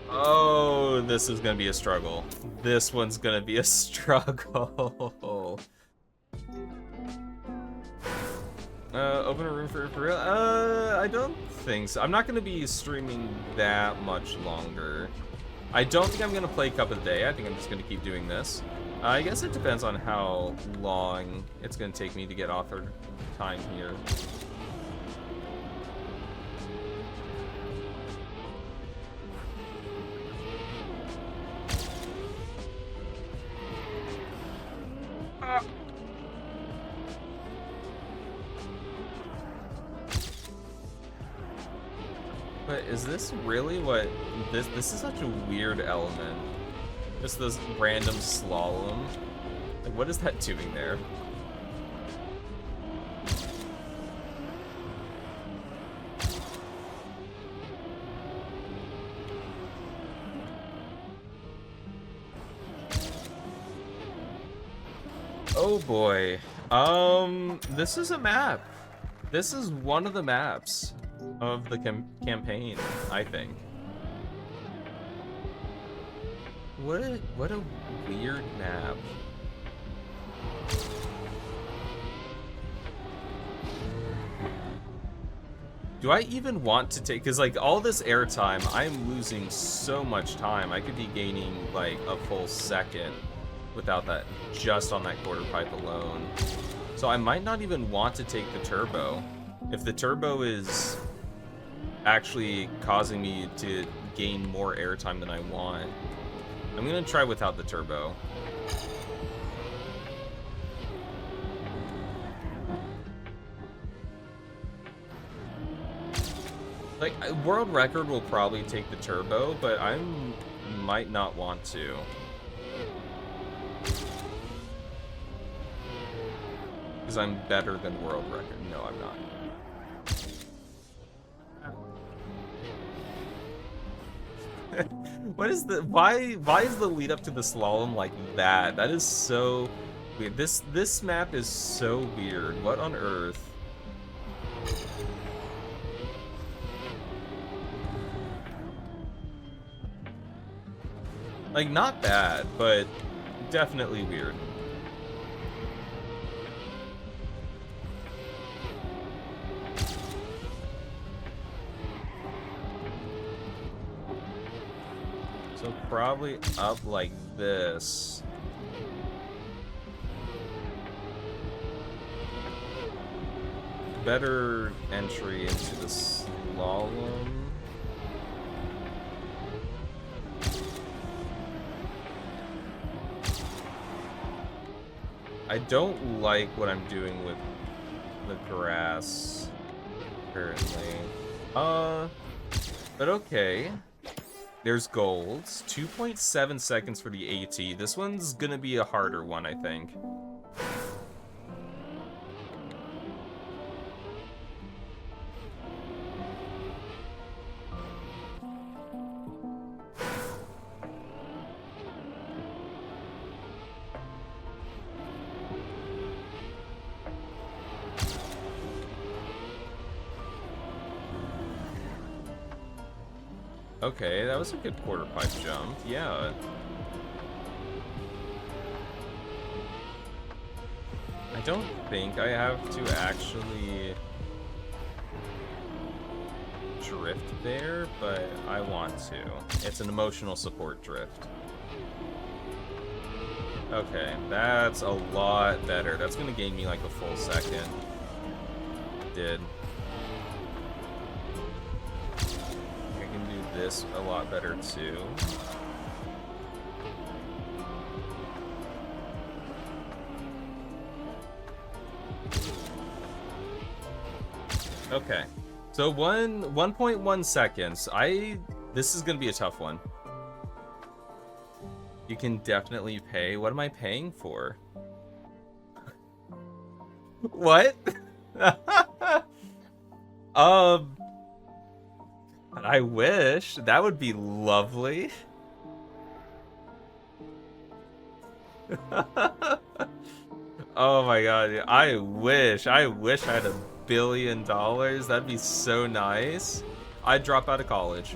Oh, this is gonna be a struggle. This one's gonna be a struggle. Open a room for real? I don't think so. I'm not gonna be streaming that much longer. I don't think I'm gonna play Cup of the Day. I think I'm just gonna keep doing this. I guess it depends on how long it's gonna take me to get authored time here. But is this really what this is such a weird element. Just this random slalom. Like, what is that doing there? Oh boy. This is a map. This is one of the maps of the campaign, I think. What a weird map. Do I even want to take, because like all this airtime, I'm losing so much time. I could be gaining like a full second without that, just on that quarter pipe alone. So I might not even want to take the turbo. If the turbo is actually causing me to gain more airtime than I want, I'm gonna try without the turbo. Like, world record will probably take the turbo, but I might not want to. Because I'm better than world record. No, I'm not. What is the why is the lead up to the slalom like that? That is so weird. This map is so weird. What on earth? Like, not bad, but definitely weird. So probably up like this. better entry into the slalom. I don't like what I'm doing with the grass currently. But okay. There's golds. 2.7 seconds for the AT. This one's gonna be a harder one, I think. Okay, that was a good quarter pipe jump. Yeah. I don't think I have to actually drift there, but I want to. It's an emotional support drift. Okay, that's a lot better. That's gonna gain me like a full second. Did. This a lot better too. Okay. So 1.1 seconds. This is gonna be a tough one. You can definitely pay. What am I paying for? What? I wish. That would be lovely. Oh my god. I wish I had $1 billion. That'd be so nice. I'd drop out of college.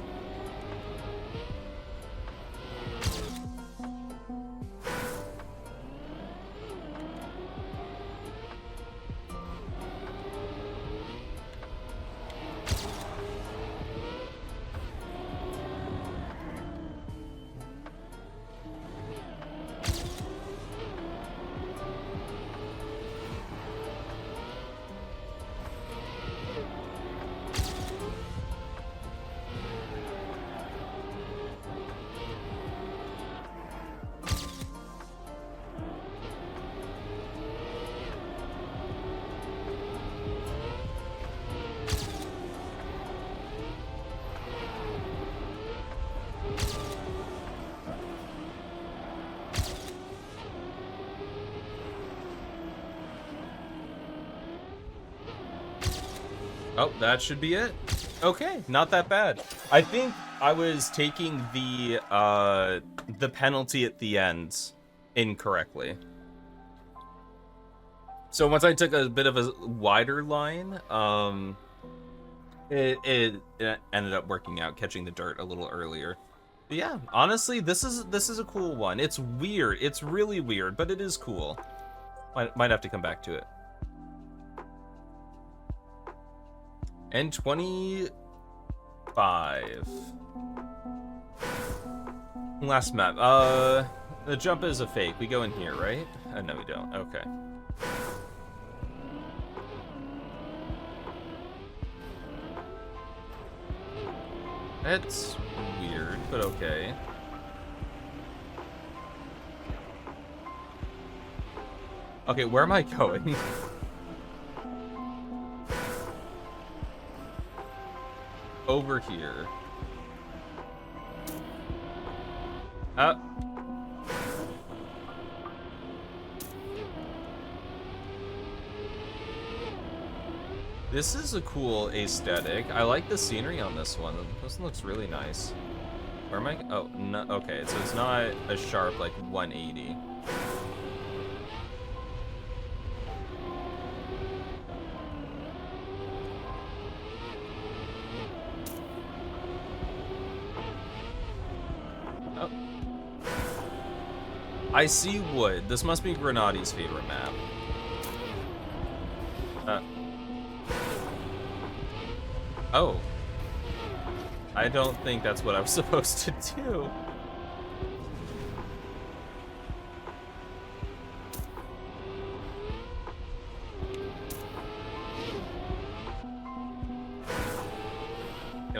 Oh, that should be it. Okay, not that bad. I think I was taking the penalty at the end incorrectly. So once I took a bit of a wider line, it ended up working out, catching the dirt a little earlier. But yeah, honestly, this is a cool one. It's weird. It's really weird, but it is cool. Might have to come back to it. And 25. Last map. The jump is a fake. We go in here, right? No, we don't. Okay. It's weird, but okay. Okay, where am I going? Over here. This is a cool aesthetic. I like the scenery on this one. This one looks really nice. Where am I? Oh, no. Okay, so it's not a sharp, like, 180. I see wood. This must be Grenadi's favorite map. Oh. I don't think that's what I was supposed to do.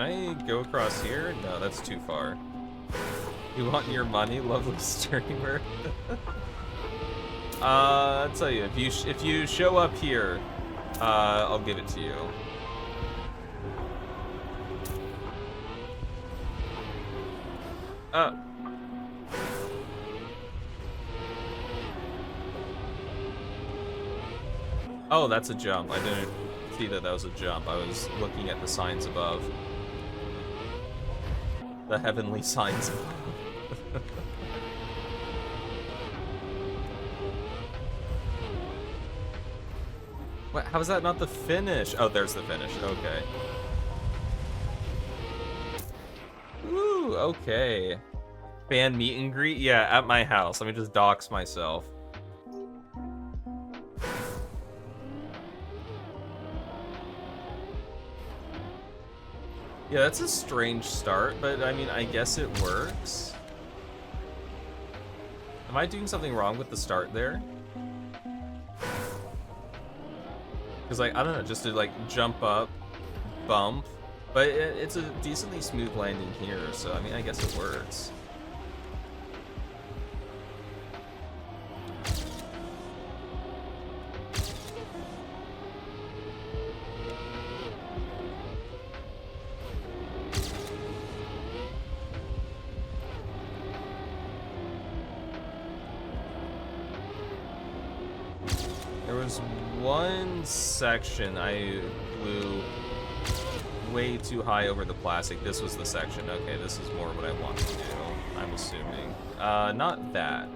Can I go across here? No, that's too far. You want your money, lovely streamer? I'll tell you, if you show up here, I'll give it to you. Oh, that's a jump. I didn't see that was a jump. I was looking at the signs above. The heavenly signs above. What? How is that not the finish? Oh, there's the finish. Okay. Ooh, okay. Fan meet and greet? Yeah, at my house. Let me just dox myself. Yeah, that's a strange start, but I mean, I guess it works. Am I doing something wrong with the start there? Because, like, I don't know, just to, like, jump up, bump. But it's a decently smooth landing here, so, I mean, I guess it works. There was one section I blew way too high over the plastic. This was the section. Okay, this is more what I want to do, I'm assuming. Not that.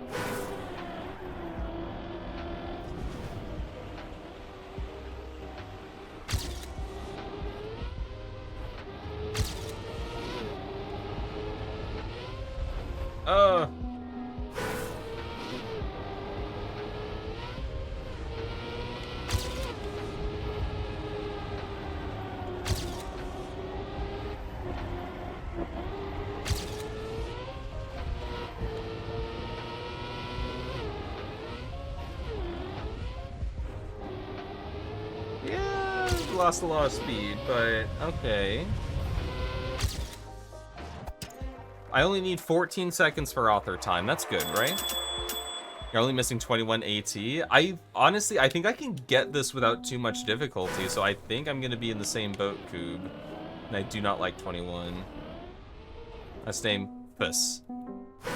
Lost a lot of speed, but okay. I only need 14 seconds for author time. That's good, right? You're only missing 21 AT. Honestly, I think I can get this without too much difficulty, so I think I'm gonna be in the same boat, Coob. And I do not like 21. Last name, Fuss.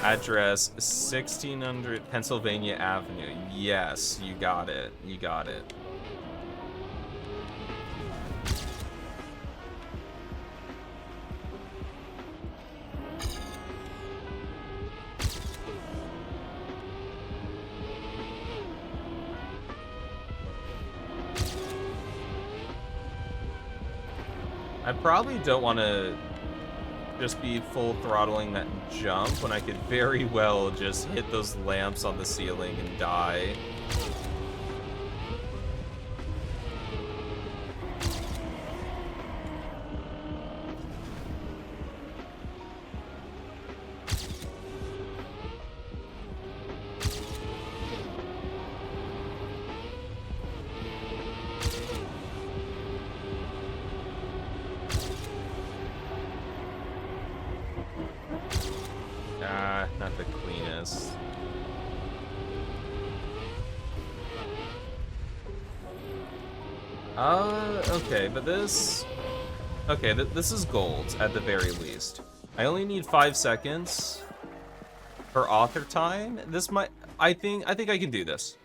Address, 1600 Pennsylvania Avenue. Yes, you got it. You got it. I probably don't want to just be full throttling that jump when I could very well just hit those lamps on the ceiling and die. Not the cleanest. Okay, but this... Okay, this is gold, at the very least. I only need 5 seconds for author time. This might... I think I can do this.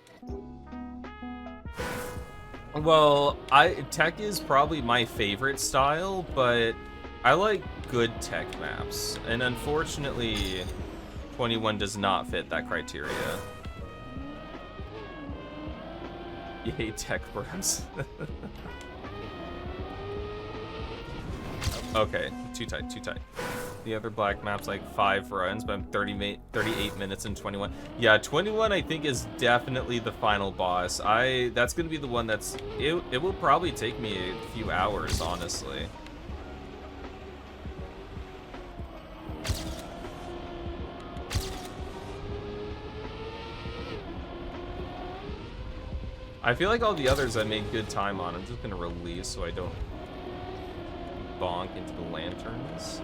Well, tech is probably my favorite style, but I like good tech maps. And unfortunately, 21 does not fit that criteria. Yay, tech bros. Okay, too tight, too tight. The other black map's like 5 runs, but I'm 38 minutes and 21. Yeah, 21 I think is definitely the final boss. That's gonna be the one that's... It will probably take me a few hours, honestly. I feel like all the others I made good time on. I'm just gonna release so I don't bonk into the lanterns.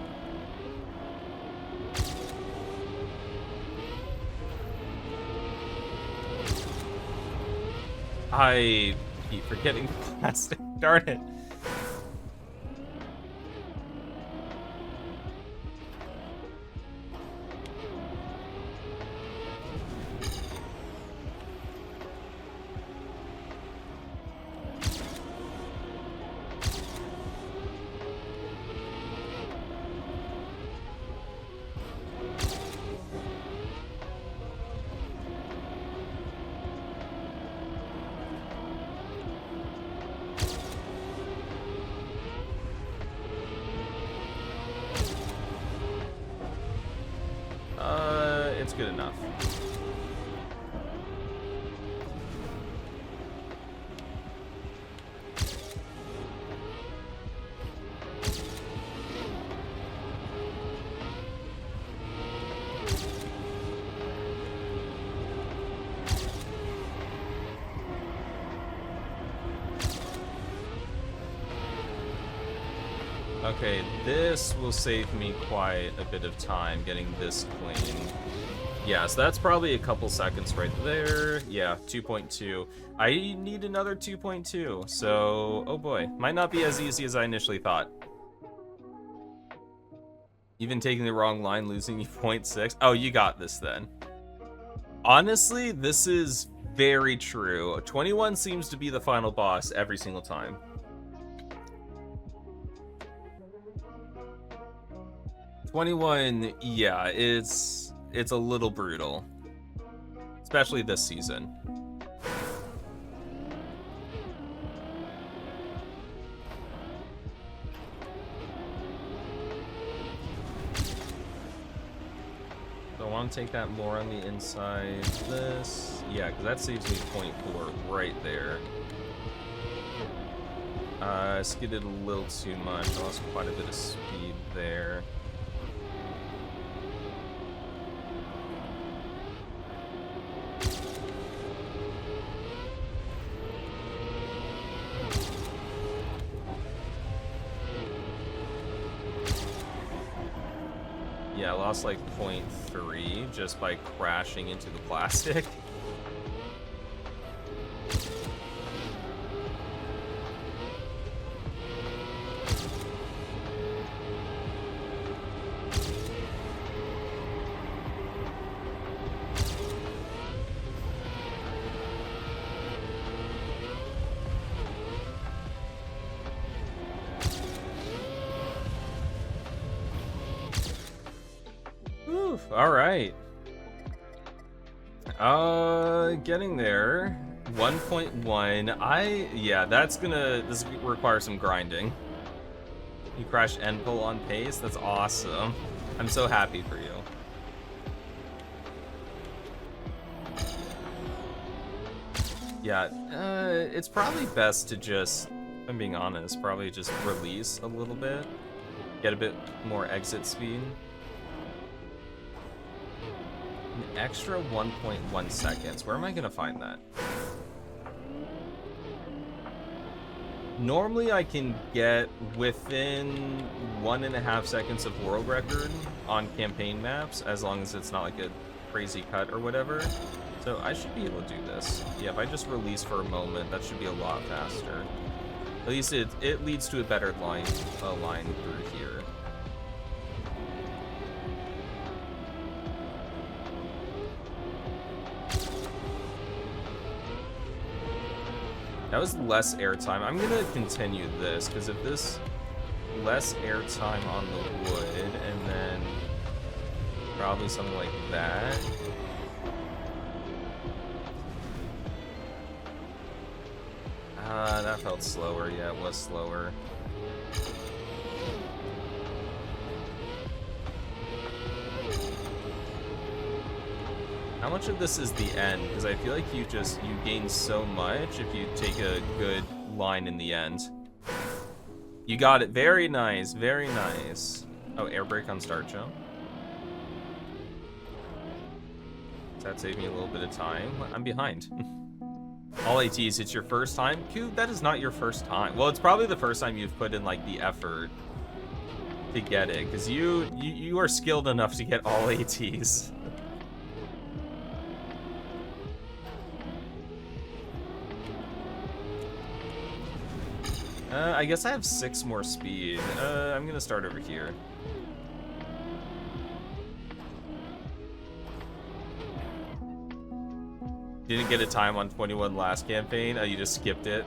I keep forgetting the plastic. Darn it. It's good enough. Okay, this will save me quite a bit of time getting this clean. Yeah, so that's probably a couple seconds right there. Yeah, 2.2. I need another 2.2, so oh boy. Might not be as easy as I initially thought. Even taking the wrong line, losing 0.6. Oh, you got this then. Honestly, this is very true. 21 seems to be the final boss every single time. Yeah, it's a little brutal, especially this season. So I want to take that more on the inside. This, yeah, because that saves me 0.4 right there. I skidded a little too much. I lost quite a bit of speed there. Yeah, I lost like 0.3 just by crashing into the plastic. All right. Getting there. 1.1. Yeah, this requires some grinding. You crashed end pull on pace? That's awesome. I'm so happy for you. Yeah, it's probably best to just, if I'm being honest, probably just release a little bit. Get a bit more exit speed. An extra 1.1 seconds. Where am I gonna find that? Normally I can get within 1.5 seconds of world record on campaign maps, as long as it's not like a crazy cut or whatever. So I should be able to do this. Yeah, if I just release for a moment, that should be a lot faster. At least it leads to a better line through here. That was less airtime. I'm gonna continue this, because if this less airtime on the wood, and then probably something like that. That felt slower. Yeah, it was slower. How much of this is the end? Because I feel like you gain so much if you take a good line in the end. You got it. Very nice. Very nice. Oh, air brake on start jump. Does that save me a little bit of time? I'm behind. All ATs, it's your first time? Dude, that is not your first time. Well, it's probably the first time you've put in, like, the effort to get it, because you are skilled enough to get all ATs. I guess I have 6 more speed. I'm gonna start over here. Didn't get a time on 21 last campaign. Oh, you just skipped it.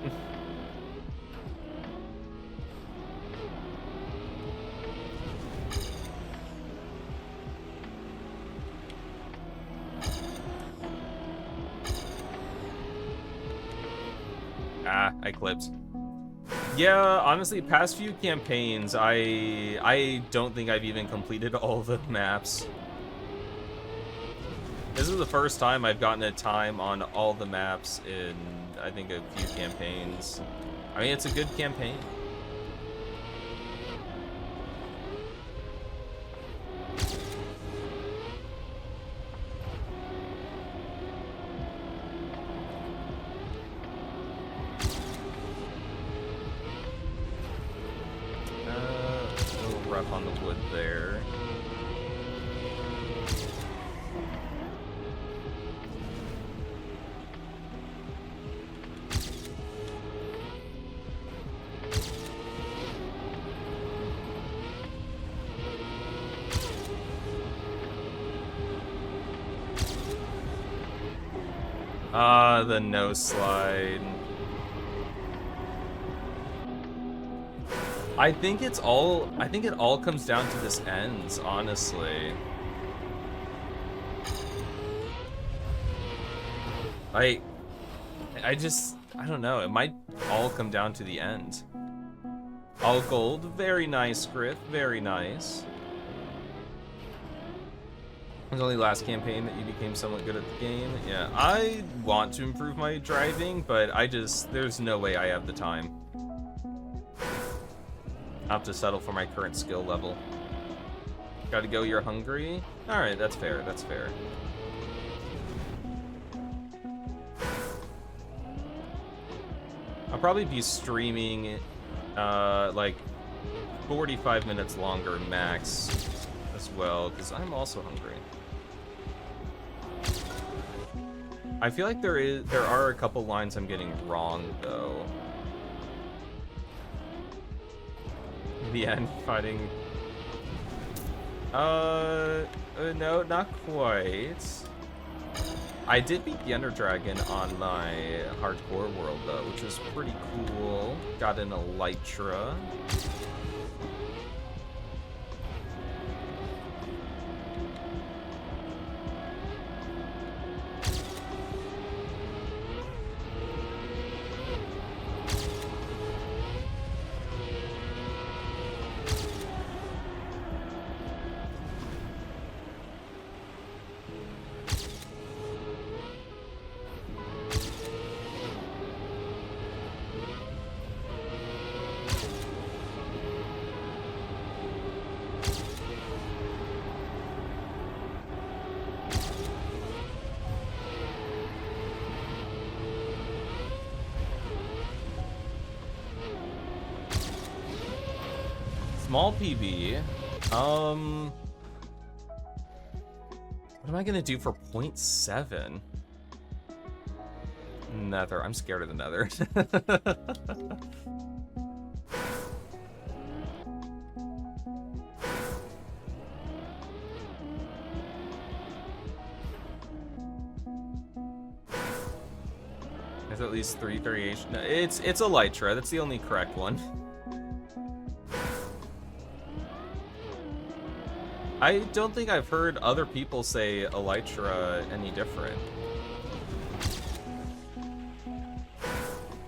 I clipped. Yeah, honestly, past few campaigns, I don't think I've even completed all the maps. This is the first time I've gotten a time on all the maps in, I think, a few campaigns. I mean, it's a good campaign. A little rough on the wood there. Ah, the no slide. I think it all comes down to this ends, honestly. I don't know, it might all come down to the end. All gold, very nice, Griff, very nice. It was only last campaign that you became somewhat good at the game. Yeah, I want to improve my driving, but there's no way I have the time. I'll have to settle for my current skill level. Gotta go, you're hungry? Alright, that's fair, that's fair. I'll probably be streaming, like, 45 minutes longer max as well, because I'm also hungry. I feel like there are a couple lines I'm getting wrong, though. The end, fighting... no, not quite. I did beat the Ender Dragon on my hardcore world, though, which was pretty cool. Got an Elytra. Small PB. What am I gonna do for 0.7? Nether. I'm scared of the Nether. There's at least 3 variations. No, it's Elytra. That's the only correct one. I don't think I've heard other people say Elytra any different.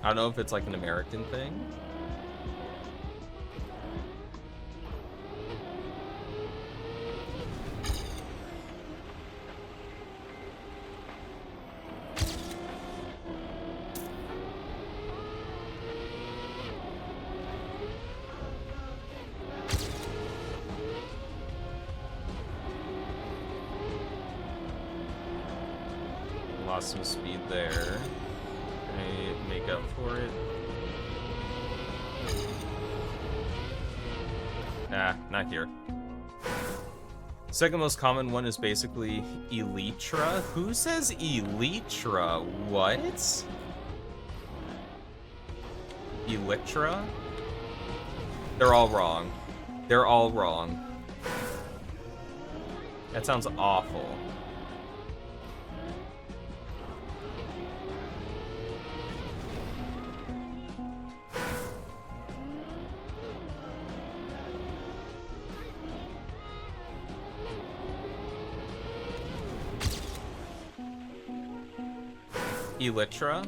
I don't know if it's like an American thing. Lost some speed there. I make up for it. Nah, not here. Second most common one is basically Elytra. Who says Elytra? What? Elytra? They're all wrong. They're all wrong. That sounds awful. Elytra?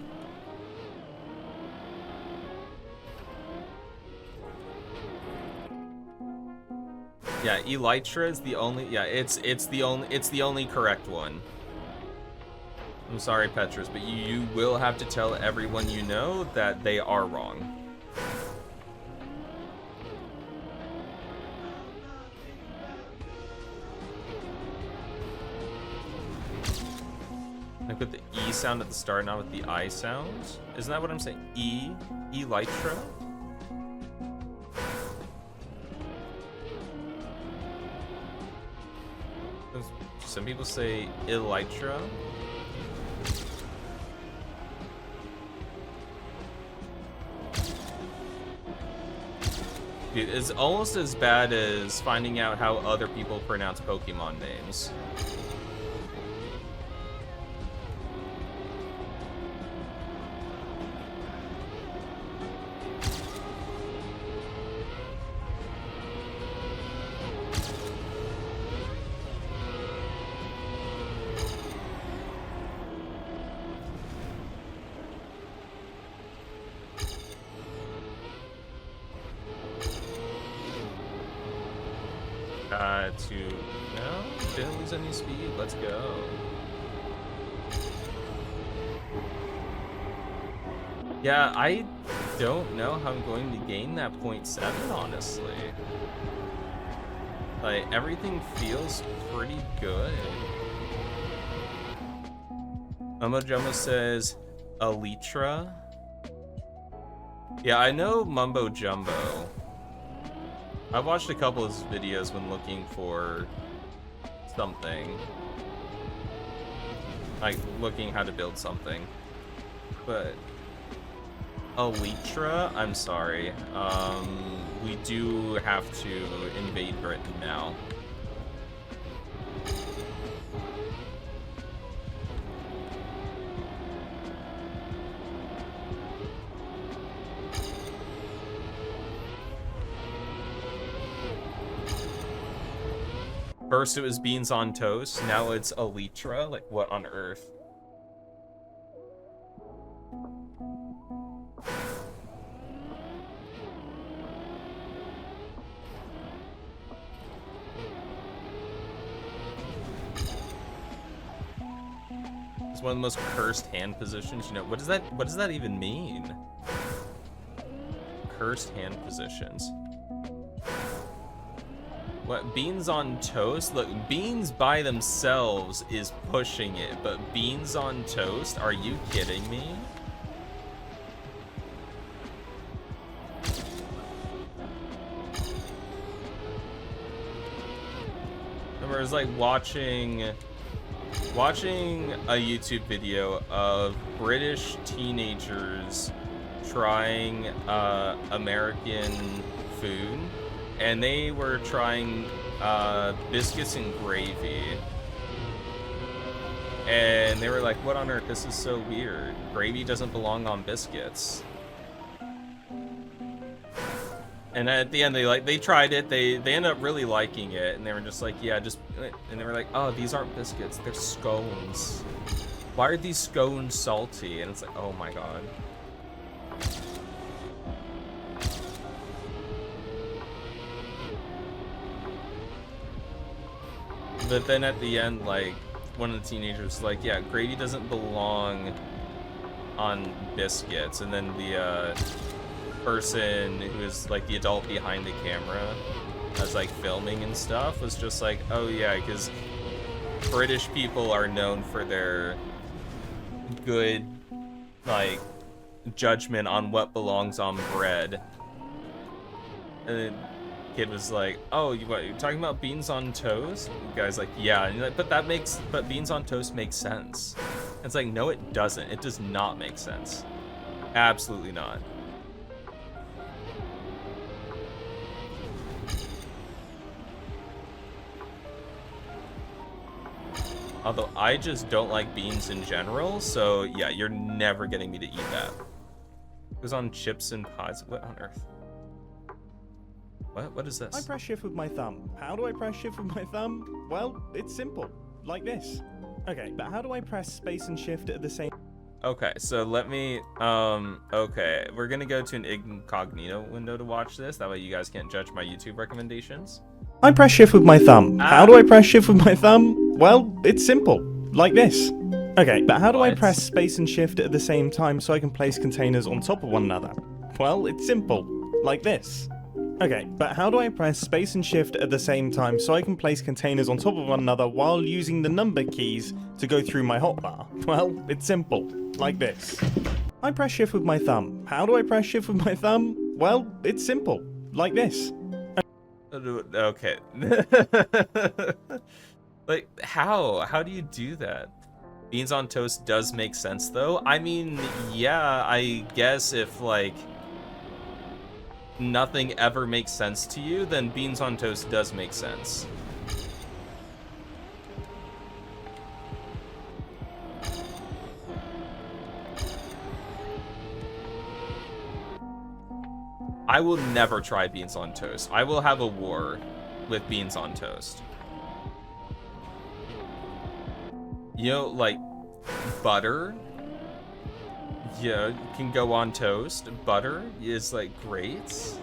Yeah, Elytra is the only. Yeah, it's the only correct one. I'm sorry, Petrus, but you will have to tell everyone you know that they are wrong. Like with the E sound at the start, not with the I sound. Isn't that what I'm saying? Elytra? Some people say Elytra. Dude, it's almost as bad as finding out how other people pronounce Pokemon names. No, didn't lose any speed. Let's go. Yeah, I don't know how I'm going to gain that 0.7, honestly. Like, everything feels pretty good. Mumbo Jumbo says Elytra. Yeah, I know Mumbo Jumbo. I've watched a couple of his videos when looking for something. Like, looking how to build something. But Elytra, I'm sorry. We do have to invade Britain now. First it was beans on toast, now it's Elytra? Like, what on earth? It's one of the most cursed hand positions. You know, what does that even mean? Cursed hand positions. What, beans on toast? Look, beans by themselves is pushing it, but beans on toast? Are you kidding me? Remember, it was like watching a YouTube video of British teenagers trying American food. And they were trying biscuits and gravy. And they were like, what on earth? This is so weird. Gravy doesn't belong on biscuits. And at the end, they tried it. They ended up really liking it. And they were just like, yeah, just... And they were like, oh, these aren't biscuits. They're scones. Why are these scones salty? And it's like, oh my god. But then at the end, like, one of the teenagers was like, yeah, gravy doesn't belong on biscuits. And then the person who is like the adult behind the camera as like filming and stuff was just like, oh yeah, because British people are known for their good, like, judgment on what belongs on bread. And kid was like, "Oh, you're talking about beans on toast?" The guy's like, "Yeah," and you're like, but beans on toast makes sense. It's like, no, it doesn't. It does not make sense. Absolutely not. Although I just don't like beans in general, so yeah, you're never getting me to eat that. It was on chips and pies. What on earth? What is this? I press shift with my thumb. How do I press shift with my thumb? Well, it's simple. Like this. Okay, but how do I press space and shift at the same... Okay, so let me, okay. We're gonna go to an incognito window to watch this. That way you guys can't judge my YouTube recommendations. I press shift with my thumb. How do I press shift with my thumb? Well, it's simple. Like this. Okay, but how do I press space and shift at the same time so I can place containers on top of one another? Well, it's simple. Like this. Okay, but how do I press space and shift at the same time so I can place containers on top of one another while using the number keys to go through my hotbar? Well, it's simple. Like this. I press shift with my thumb. How do I press shift with my thumb? Well, it's simple. Like this. Okay. Like, how do you do that? Beans on toast does make sense though. I mean, yeah, I guess if like nothing ever makes sense to you, then beans on toast does make sense. I will never try beans on toast. I will have a war with beans on toast. You know, like, butter, yeah, can go on toast. Butter is, like, great.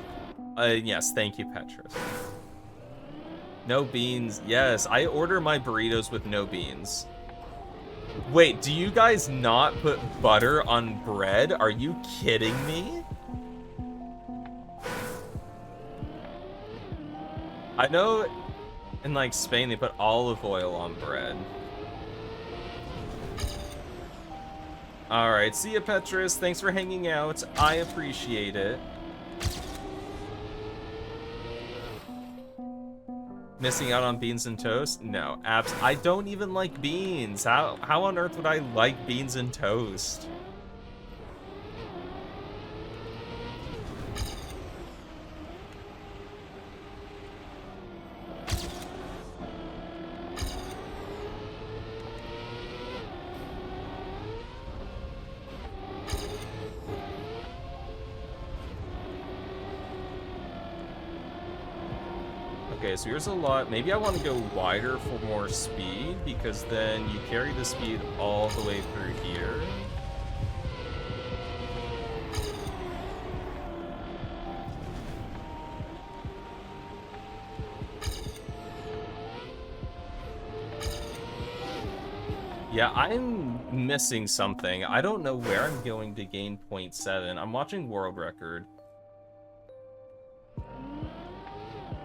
Yes, thank you, Petrus. No beans. Yes, I order my burritos with no beans. Wait, do you guys not put butter on bread? Are you kidding me? I know in, like, Spain they put olive oil on bread. Alright, see ya, Petrus. Thanks for hanging out. I appreciate it. Missing out on beans and toast? No, I don't even like beans. How on earth would I like beans and toast? Okay, so here's a lot. Maybe I want to go wider for more speed, because then you carry the speed all the way through here. Yeah, I'm missing something. I don't know where I'm going to gain 0.7. I'm watching world record.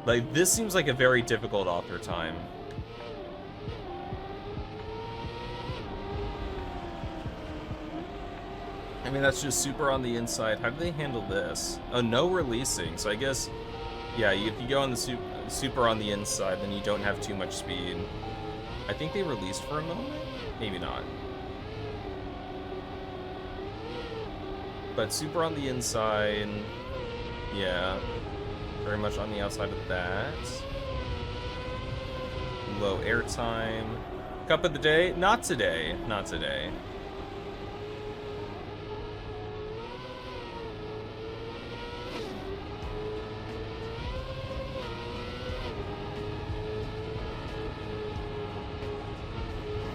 Like, this seems like a very difficult author time. I mean, that's just super on the inside. How do they handle this? Oh, no releasing. So I guess, yeah, if you go on the super on the inside, then you don't have too much speed. I think they released for a moment? Maybe not. But super on the inside, yeah. Very much on the outside of that. Low airtime. Cup of the day? Not today. Not today.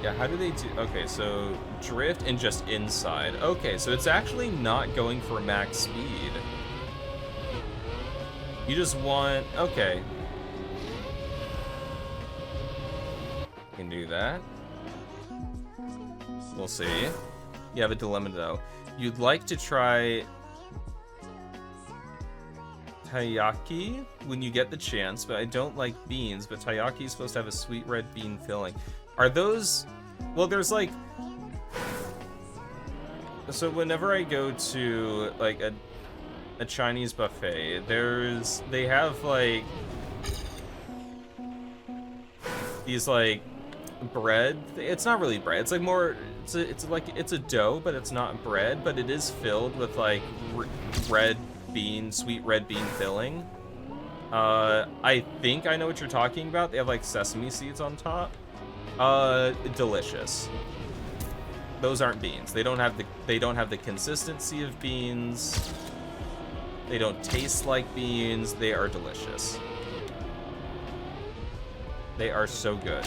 Yeah, how do they do? Okay, so drift and just inside. Okay, so it's actually not going for max speed. You just want, okay. Can do that. We'll see. You have a dilemma though. You'd like to try taiyaki when you get the chance, but I don't like beans, but taiyaki is supposed to have a sweet red bean filling. Are those, well, there's like, so whenever I go to like a Chinese buffet. They have like these like bread. It's not really bread. It's like more. It's a dough, but it's not bread. But it is filled with like sweet red bean filling. I think I know what you're talking about. They have like sesame seeds on top. Delicious. Those aren't beans. They don't have the consistency of beans. They don't taste like beans. They are delicious. They are so good.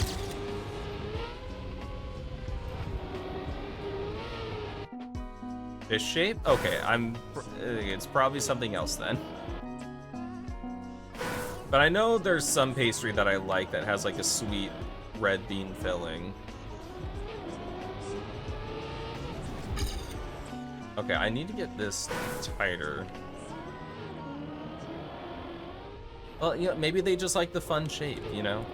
Fish shape? Okay, it's probably something else then. But I know there's some pastry that I like that has like a sweet red bean filling. Okay, I need to get this tighter. Well, yeah, maybe they just like the fun shape, you know?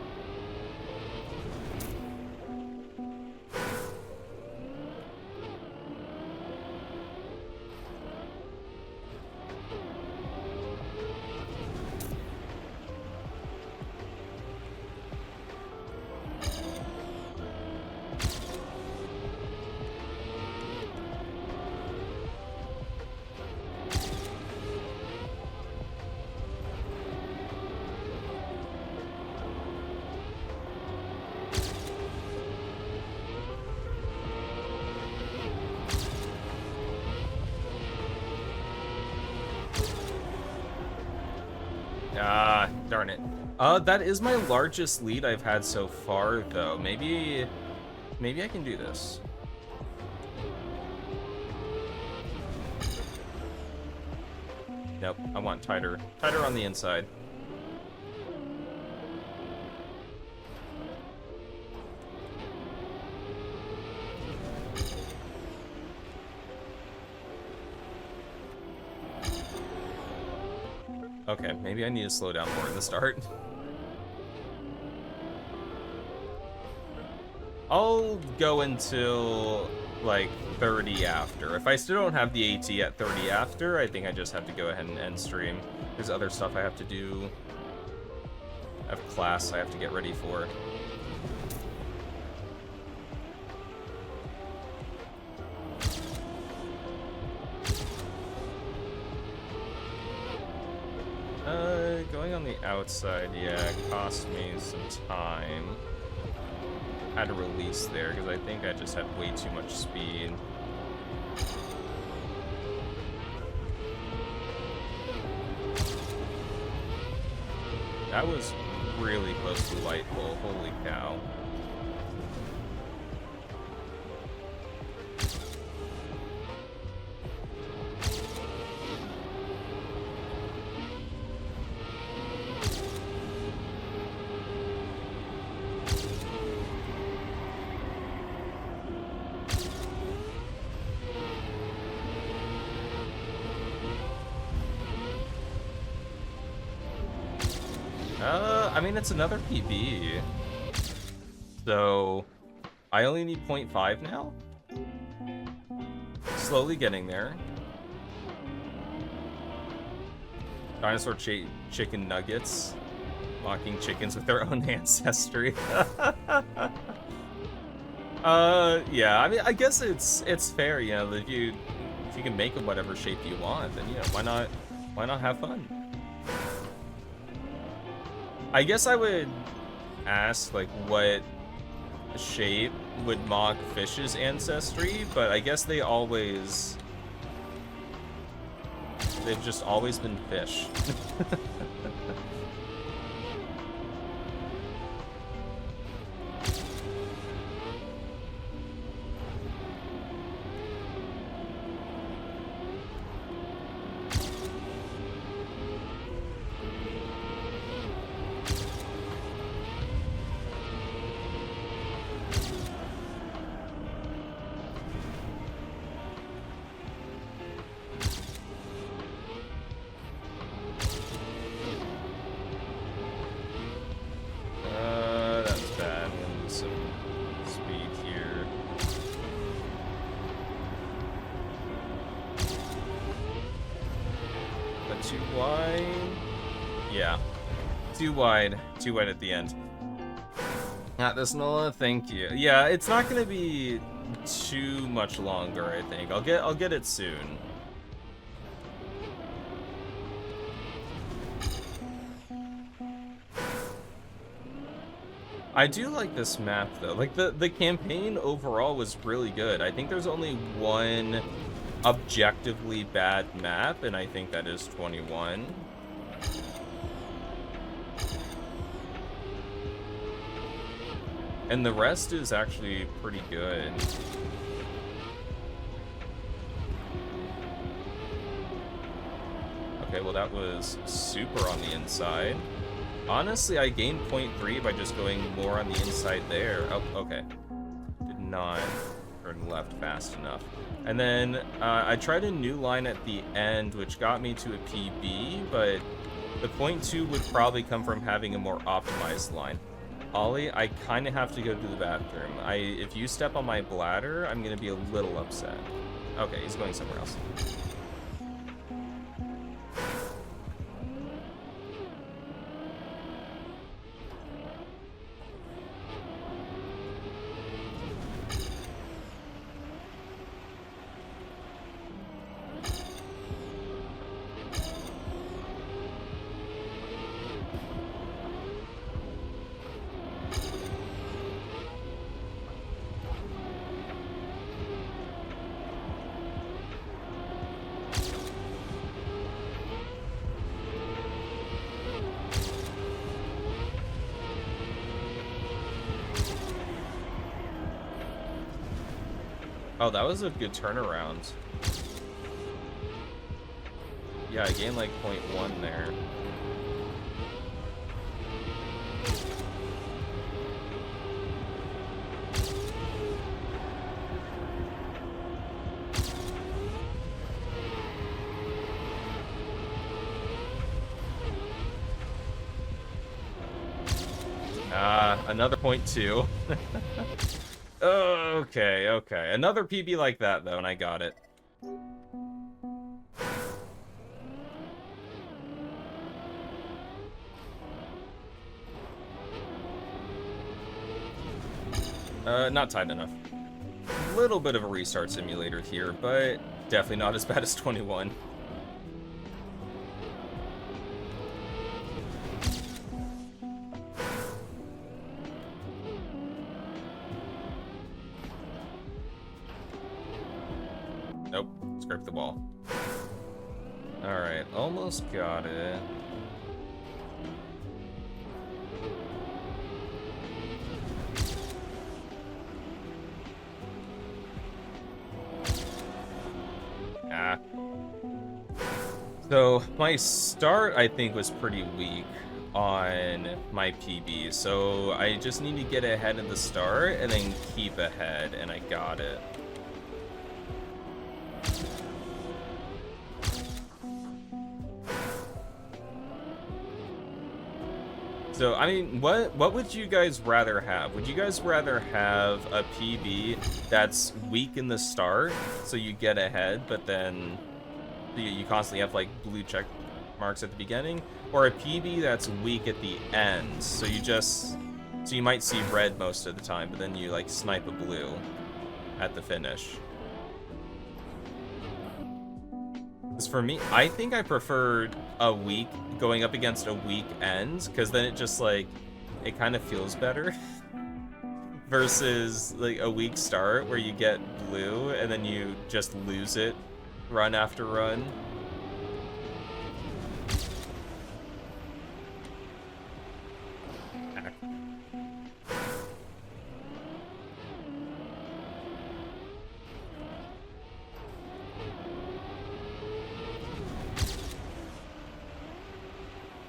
Ah, darn it. That is my largest lead I've had so far, though. Maybe I can do this. Nope, I want tighter on the inside. Okay, maybe I need to slow down more in the start. I'll go until like 30 after. If I still don't have the AT at 30 after, I think I just have to go ahead and end stream. There's other stuff I have to do. I have class I have to get ready for. Going on the outside, yeah, cost me some time. Had to release there because I think I just had way too much speed. That was really close to light pull, holy cow. I mean, it's another PB. So, I only need 0.5 now? Slowly getting there. Dinosaur chicken nuggets. Mocking chickens with their own ancestry. Yeah, I mean, I guess it's fair, you know, if you can make them whatever shape you want, then, you know, why not have fun? I guess I would ask, like, what shape would mock fish's ancestry, but I guess they've just always been fish. too wide. Yeah. Too wide at the end. This Nola, thank you. Yeah, it's not gonna be too much longer, I think. I'll get it soon. I do like this map though. Like the campaign overall was really good. I think there's only one objectively bad map, and I think that is 21. And the rest is actually pretty good. Okay, well that was super on the inside. Honestly, I gained 0.3 by just going more on the inside there. Oh, okay. Did not turn left fast enough. And then I tried a new line at the end, which got me to a PB, but the 0.2 would probably come from having a more optimized line. Ollie, I kind of have to go to the bathroom. If you step on my bladder, I'm going to be a little upset. Okay, he's going somewhere else. Oh, that was a good turnaround. Yeah, I gained like 0.1 there. Another 0.2. Okay, okay. Another PB like that, though, and I got it. Not tight enough. Little bit of a restart simulator here, but definitely not as bad as 21. Nope, scrape the wall. Alright, almost got it. So my start, I think, was pretty weak on my PB, so I just need to get ahead of the start and then keep ahead, and I got it. So, I mean, what would you guys rather have? Would you guys rather have a PB that's weak in the start, so you get ahead, but then you constantly have, like, blue check marks at the beginning? Or a PB that's weak at the end, so you might see red most of the time, but then you, like, snipe a blue at the finish? Because for me, I think I prefer a weak, going up against a weak end, because then it just, like, it kind of feels better. Versus, like, a weak start where you get blue and then you just lose it run after run.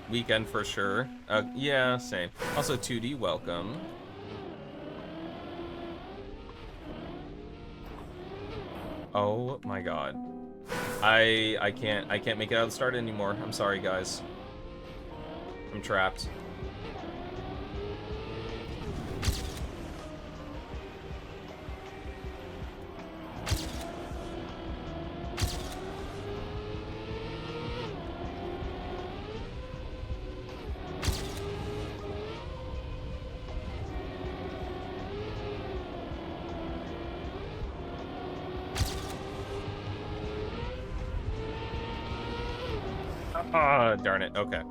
Weekend for sure. Yeah, same. Also, 2D, welcome. Oh my god. I can't make it out of the start anymore. I'm sorry, guys. I'm trapped. Ah, darn it. Okay.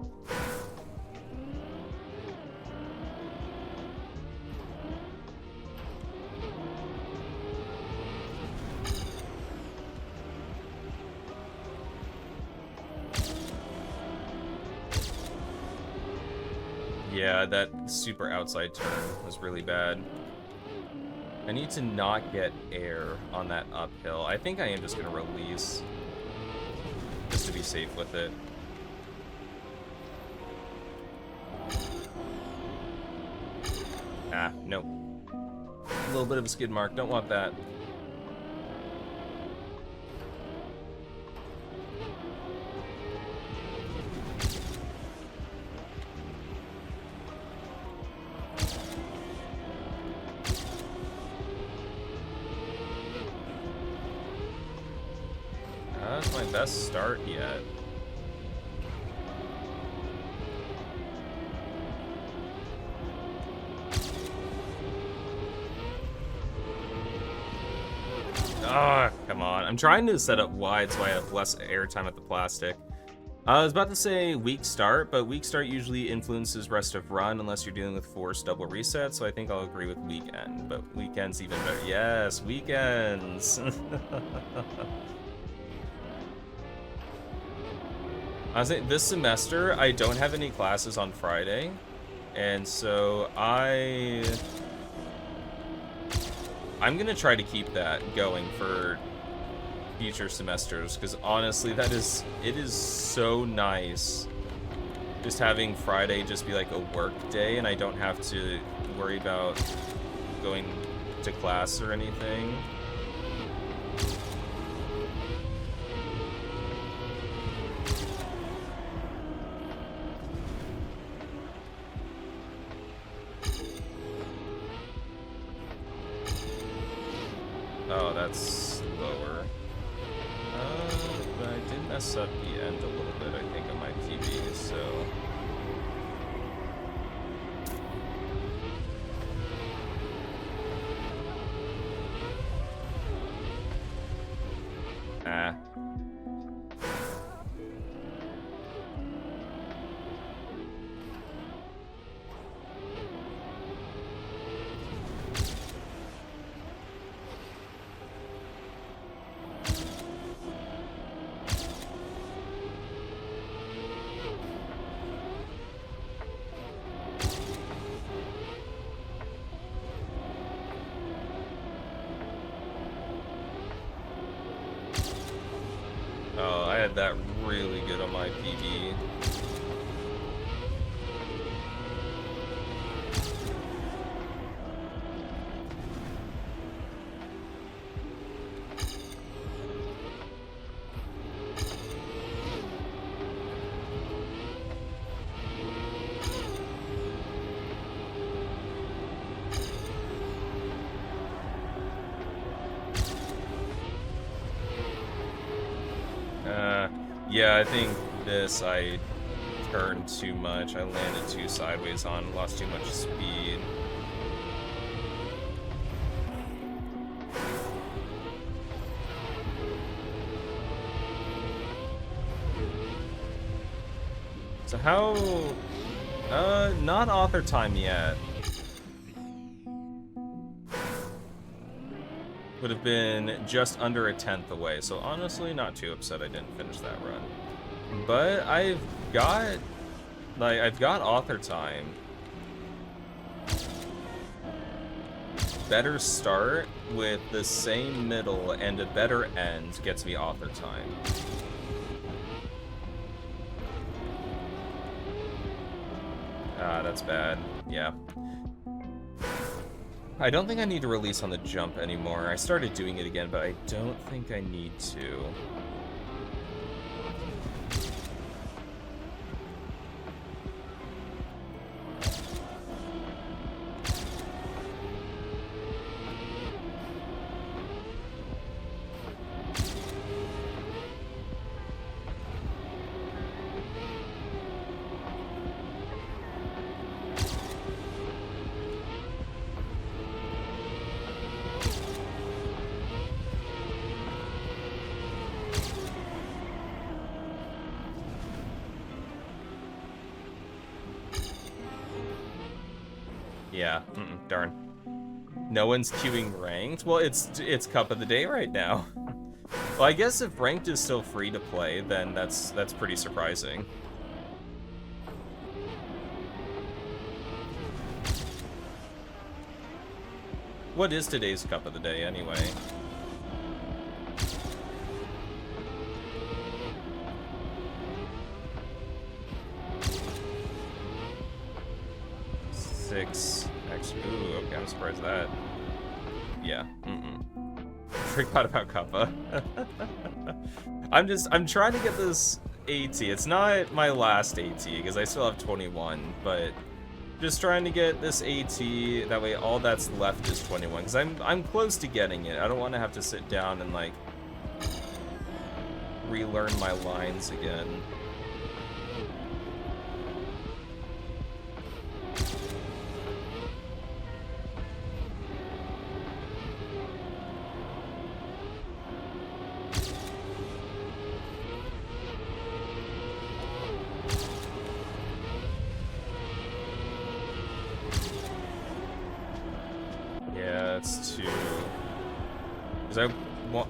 Yeah, that super outside turn was really bad. I need to not get air on that uphill. I think I am just going to release just to be safe with it. Ah, nope. A little bit of a skid mark. Don't want that. That's my best start yet. Ah, come on. I'm trying to set up wide so I have less airtime at the plastic. I was about to say weak start, but weak start usually influences rest of run unless you're dealing with forced double resets, so I think I'll agree with weekend, but weekend's even better. Yes, weekends! I was saying, this semester, I don't have any classes on Friday, and so I'm gonna try to keep that going for future semesters, because honestly, it is so nice just having Friday just be like a work day, and I don't have to worry about going to class or anything. Oh, that's lower. But I did mess up the end a little bit, I think, on my PB, so... Ah. Oh, I had that really good on my PB. Yeah, I think this, I turned too much. I landed too sideways on, lost too much speed. So how... not author time yet. Would have been just under a 10th away, so honestly not too upset I didn't finish that run. But I've got author time. Better start with the same middle and a better end gets me author time. Ah, that's bad. Yeah. I don't think I need to release on the jump anymore. I started doing it again, but I don't think I need to. Yeah, darn. No one's queuing ranked? Well, it's Cup of the Day right now. Well, I guess if ranked is still free to play, then that's pretty surprising. What is today's Cup of the Day, anyway? Ooh, okay, I'm surprised that. Yeah, forgot about Kappa. I'm trying to get this AT. It's not my last AT, because I still have 21, but just trying to get this AT, that way all that's left is 21, because I'm close to getting it. I don't want to have to sit down and, like, relearn my lines again.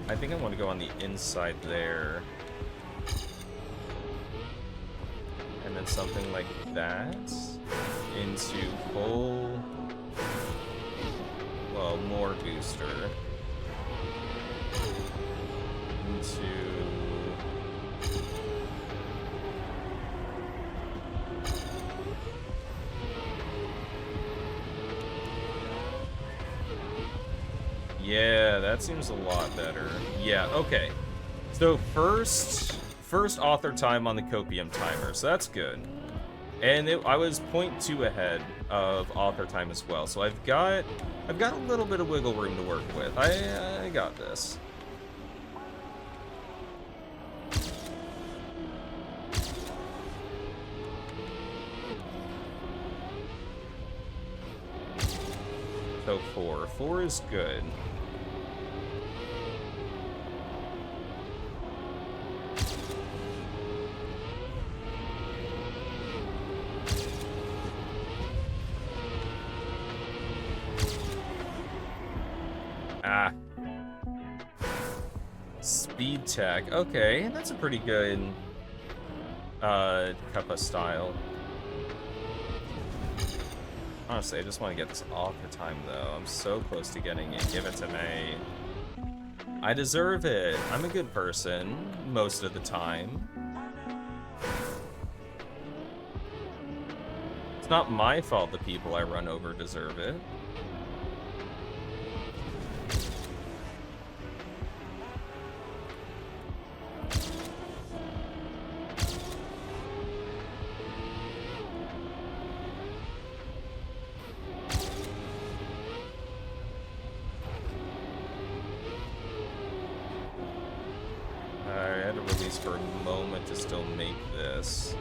I think I want to go on the inside there. And then something like that. Into full... Well, more booster. Into... Yeah, that seems a lot better. Yeah, okay. So first author time on the copium timer, so that's good. And I was 0.2 ahead of author time as well, so I've got a little bit of wiggle room to work with. I got this. So 4 is good. Speed tech. Okay, that's a pretty good Kappa style. Honestly, I just want to get this off the time, though. I'm so close to getting it. Give it to me. I deserve it. I'm a good person most of the time. It's not my fault the people I run over deserve it. For a moment to still make this.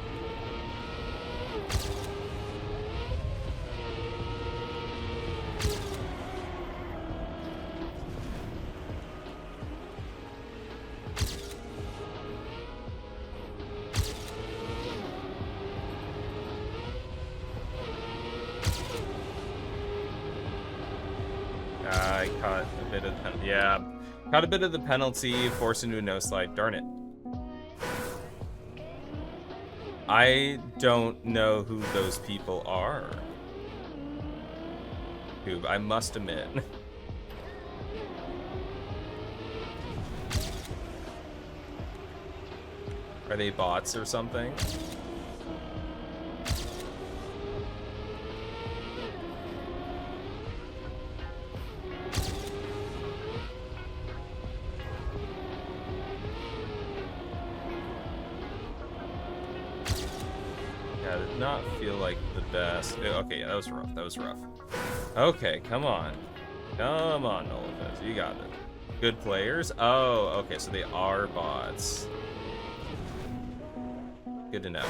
I caught a bit of the caught a bit of the penalty, forced into a no slide. Darn it. I don't know who those people are. Who I must admit. Are they bots or something? Did not feel like the best. Okay, yeah, that was rough. That was rough. Okay, come on. Come on, Nolafez. You got it. Good players? Oh, okay, so they are bots. Good to know.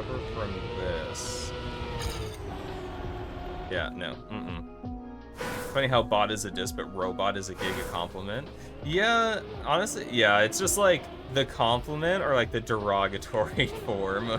recover from this. Yeah, no. Funny how bot is a diss, but robot is a giga compliment. Yeah, honestly, yeah, it's just like the compliment or like the derogatory form.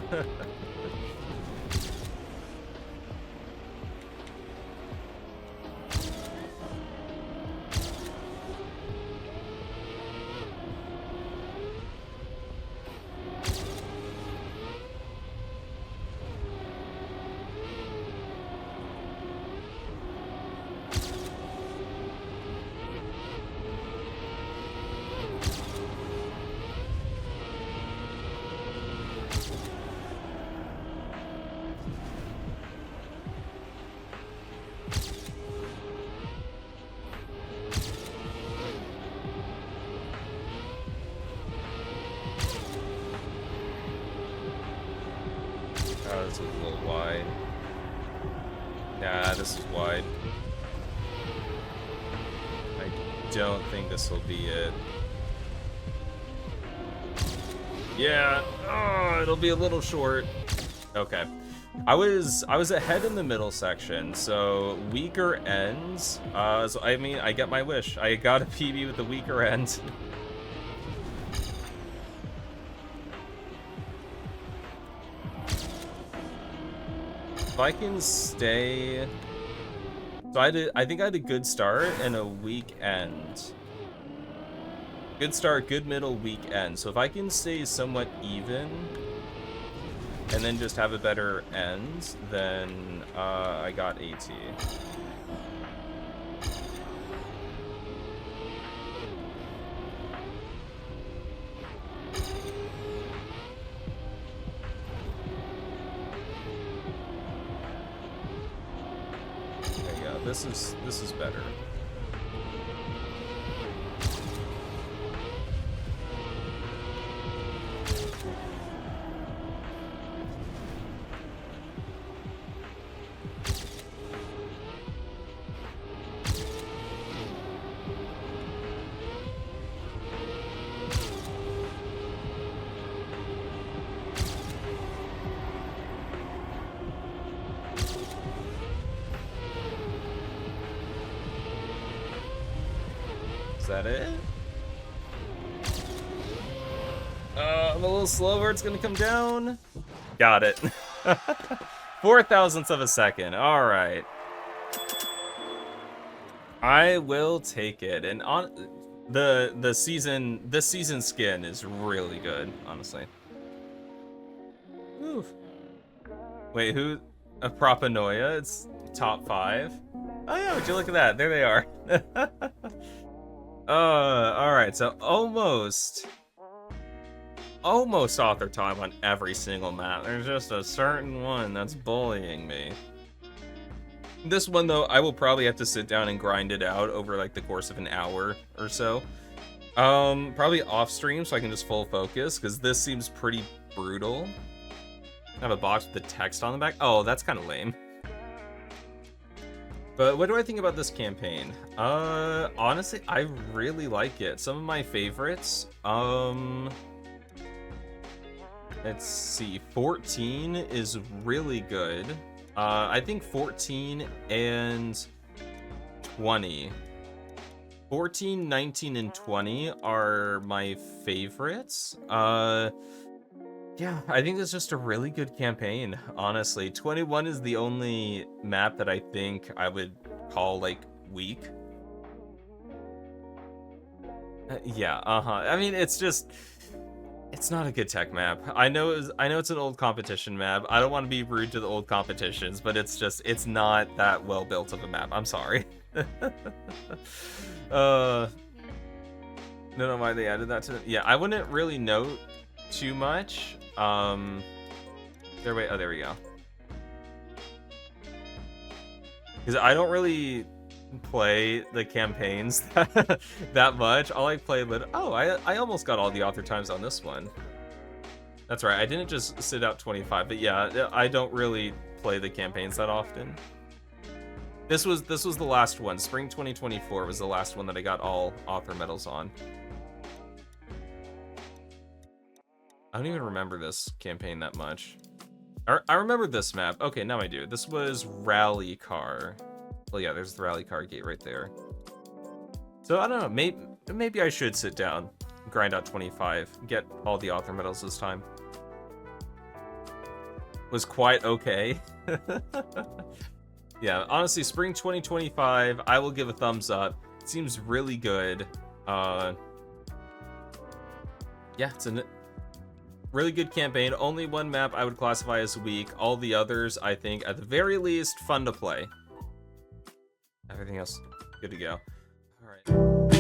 Oh, this is a little wide. Nah, this is wide. I don't think this will be it. Yeah, oh, it'll be a little short. Okay. I was ahead in the middle section, so weaker ends. So I mean, I get my wish. I got a PB with the weaker end. If I can stay, so I think I had a good start and a weak end. Good start, good middle, weak end. So if I can stay somewhat even, and then just have a better end, then I got AT. There you go. This is better. Is that it? I'm a little slower. It's gonna come down. Got it. 4,000ths of a second. All right. I will take it. And on this season skin is really good, honestly. Oof. Wait, who? A Propanoia? It's top 5. Oh yeah, would you look at that? There they are. Alright, so almost author time on every single map. There's just a certain one that's bullying me. This one, though, I will probably have to sit down and grind it out over, like, the course of an hour or so. Probably off stream so I can just full focus, because this seems pretty brutal. I have a box with the text on the back. Oh, that's kind of lame. But what do I think about this campaign? Honestly, I really like it. Some of my favorites, let's see, 14 is really good. I think 14 and 20. 14, 19, and 20 are my favorites. Yeah, I think it's just a really good campaign, honestly. 21 is the only map that I think I would call, like, weak. Yeah, I mean, it's just... It's not a good tech map. I know it's an old competition map. I don't want to be rude to the old competitions, but it's not that well built of a map. I'm sorry. Don't know why they added that to it. Yeah, I wouldn't really note too much. Oh, there we go. Because I don't really play the campaigns that much. All I play, but I almost got all the author times on this one. That's right. I didn't just sit out 25, but yeah, I don't really play the campaigns that often. This was the last one. Spring 2024 was the last one that I got all author medals on. I don't even remember this campaign that much. I remember this map. Okay, now I do. This was Rally Car. Well, yeah, there's the Rally Car gate right there. So, I don't know. Maybe I should sit down, grind out 25, get all the author medals this time. Was quite okay. Yeah, honestly, spring 2025, I will give a thumbs up. It seems really good. Yeah, it's a really good campaign. Only one map I would classify as weak. All the others, I think, at the very least, fun to play. Everything else, good to go. All right.